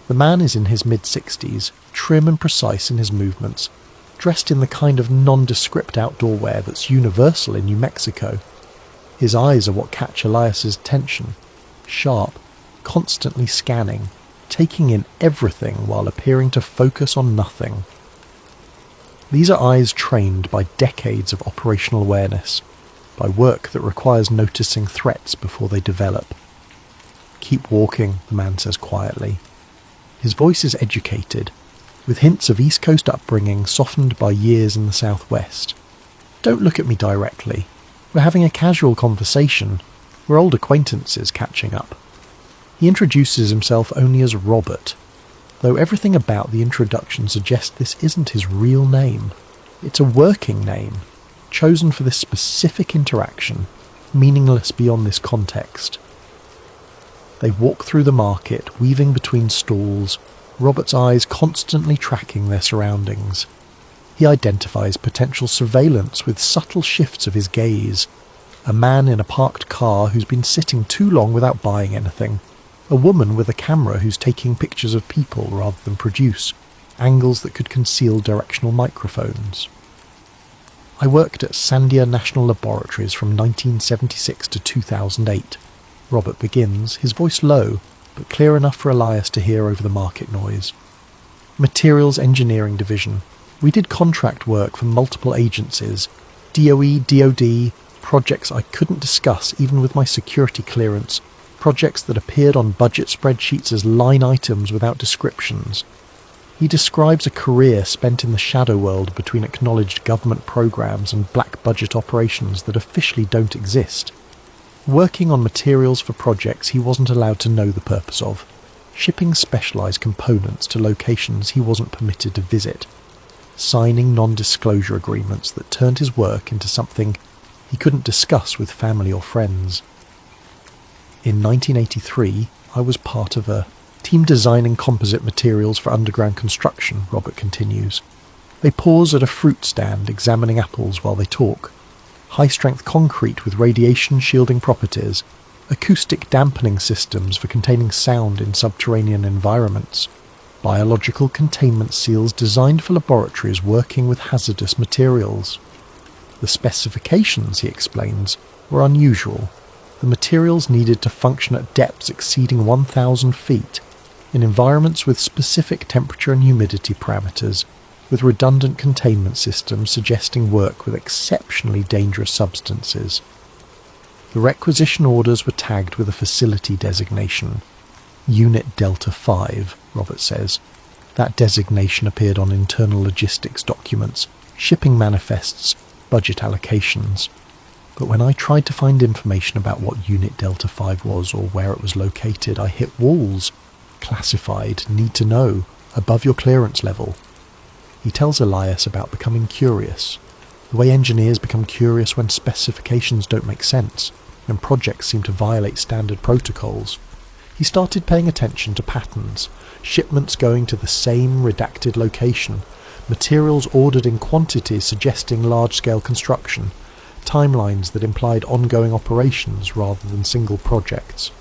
The man is in his mid-60s, trim and precise in his movements, dressed in the kind of nondescript outdoor wear that's universal in New Mexico. His eyes are what catch Elias's attention, sharp, constantly scanning, taking in everything while appearing to focus on nothing. These are eyes trained by decades of operational awareness, by work that requires noticing threats before they develop. Keep walking, the man says quietly. His voice is educated, with hints of East Coast upbringing softened by years in the Southwest. Don't look at me directly. We're having a casual conversation. We're old acquaintances catching up. He introduces himself only as Robert, though everything about the introduction suggests this isn't his real name. It's a working name, chosen for this specific interaction, meaningless beyond this context. They walk through the market, weaving between stalls, Robert's eyes constantly tracking their surroundings. He identifies potential surveillance with subtle shifts of his gaze. A man in a parked car who's been sitting too long without buying anything. A woman with a camera who's taking pictures of people rather than produce, angles that could conceal directional microphones. I worked at Sandia National Laboratories from 1976 to 2008. Robert begins, his voice low, but clear enough for Elias to hear over the market noise. Materials Engineering Division. We did contract work for multiple agencies. DOE, DOD, projects I couldn't discuss even with my security clearance, projects that appeared on budget spreadsheets as line items without descriptions. He describes a career spent in the shadow world between acknowledged government programs and black budget operations that officially don't exist. Working on materials for projects he wasn't allowed to know the purpose of, shipping specialised components to locations he wasn't permitted to visit, signing non-disclosure agreements that turned his work into something he couldn't discuss with family or friends. In 1983, I was part of a team designing composite materials for underground construction, Robert continues. They pause at a fruit stand examining apples while they talk. High-strength concrete with radiation shielding properties, acoustic dampening systems for containing sound in subterranean environments, biological containment seals designed for laboratories working with hazardous materials. The specifications, he explains, were unusual. The materials needed to function at depths exceeding 1,000 feet, in environments with specific temperature and humidity parameters, with redundant containment systems suggesting work with exceptionally dangerous substances. The requisition orders were tagged with a facility designation, Unit Delta 5, Robert says. That designation appeared on internal logistics documents, shipping manifests, budget allocations. But when I tried to find information about what Unit Delta 5 was or where it was located, I hit walls. Classified, need to know, above your clearance level. He tells Elias about becoming curious, the way engineers become curious when specifications don't make sense, when projects seem to violate standard protocols. He started paying attention to patterns, shipments going to the same redacted location, materials ordered in quantities suggesting large-scale construction, timelines that implied ongoing operations rather than single projects.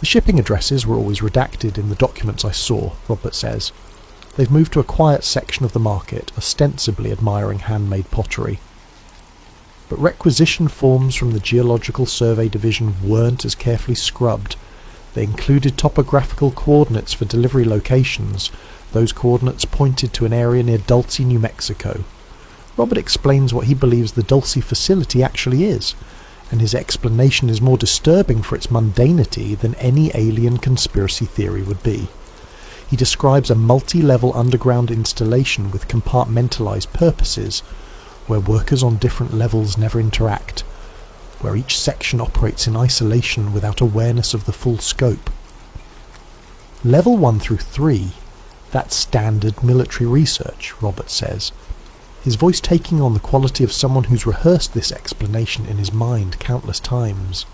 The shipping addresses were always redacted in the documents I saw, Robert says. They've moved to a quiet section of the market, ostensibly admiring handmade pottery. But requisition forms from the Geological Survey Division weren't as carefully scrubbed. They included topographical coordinates for delivery locations. Those coordinates pointed to an area near Dulce, New Mexico. Robert explains what he believes the Dulce facility actually is, and his explanation is more disturbing for its mundanity than any alien conspiracy theory would be. He describes a multi-level underground installation with compartmentalized purposes, where workers on different levels never interact, where each section operates in isolation without awareness of the full scope. Level 1 through 3, that's standard military research, Robert says, his voice taking on the quality of someone who's rehearsed this explanation in his mind countless times.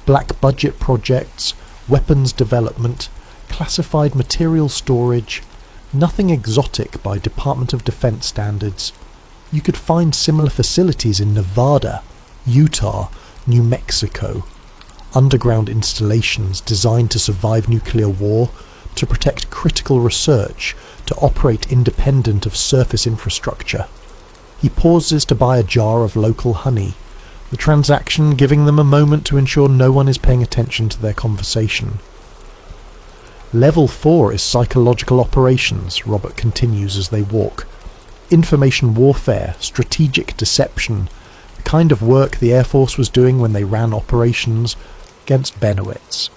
Black budget projects, weapons development, classified material storage, nothing exotic by Department of Defense standards. You could find similar facilities in Nevada, Utah, New Mexico. Underground installations designed to survive nuclear war, to protect critical research, to operate independent of surface infrastructure. He pauses to buy a jar of local honey, the transaction giving them a moment to ensure no one is paying attention to their conversation. Level 4 is psychological operations, Robert continues as they walk. Information warfare, strategic deception, the kind of work the Air Force was doing when they ran operations against Benowitz.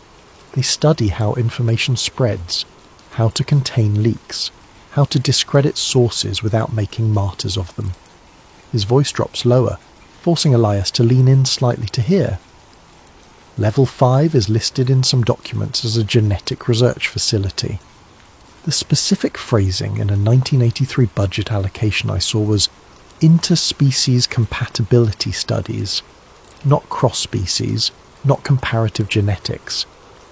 They study how information spreads, how to contain leaks, how to discredit sources without making martyrs of them. His voice drops lower, forcing Elias to lean in slightly to hear. Level 5 is listed in some documents as a genetic research facility. The specific phrasing in a 1983 budget allocation I saw was interspecies compatibility studies, not cross-species, not comparative genetics.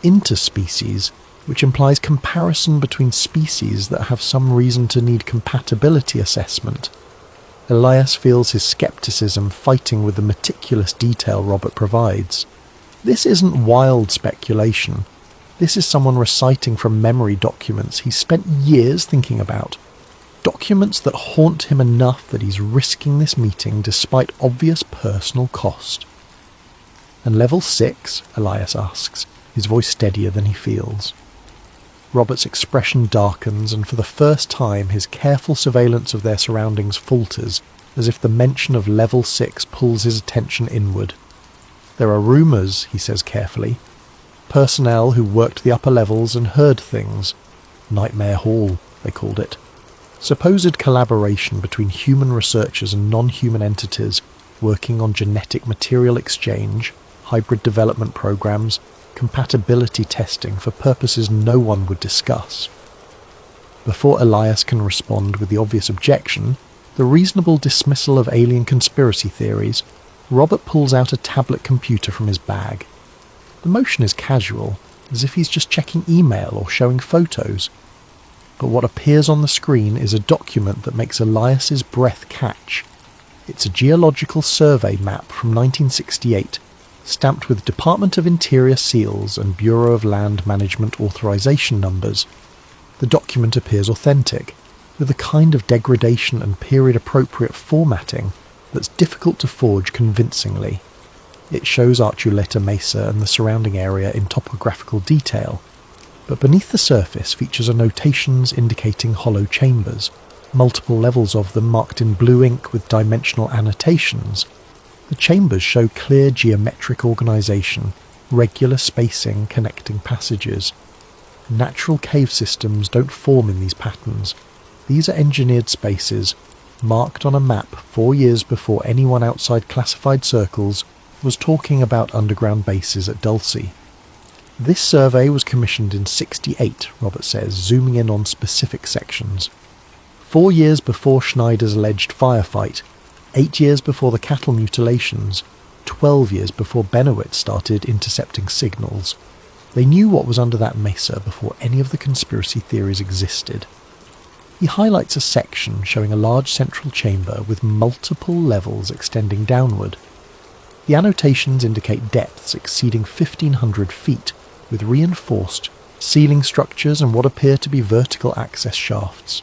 Interspecies, which implies comparison between species that have some reason to need compatibility assessment. Elias feels his skepticism fighting with the meticulous detail Robert provides. This isn't wild speculation. This is someone reciting from memory documents he's spent years thinking about. Documents that haunt him enough that he's risking this meeting despite obvious personal cost. And level 6, Elias asks, his voice steadier than he feels. Robert's expression darkens, and for the first time his careful surveillance of their surroundings falters as if the mention of level 6 pulls his attention inward. There are rumours, he says carefully. Personnel who worked the upper levels and heard things. Nightmare Hall, they called it. Supposed collaboration between human researchers and non-human entities working on genetic material exchange, hybrid development programs, compatibility testing for purposes no one would discuss. Before Elias can respond with the obvious objection, the reasonable dismissal of alien conspiracy theories, Robert pulls out a tablet computer from his bag. The motion is casual, as if he's just checking email or showing photos. But what appears on the screen is a document that makes Elias's breath catch. It's a geological survey map from 1968, stamped with Department of Interior seals and Bureau of Land Management authorization numbers. The document appears authentic, with a kind of degradation and period-appropriate formatting that's difficult to forge convincingly. It shows Archuleta Mesa and the surrounding area in topographical detail, but beneath the surface features annotations indicating hollow chambers, multiple levels of them marked in blue ink with dimensional annotations. The chambers show clear geometric organisation, regular spacing connecting passages. Natural cave systems don't form in these patterns. These are engineered spaces, marked on a map 4 years before anyone outside classified circles was talking about underground bases at Dulce. This survey was commissioned in '68, Robert says, zooming in on specific sections. 4 years before Schneider's alleged firefight, 8 years before the cattle mutilations, 12 years before Benowitz started intercepting signals. They knew what was under that mesa before any of the conspiracy theories existed. He highlights a section showing a large central chamber with multiple levels extending downward. The annotations indicate depths exceeding 1,500 feet, with reinforced ceiling structures and what appear to be vertical access shafts.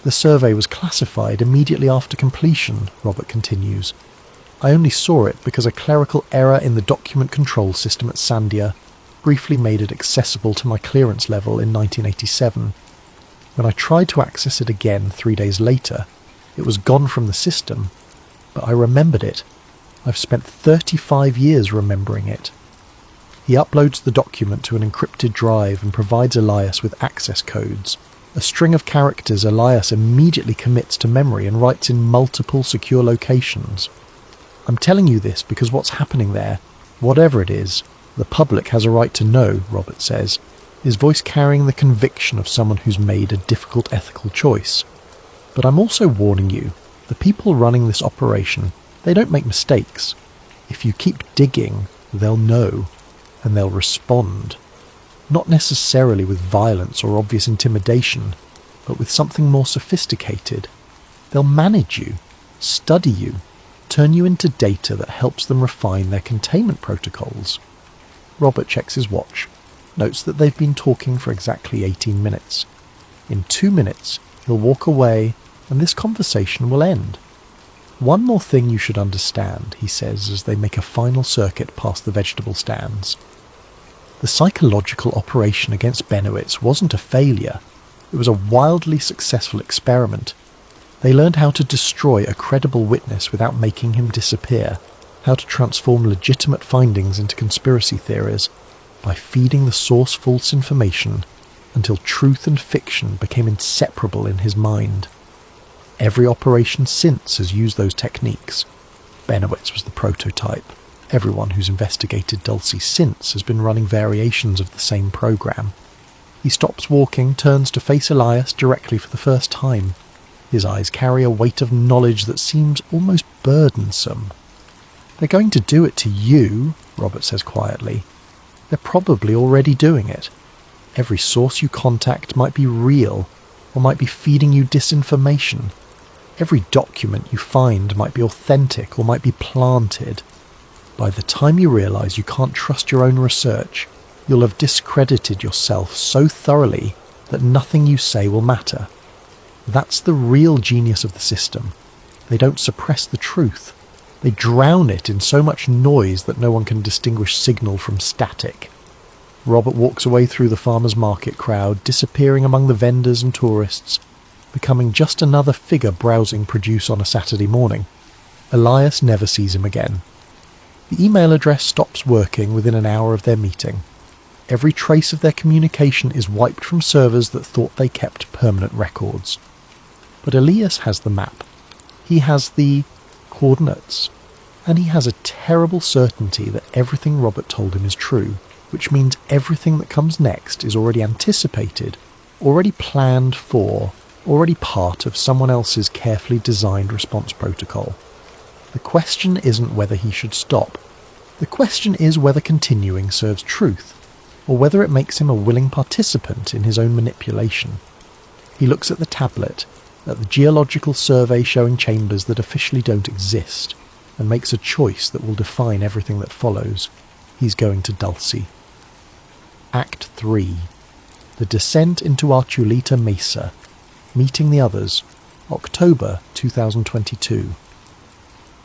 The survey was classified immediately after completion, Robert continues. I only saw it because a clerical error in the document control system at Sandia briefly made it accessible to my clearance level in 1987. When I tried to access it again 3 days later, it was gone from the system, but I remembered it. I've spent 35 years remembering it. He uploads the document to an encrypted drive and provides Elias with access codes. A string of characters Elias immediately commits to memory and writes in multiple secure locations. I'm telling you this because what's happening there, whatever it is, the public has a right to know, Robert says, his voice carrying the conviction of someone who's made a difficult ethical choice. But I'm also warning you, the people running this operation, they don't make mistakes. If you keep digging, they'll know, and they'll respond. Not necessarily with violence or obvious intimidation, but with something more sophisticated. They'll manage you, study you, turn you into data that helps them refine their containment protocols. Robert checks his watch, notes that they've been talking for exactly 18 minutes. In 2 minutes, he'll walk away and this conversation will end. One more thing you should understand, he says as they make a final circuit past the vegetable stands. The psychological operation against Benowitz wasn't a failure. It was a wildly successful experiment. They learned how to destroy a credible witness without making him disappear, how to transform legitimate findings into conspiracy theories by feeding the source false information until truth and fiction became inseparable in his mind. Every operation since has used those techniques. Benowitz was the prototype. Everyone who's investigated Dulce since has been running variations of the same program. He stops walking, turns to face Elias directly for the first time. His eyes carry a weight of knowledge that seems almost burdensome. They're going to do it to you, Robert says quietly. They're probably already doing it. Every source you contact might be real, or might be feeding you disinformation. Every document you find might be authentic or might be planted. By the time you realise you can't trust your own research, you'll have discredited yourself so thoroughly that nothing you say will matter. That's the real genius of the system. They don't suppress the truth. They drown it in so much noise that no one can distinguish signal from static. Robert walks away through the farmers' market crowd, disappearing among the vendors and tourists. becoming just another figure browsing produce on a Saturday morning. Elias never sees him again. The email address stops working within an hour of their meeting. Every trace of their communication is wiped from servers that thought they kept permanent records. But Elias has the map. He has the coordinates. And he has a terrible certainty that everything Robert told him is true, which means everything that comes next is already anticipated, already planned for, already part of someone else's carefully designed response protocol. The question isn't whether he should stop. The question is whether continuing serves truth, or whether it makes him a willing participant in his own manipulation. He looks at the tablet, at the geological survey showing chambers that officially don't exist, and makes a choice that will define everything that follows. He's going to Dulce. Act 3. The Descent into Archuleta Mesa. Meeting the Others. October 2022.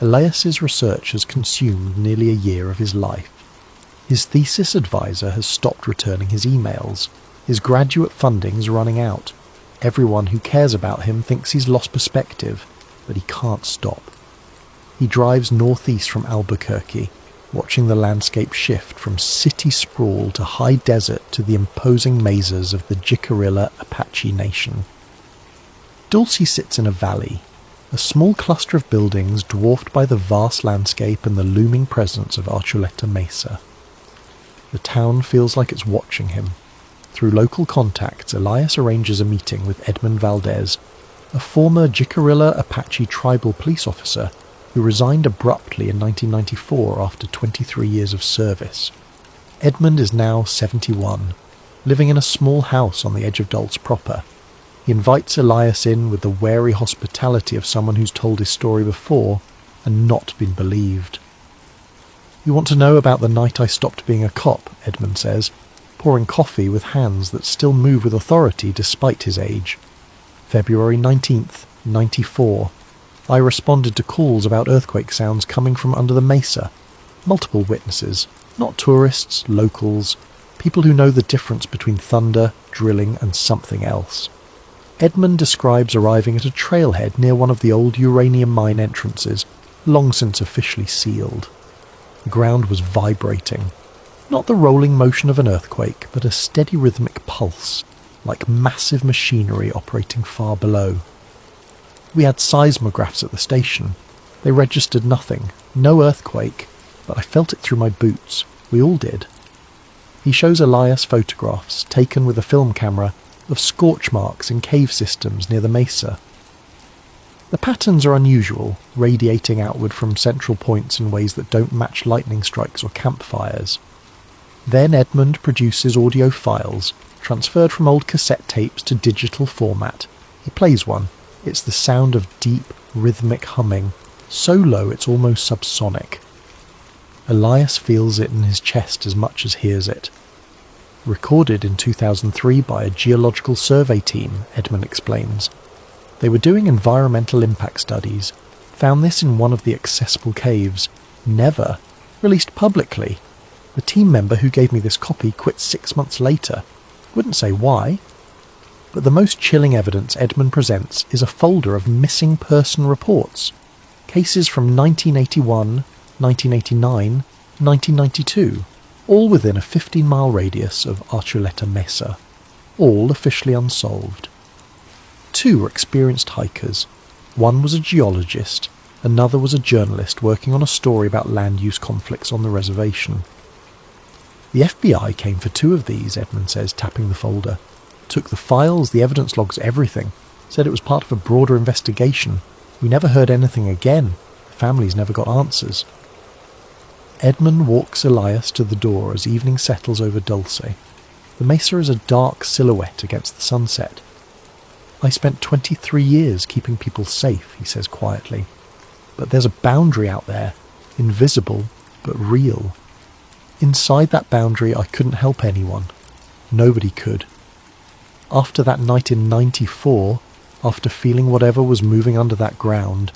Elias's research has consumed nearly a year of his life. His thesis advisor has stopped returning his emails. His graduate funding's running out. Everyone who cares about him thinks he's lost perspective, but he can't stop. He drives northeast from Albuquerque, watching the landscape shift from city sprawl to high desert to the imposing mesas of the Jicarilla Apache Nation. Dulce sits in a valley, a small cluster of buildings dwarfed by the vast landscape and the looming presence of Archuleta Mesa. The town feels like it's watching him. Through local contacts, Elias arranges a meeting with Edmund Valdez, a former Jicarilla Apache tribal police officer who resigned abruptly in 1994 after 23 years of service. Edmund is now 71, living in a small house on the edge of Dulce proper. He invites Elias in with the wary hospitality of someone who's told his story before and not been believed. "You want to know about the night I stopped being a cop," Edmund says, pouring coffee with hands that still move with authority despite his age. "February 19th, 94. I responded to calls about earthquake sounds coming from under the mesa. Multiple witnesses, not tourists, locals, people who know the difference between thunder, drilling and something else." Edmund describes arriving at a trailhead near one of the old uranium mine entrances, long since officially sealed. The ground was vibrating. Not the rolling motion of an earthquake, but a steady rhythmic pulse, like massive machinery operating far below. We had seismographs at the station. They registered nothing, no earthquake, but I felt it through my boots. We all did. He shows Elias photographs, taken with a film camera, of scorch marks in cave systems near the mesa. The patterns are unusual, radiating outward from central points in ways that don't match lightning strikes or campfires. Then Edmund produces audio files, transferred from old cassette tapes to digital format. He plays one. It's the sound of deep, rhythmic humming, so low it's almost subsonic. Elias feels it in his chest as much as hears it. Recorded in 2003 by a geological survey team, Edmund explains. They were doing environmental impact studies, found this in one of the accessible caves, never released publicly. The team member who gave me this copy quit 6 months later. Wouldn't say why. But the most chilling evidence Edmund presents is a folder of missing person reports. Cases from 1981, 1989, 1992, all within a 15-mile radius of Archuleta Mesa. All officially unsolved. 2 were experienced hikers. One was a geologist, another was a journalist working on a story about land use conflicts on the reservation. The FBI came for 2 of these, Edmund says, tapping the folder. Took the files, the evidence logs, everything. Said it was part of a broader investigation. We never heard anything again. The families never got answers. Edmund walks Elias to the door as evening settles over Dulce. The mesa is a dark silhouette against the sunset. "I spent 23 years keeping people safe," he says quietly. "But there's a boundary out there, invisible but real. Inside that boundary I couldn't help anyone. Nobody could. After that night in 94, after feeling whatever was moving under that ground,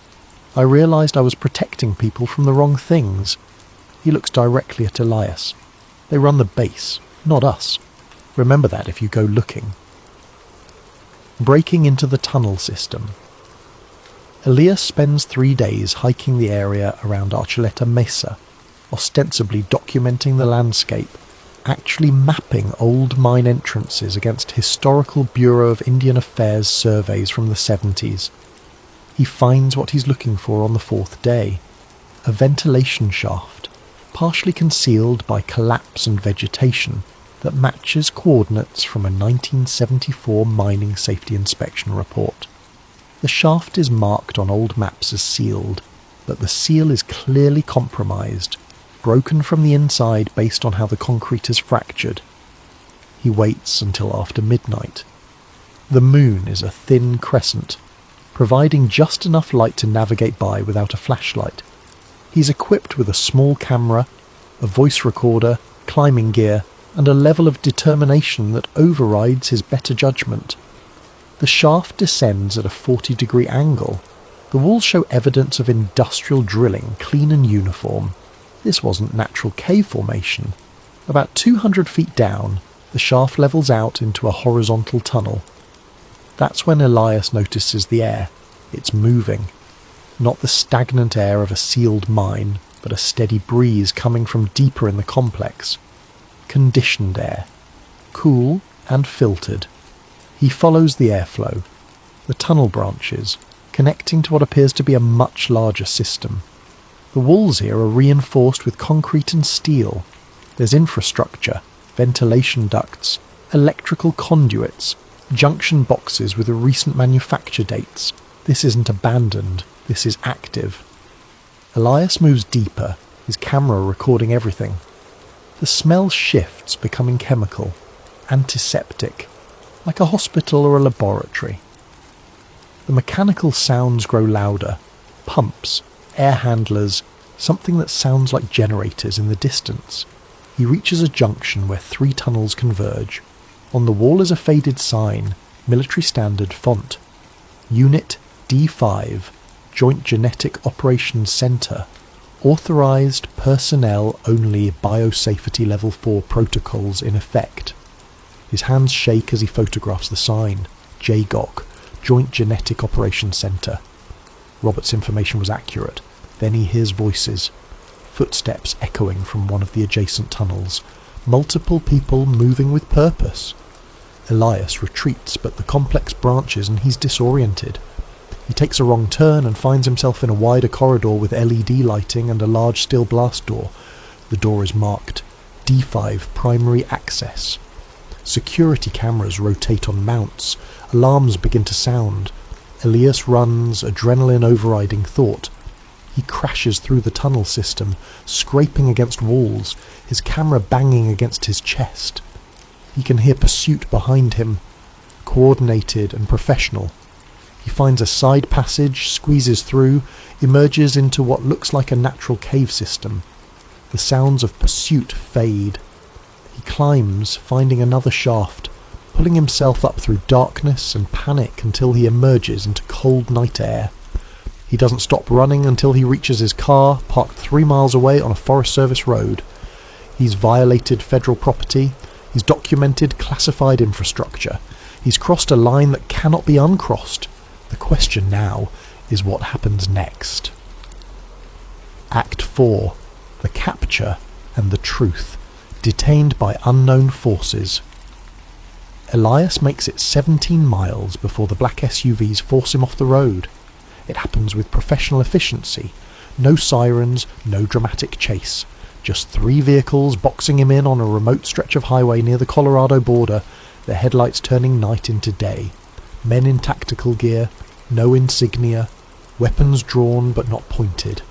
I realised I was protecting people from the wrong things." He looks directly at Elias. "They run the base, not us. Remember that if you go looking." breaking into the tunnel system. Elias spends 3 days hiking the area around Archuleta Mesa, ostensibly documenting the landscape, actually mapping old mine entrances against historical Bureau of Indian Affairs surveys from the 70s. He finds what he's looking for on the 4th day, a ventilation shaft, partially concealed by collapse and vegetation, that matches coordinates from a 1974 mining safety inspection report. The shaft is marked on old maps as sealed, but the seal is clearly compromised, broken from the inside based on how the concrete is fractured. He waits until after midnight. The moon is a thin crescent, providing just enough light to navigate by without a flashlight. He's equipped with a small camera, a voice recorder, climbing gear, and a level of determination that overrides his better judgment. The shaft descends at a 40-degree angle. The walls show evidence of industrial drilling, clean and uniform. This wasn't natural cave formation. About 200 feet down, the shaft levels out into a horizontal tunnel. That's when Elias notices the air. It's moving. Not the stagnant air of a sealed mine, but a steady breeze coming from deeper in the complex. Conditioned air. Cool and filtered. He follows the airflow. The tunnel branches, connecting to what appears to be a much larger system. The walls here are reinforced with concrete and steel. There's infrastructure, ventilation ducts, electrical conduits, junction boxes with recent manufacture dates. This isn't abandoned, this is active. Elias moves deeper, his camera recording everything. The smell shifts, becoming chemical, antiseptic, like a hospital or a laboratory. The mechanical sounds grow louder. Pumps, air handlers, something that sounds like generators in the distance. He reaches a junction where 3 tunnels converge. On the wall is a faded sign, military standard font. Unit D5, Joint Genetic Operations Center. Authorized personnel only biosafety level 4 protocols in effect. His hands shake as he photographs the sign. JGOC, Joint Genetic Operations Center. Robert's information was accurate. Then he hears voices. Footsteps echoing from one of the adjacent tunnels. Multiple people moving with purpose. Elias retreats, but the complex branches and he's disoriented. He takes a wrong turn and finds himself in a wider corridor with LED lighting and a large steel blast door. The door is marked D5 Primary Access. Security cameras rotate on mounts. Alarms begin to sound. Elias runs, adrenaline overriding thought. He crashes through the tunnel system, scraping against walls, his camera banging against his chest. He can hear pursuit behind him, coordinated and professional. He finds a side passage, squeezes through, emerges into what looks like a natural cave system. The sounds of pursuit fade. He climbs, finding another shaft, pulling himself up through darkness and panic until he emerges into cold night air. He doesn't stop running until he reaches his car, parked 3 miles away on a Forest Service road. He's violated federal property. He's documented classified infrastructure. He's crossed a line that cannot be uncrossed. The question now is what happens next. Act 4. The Capture and the Truth. Detained by unknown forces. Elias makes it 17 miles before the black SUVs force him off the road. It happens with professional efficiency. No sirens, no dramatic chase. Just 3 vehicles boxing him in on a remote stretch of highway near the Colorado border, their headlights turning night into day. Men in tactical gear, no insignia, weapons drawn but not pointed.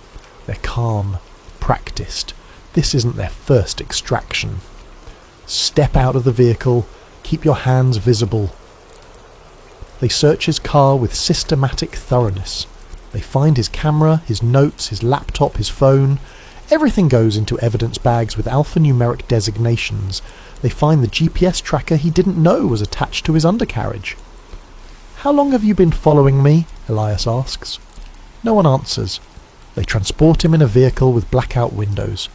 They're calm, practiced. This isn't their first extraction. Step out of the vehicle, keep your hands visible. They search his car with systematic thoroughness. They find his camera, his notes, his laptop, his phone. Everything goes into evidence bags with alphanumeric designations. They find the GPS tracker he didn't know was attached to his undercarriage. "How long have you been following me?" Elias asks. No one answers. They transport him in a vehicle with blackout windows.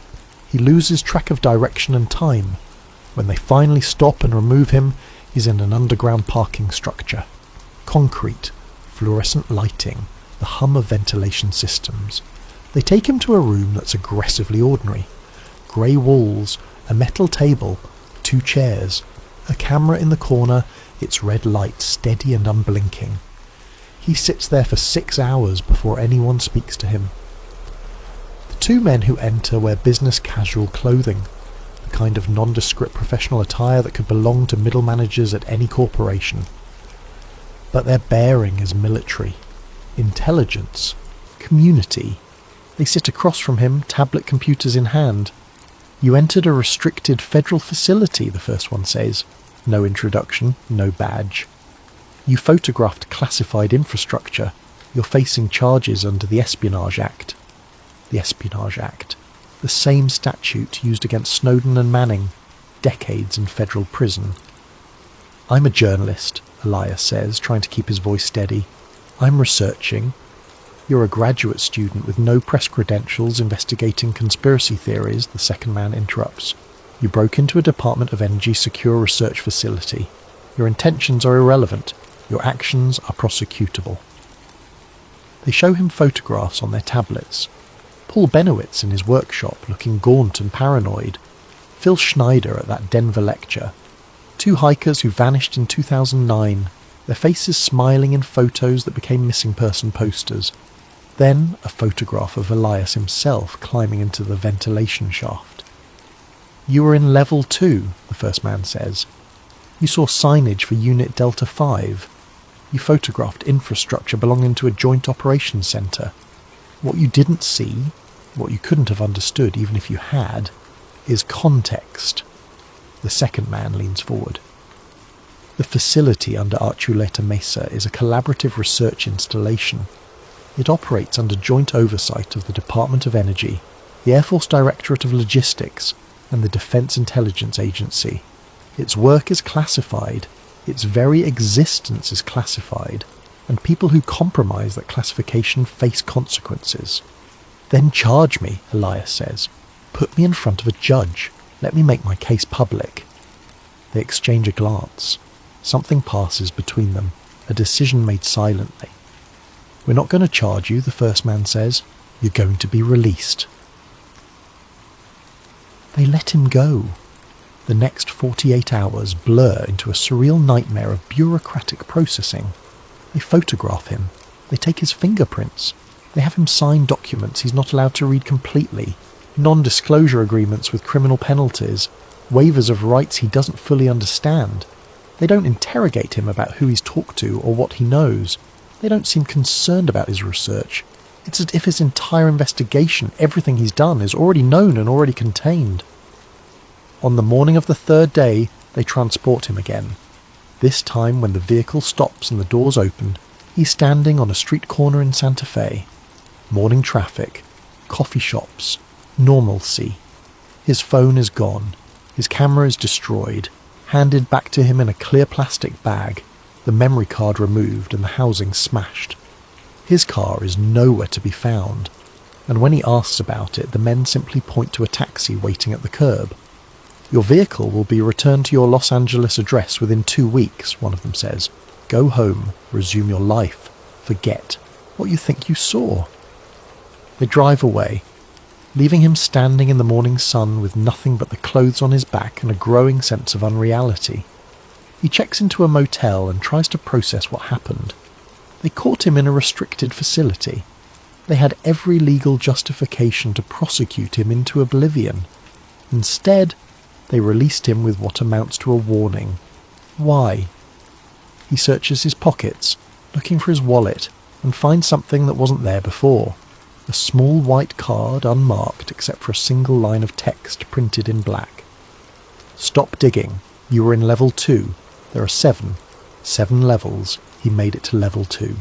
He loses track of direction and time. When they finally stop and remove him, he's in an underground parking structure. Concrete, fluorescent lighting, the hum of ventilation systems. They take him to a room that's aggressively ordinary. Grey walls, a metal table, 2 chairs, a camera in the corner, its red light steady and unblinking. He sits there for 6 hours before anyone speaks to him. The 2 men who enter wear business casual clothing, the kind of nondescript professional attire that could belong to middle managers at any corporation. But their bearing is military. Intelligence. Community. They sit across from him, tablet computers in hand. "You entered a restricted federal facility," the first one says. No introduction, no badge. "You photographed classified infrastructure. You're facing charges under the Espionage Act." The Espionage Act. The same statute used against Snowden and Manning. Decades in federal prison. "I'm a journalist," Elias says, trying to keep his voice steady. "I'm researching." "You're a graduate student with no press credentials investigating conspiracy theories," the second man interrupts. "You broke into a Department of Energy secure research facility. Your intentions are irrelevant. Your actions are prosecutable." They show him photographs on their tablets. Paul Benowitz in his workshop, looking gaunt and paranoid. Phil Schneider at that Denver lecture. 2 hikers who vanished in 2009, their faces smiling in photos that became missing person posters. Then a photograph of Elias himself climbing into the ventilation shaft. "You were in level 2, the first man says. "You saw signage for Unit Delta 5. You photographed infrastructure belonging to a joint operations centre. What you didn't see, what you couldn't have understood even if you had, is context." The second man leans forward. The facility under Archuleta Mesa is a collaborative research installation. It operates under joint oversight of the Department of Energy, the Air Force Directorate of Logistics, and the Defense Intelligence Agency. Its work is classified, its very existence is classified, and people who compromise that classification face consequences. "Then charge me," Elias says. "Put me in front of a judge. Let me make my case public." They exchange a glance. Something passes between them, a decision made silently. "We're not going to charge you," the first man says. "You're going to be released." They let him go. The next 48 hours blur into a surreal nightmare of bureaucratic processing. They photograph him. They take his fingerprints. They have him sign documents he's not allowed to read completely, non-disclosure agreements with criminal penalties, waivers of rights he doesn't fully understand. They don't interrogate him about who he's talked to or what he knows. They don't seem concerned about his research. It's as if his entire investigation, everything he's done, is already known and already contained. On the morning of the 3rd day, they transport him again. This time, when the vehicle stops and the doors open, he's standing on a street corner in Santa Fe. Morning traffic, coffee shops, normalcy. His phone is gone. His camera is destroyed, handed back to him in a clear plastic bag, the memory card removed and the housing smashed. His car is nowhere to be found, and when he asks about it, the men simply point to a taxi waiting at the curb. "Your vehicle will be returned to your Los Angeles address within 2 weeks, one of them says. "Go home, resume your life, forget what you think you saw." They drive away, leaving him standing in the morning sun with nothing but the clothes on his back and a growing sense of unreality. He checks into a motel and tries to process what happened. They caught him in a restricted facility. They had every legal justification to prosecute him into oblivion. Instead, they released him with what amounts to a warning. Why? He searches his pockets, looking for his wallet, and finds something that wasn't there before. A small white card, unmarked except for a single line of text printed in black. "Stop digging. You were in level 2. There are 7. 7 levels. He made it to level 2.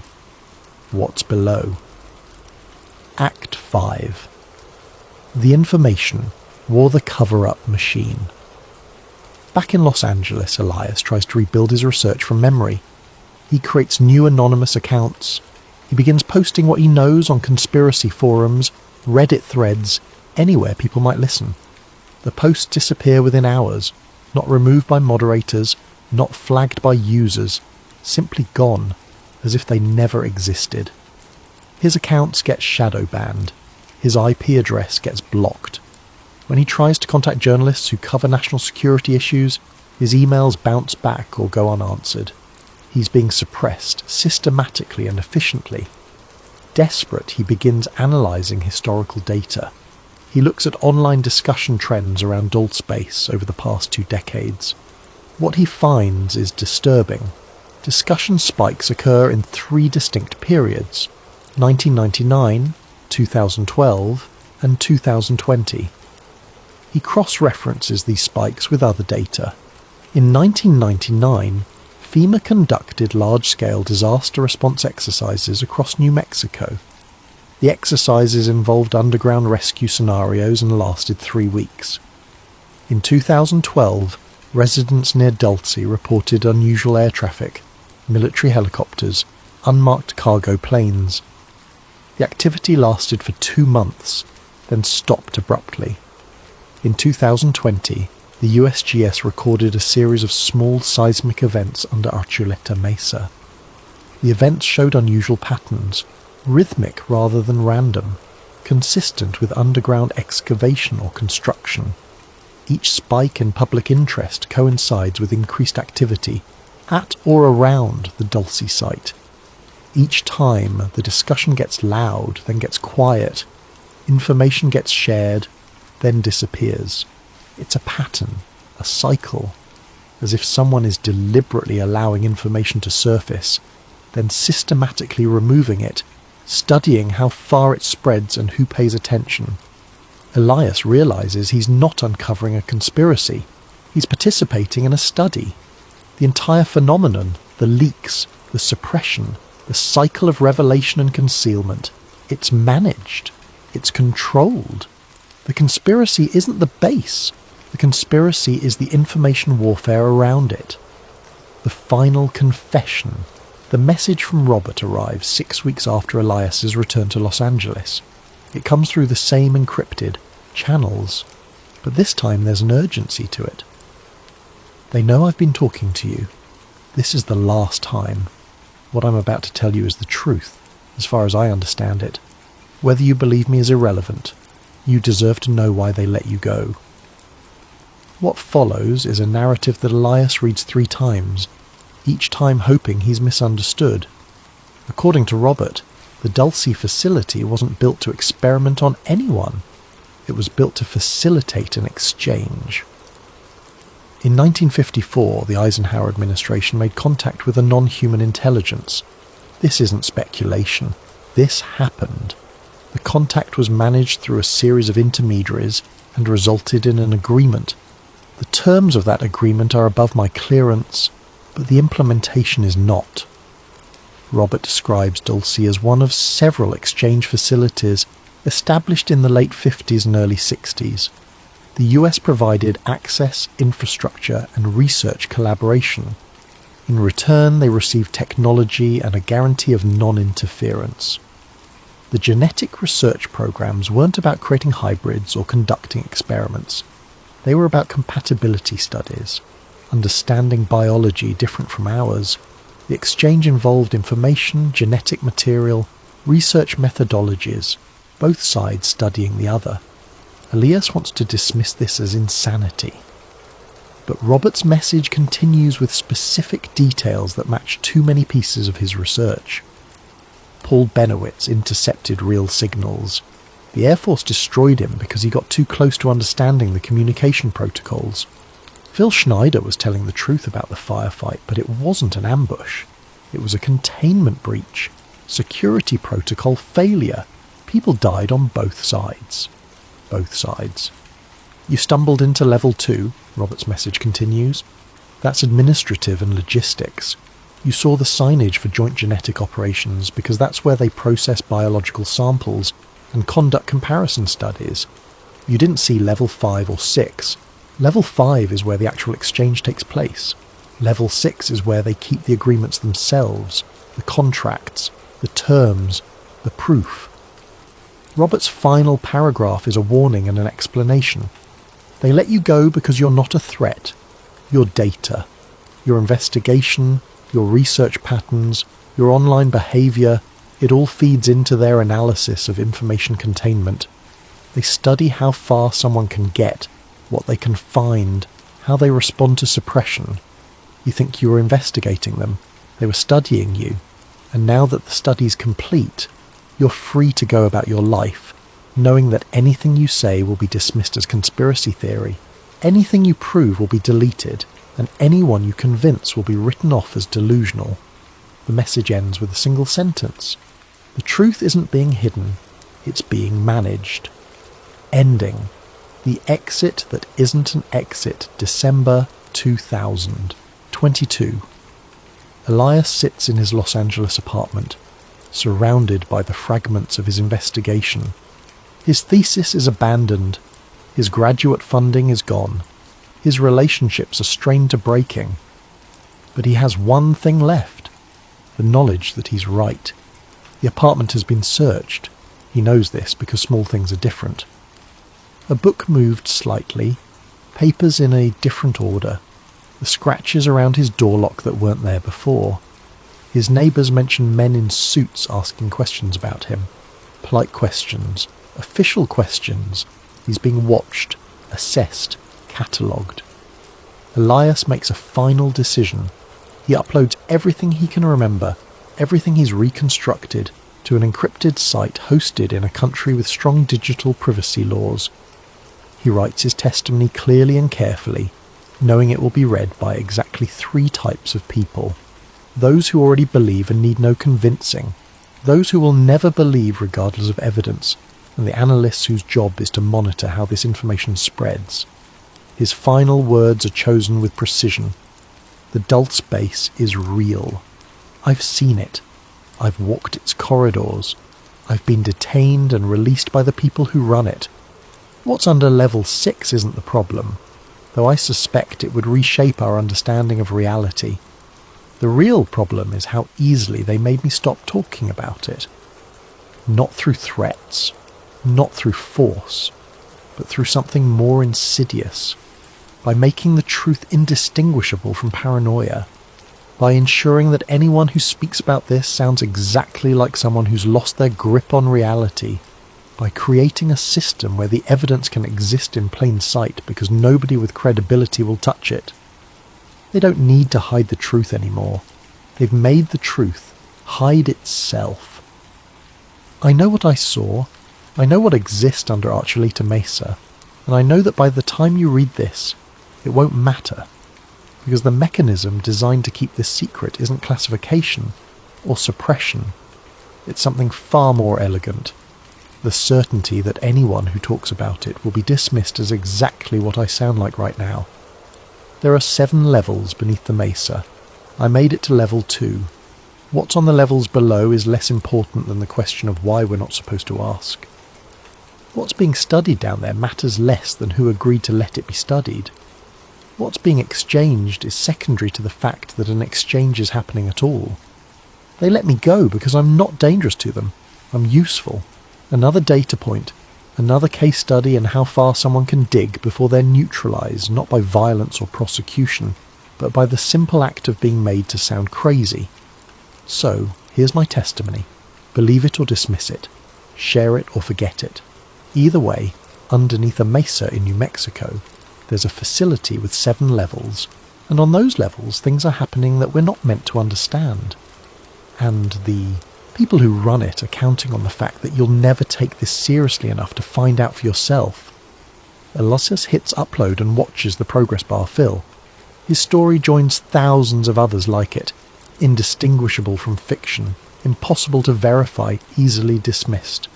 What's below?" Act 5. The information wore the cover-up machine. Back in Los Angeles, Elias tries to rebuild his research from memory. He creates new anonymous accounts. He begins posting what he knows on conspiracy forums, Reddit threads, anywhere people might listen. The posts disappear within hours, not removed by moderators, not flagged by users, simply gone. as if they never existed. His accounts get shadow banned. His IP address gets blocked. When he tries to contact journalists who cover national security issues, his emails bounce back or go unanswered. He's being suppressed systematically and efficiently. Desperate, he begins analysing historical data. He looks at online discussion trends around dull space over the past 2 decades. What he finds is disturbing. Discussion spikes occur in 3 distinct periods: 1999, 2012, and 2020. He cross-references these spikes with other data. In 1999, FEMA conducted large-scale disaster response exercises across New Mexico. The exercises involved underground rescue scenarios and lasted 3 weeks. In 2012, residents near Dulce reported unusual air traffic, military helicopters, unmarked cargo planes. The activity lasted for 2 months, then stopped abruptly. In 2020, the USGS recorded a series of small seismic events under Archuleta Mesa. The events showed unusual patterns, rhythmic rather than random, consistent with underground excavation or construction. Each spike in public interest coincides with increased activity at or around the Dulce site. Each time, the discussion gets loud, then gets quiet. Information gets shared, then disappears. It's a pattern, a cycle, as if someone is deliberately allowing information to surface, then systematically removing it, studying how far it spreads and who pays attention. Elias realizes he's not uncovering a conspiracy. He's participating in a study. The entire phenomenon, the leaks, the suppression, the cycle of revelation and concealment, it's managed. It's controlled. The conspiracy isn't the base. The conspiracy is the information warfare around it. The final confession. The message from Robert arrives 6 weeks after Elias's return to Los Angeles. It comes through the same encrypted channels, but this time there's an urgency to it. They know I've been talking to you. This is the last time. What I'm about to tell you is the truth, as far as I understand it. Whether you believe me is irrelevant. You deserve to know why they let you go. What follows is a narrative that Elias reads 3 times, each time hoping he's misunderstood. According to Robert, the Dulce facility wasn't built to experiment on anyone. It was built to facilitate an exchange. In 1954, the Eisenhower administration made contact with a non-human intelligence. This isn't speculation. This happened. The contact was managed through a series of intermediaries and resulted in an agreement. The terms of that agreement are above my clearance, but the implementation is not. Robert describes Dulce as one of several exchange facilities established in the late 50s and early 60s. The US provided access, infrastructure, and research collaboration. In return, they received technology and a guarantee of non-interference. The genetic research programs weren't about creating hybrids or conducting experiments. They were about compatibility studies, understanding biology different from ours. The exchange involved information, genetic material, research methodologies, both sides studying the other. Elias wants to dismiss this as insanity. But Robert's message continues with specific details that match too many pieces of his research. Paul Benowitz intercepted real signals. The Air Force destroyed him because he got too close to understanding the communication protocols. Phil Schneider was telling the truth about the firefight, but it wasn't an ambush. It was a containment breach. Security protocol failure. People died on both sides. Both sides. You stumbled into level 2, Robert's message continues. That's administrative and logistics. You saw the signage for joint genetic operations because that's where they process biological samples and conduct comparison studies. You didn't see level 5 or 6. Level 5 is where the actual exchange takes place. Level 6 is where they keep the agreements themselves, the contracts, the terms, the proof. Robert's final paragraph is a warning and an explanation. They let you go because you're not a threat. Your data, your investigation, your research patterns, your online behaviour, it all feeds into their analysis of information containment. They study how far someone can get, what they can find, how they respond to suppression. You think you were investigating them. They were studying you. And now that the study's complete, you're free to go about your life, knowing that anything you say will be dismissed as conspiracy theory. Anything you prove will be deleted, and anyone you convince will be written off as delusional. The message ends with a single sentence. The truth isn't being hidden, it's being managed. Ending. The exit that isn't an exit, December 2022. Elias sits in his Los Angeles apartment, surrounded by the fragments of his investigation. His thesis is abandoned. His graduate funding is gone. His relationships are strained to breaking. But he has one thing left, the knowledge that he's right. The apartment has been searched. He knows this because small things are different. A book moved slightly, papers in a different order, the scratches around his door lock that weren't there before. His neighbours mention men in suits asking questions about him. Polite questions, official questions. He's being watched, assessed, catalogued. Elias makes a final decision. He uploads everything he can remember, everything he's reconstructed, to an encrypted site hosted in a country with strong digital privacy laws. He writes his testimony clearly and carefully, knowing it will be read by exactly 3 types of people. Those who already believe and need no convincing, those who will never believe regardless of evidence, and the analysts whose job is to monitor how this information spreads. His final words are chosen with precision. The dull space is real. I've seen it. I've walked its corridors. I've been detained and released by the people who run it. What's under level 6 isn't the problem, though I suspect it would reshape our understanding of reality. The real problem is how easily they made me stop talking about it. Not through threats, not through force, but through something more insidious, by making the truth indistinguishable from paranoia, by ensuring that anyone who speaks about this sounds exactly like someone who's lost their grip on reality, by creating a system where the evidence can exist in plain sight because nobody with credibility will touch it. They don't need to hide the truth anymore. They've made the truth hide itself. I know what I saw. I know what exists under Archuleta Mesa, and I know that by the time you read this, it won't matter, because the mechanism designed to keep this secret isn't classification or suppression. It's something far more elegant. The certainty that anyone who talks about it will be dismissed as exactly what I sound like right now. There are 7 levels beneath the mesa. I made it to level 2. What's on the levels below is less important than the question of why we're not supposed to ask. What's being studied down there matters less than who agreed to let it be studied. What's being exchanged is secondary to the fact that an exchange is happening at all. They let me go because I'm not dangerous to them. I'm useful. Another data point, another case study in how far someone can dig before they're neutralised, not by violence or prosecution, but by the simple act of being made to sound crazy. So, here's my testimony. Believe it or dismiss it. Share it or forget it. Either way, underneath a mesa in New Mexico, there's a facility with 7 levels, and on those levels things are happening that we're not meant to understand. And the people who run it are counting on the fact that you'll never take this seriously enough to find out for yourself. Elias hits upload and watches the progress bar fill. His story joins thousands of others like it, indistinguishable from fiction, impossible to verify, easily dismissed.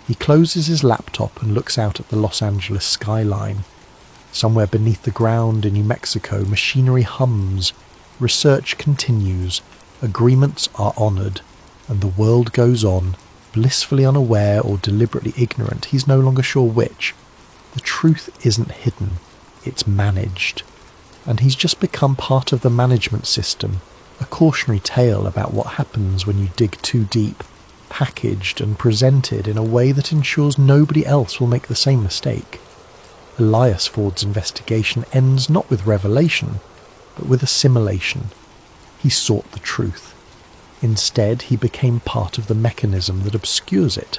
He closes his laptop and looks out at the Los Angeles skyline. Somewhere beneath the ground in New Mexico, machinery hums, research continues, agreements are honoured, and the world goes on, blissfully unaware or deliberately ignorant, he's no longer sure which. The truth isn't hidden, it's managed. And he's just become part of the management system, a cautionary tale about what happens when you dig too deep, packaged and presented in a way that ensures nobody else will make the same mistake. Elias Ford's investigation ends not with revelation, but with assimilation. He sought the truth. Instead, he became part of the mechanism that obscures it.